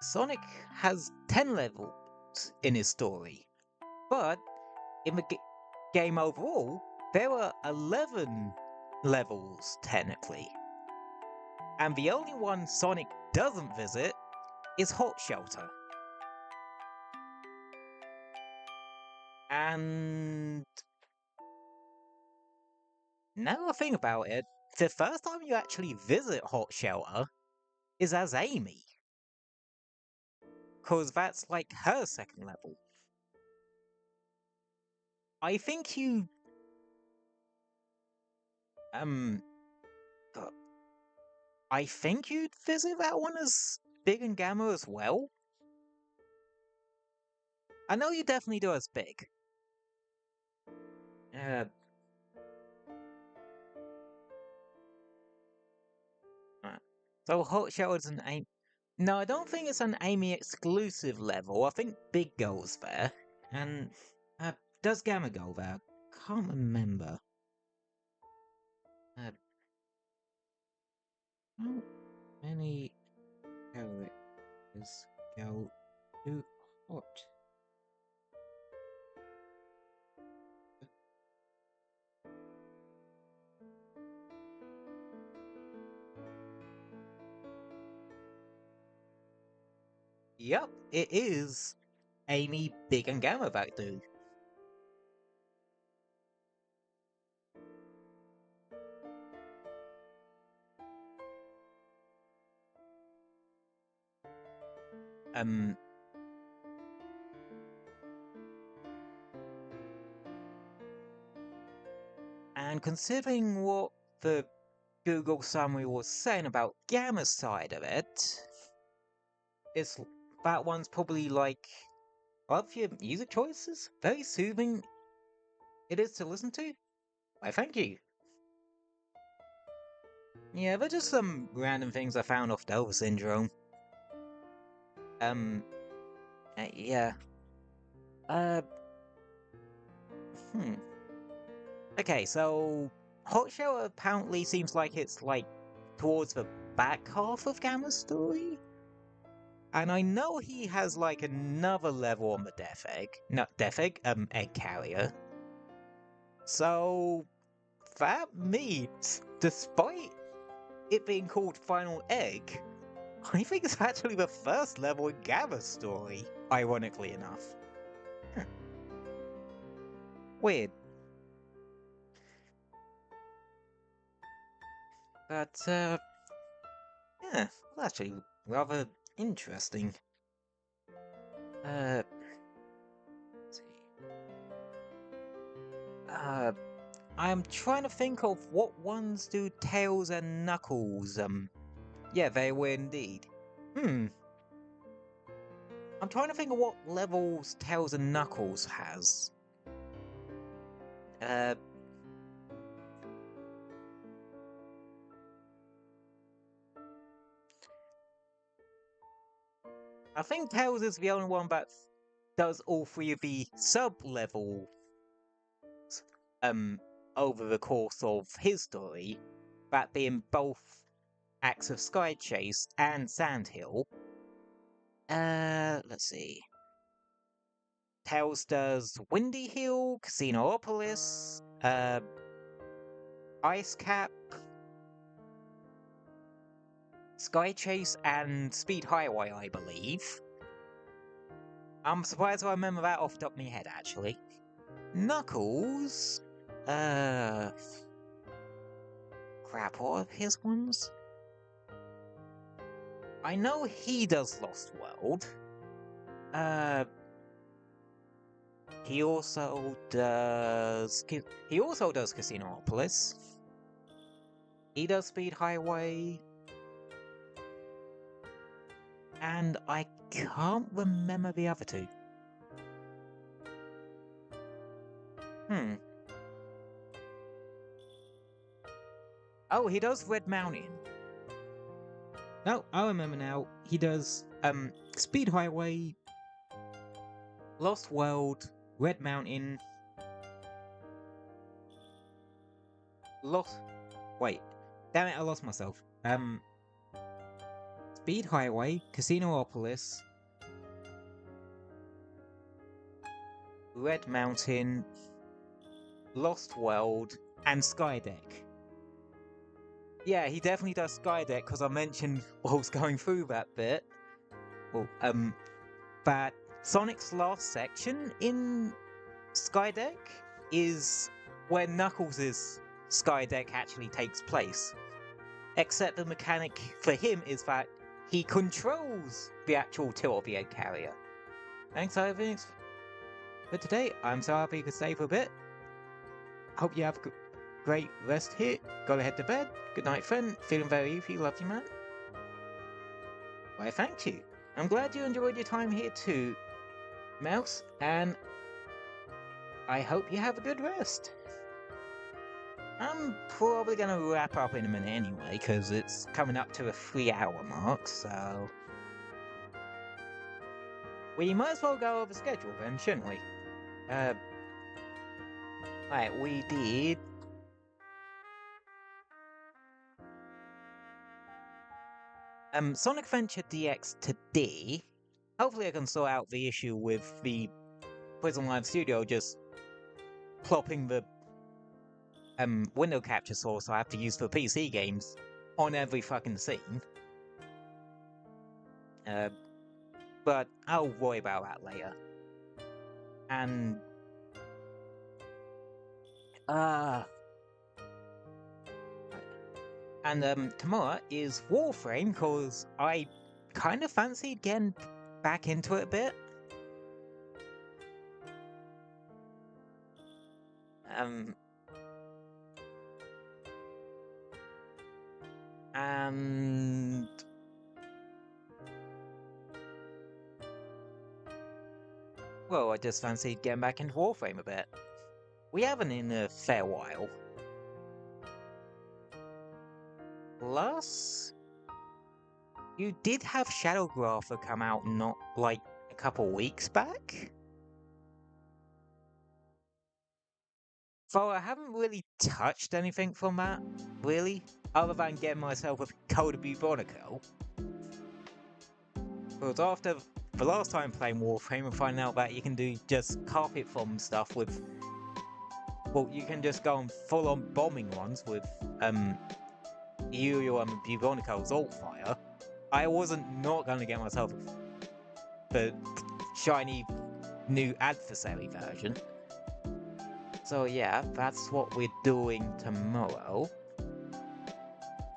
Sonic has 10 levels in his story. But, in the game overall, there are 11 levels, technically. And the only one Sonic doesn't visit is Hot Shelter. And... now I think about it, the first time you actually visit Hot Shelter is as Amy. Cause that's like her second level. I think you... I think you'd visit that one as Big and Gamma as well. I know you definitely do as Big. So Hot Shelter's an Amy... no, I don't think it's an Amy exclusive level. I think Big goes there. And does Gamma go there? Can't remember. How many characters go to Hot? Yep, it is Amy, Big, and Gamma that do. And considering what the Google summary was saying about Gamma's side of it, that one's probably like, of your music choices, very soothing it is to listen to. Why, thank you. Yeah, they're just some random things I found off Dover Syndrome. Yeah. Okay, so Hot Shell apparently seems like it's like towards the back half of Gamma's story. And I know he has like another level on the Death Egg. Not Death Egg, Egg Carrier. So that means, despite it being called Final Egg, I think it's actually the first level in Gamma's story, ironically enough. Weird. But, yeah, that's actually rather interesting. Let's see. I'm trying to think of what ones do Tails and Knuckles, yeah, they were indeed. I'm trying to think of what levels Tails and Knuckles has. I think Tails is the only one that does all three of the sub-levels, over the course of his story, that being both acts of Sky Chase and Sandhill. Let's see. Tails does Windy Hill, Casinoopolis, Ice Cap, Sky Chase, and Speed Highway, I believe. I'm surprised I remember that off the top of my head, actually. Knuckles... Crap, what are his ones? I know he does Lost World. He also does Casinoopolis. He does Speed Highway. And I can't remember the other two. Oh, he does Red Mountain. No, I remember now. He does Speed Highway, Lost World, Red Mountain, Wait, damn it! I lost myself. Speed Highway, Casinoopolis, Red Mountain, Lost World, and Skydeck. Yeah, he definitely does Skydeck because I mentioned while I was going through that bit. Well, that Sonic's last section in Skydeck is where Knuckles' Skydeck actually takes place. Except the mechanic for him is that he controls the actual tilt of the egg carrier. Thanks, Cyberphnx. For today, I'm so happy you could stay for a bit. Hope you have a great rest here. Gotta head to bed. Good night, friend. Feeling very easy. Love you, man. Why, thank you. I'm glad you enjoyed your time here too, Mouse, and I hope you have a good rest. I'm probably gonna wrap up in a minute anyway, because it's coming up to a 3-hour mark, so... We might as well go over schedule then, shouldn't we? Right, we did... Sonic Adventure DX today. Hopefully I can sort out the issue with the Prism Live Studio just plopping the window capture source I have to use for PC games on every fucking scene. But I'll worry about that later. And tomorrow is Warframe, because I kind of fancied getting back into it a bit. And well, I just fancied getting back into Warframe a bit. We haven't in a fair while. Plus, you did have Shadowgrapher come out not like a couple weeks back. So I haven't really touched anything from that, really, other than getting myself a Code of Bubonico. Because after the last time playing Warframe and finding out that you can do just carpet bomb stuff with, well, you can just go on full-on bombing ones with Uriel and Bubonico's Alt Fire, I wasn't not going to get myself the shiny new adversary version. So yeah, that's what we're doing tomorrow.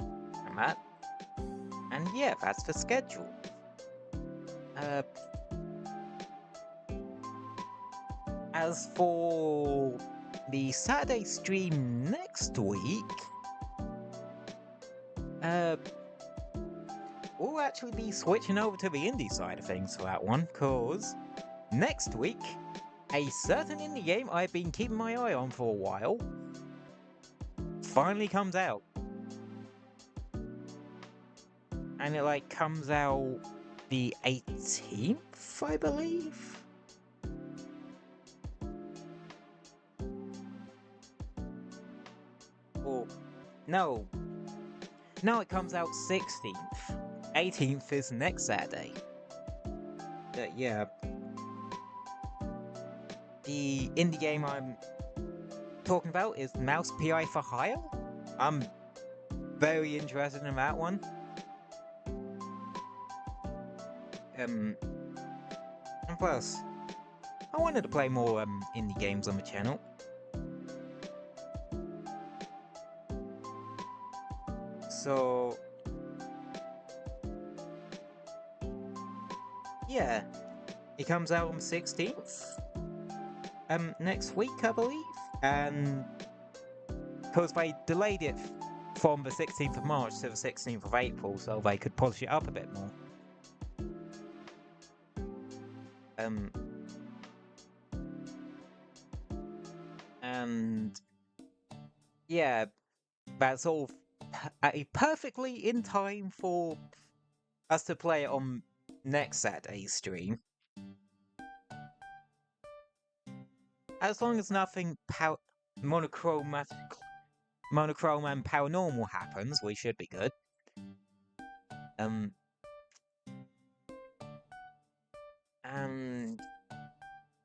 And that. And yeah, that's the schedule. As for the Saturday stream next week, we'll actually be switching over to the indie side of things for that one, cause next week, a certain indie game I've been keeping my eye on for a while finally comes out. And it like comes out the 18th, I believe? Or no, it comes out 16th. 18th is next Saturday. Yeah. The indie game I'm talking about is Mouse PI for Hire. I'm very interested in that one. And plus, I wanted to play more indie games on the channel. So yeah, it comes out on the 16th. Next week, I believe, and because they delayed it from the 16th of March to the 16th of April, so they could polish it up a bit more. And yeah, that's all perfectly in time for us to play it on next Saturday's stream. As long as nothing monochrome and paranormal happens, we should be good. And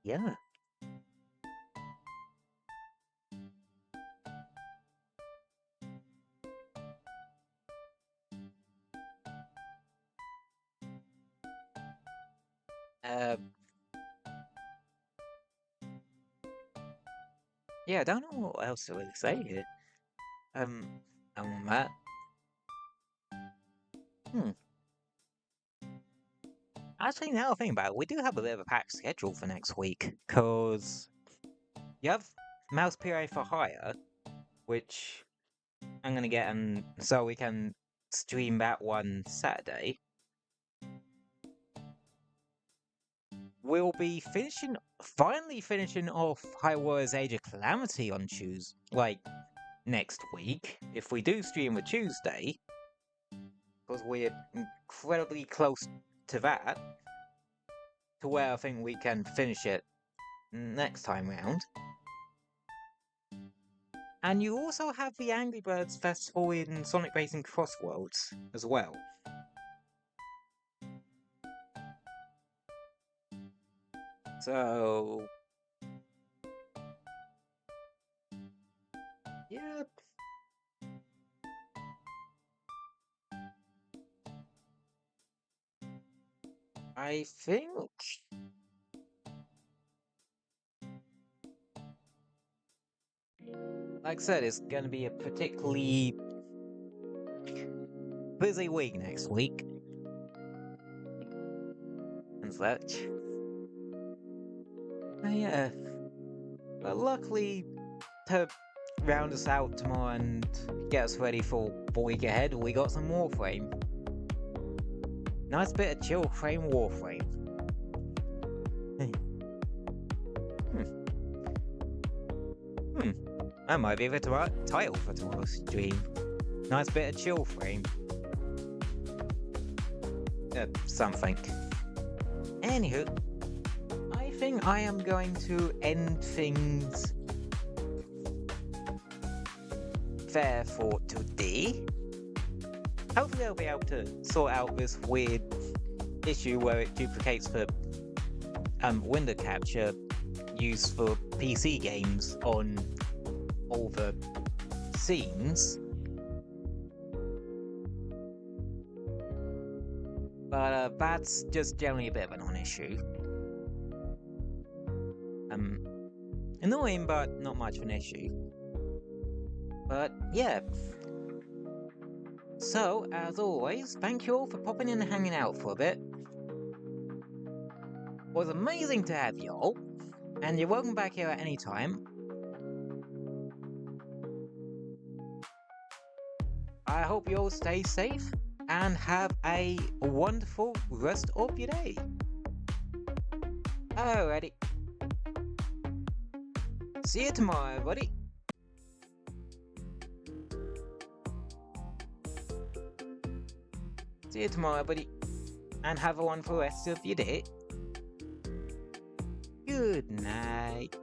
yeah. Yeah, I don't know what else to really say here. On that. Actually, now I think about it, we do have a bit of a packed schedule for next week, because you have Mouse PI for Hire, which I'm gonna get, so we can stream that one Saturday. We'll be finally finishing off High Warriors Age of Calamity on next week, if we do stream a Tuesday, because we're incredibly close to that, to where I think we can finish it next time round. And you also have the Angry Birds Festival in Sonic Racing Crossworlds as well. So yeah. I think like I said, it's gonna be a particularly busy week next week. and such. Yeah. But luckily, to round us out tomorrow and get us ready for the week ahead, we got some Warframe. Nice bit of chill frame Warframe. That might be the title for tomorrow's stream. Nice bit of chill frame. Something. Anywho, I think I am going to end things there for today. Hopefully I'll be able to sort out this weird issue where it duplicates the window capture used for PC games on all the scenes. But that's just generally a bit of a non-issue. Annoying, but not much of an issue. But yeah. So, as always, thank you all for popping in and hanging out for a bit. It was amazing to have y'all, and you're welcome back here at any time. I hope you all stay safe and have a wonderful rest of your day. Alrighty. See you tomorrow, everybody. See you tomorrow, everybody. And have a wonderful rest of your day. Good night.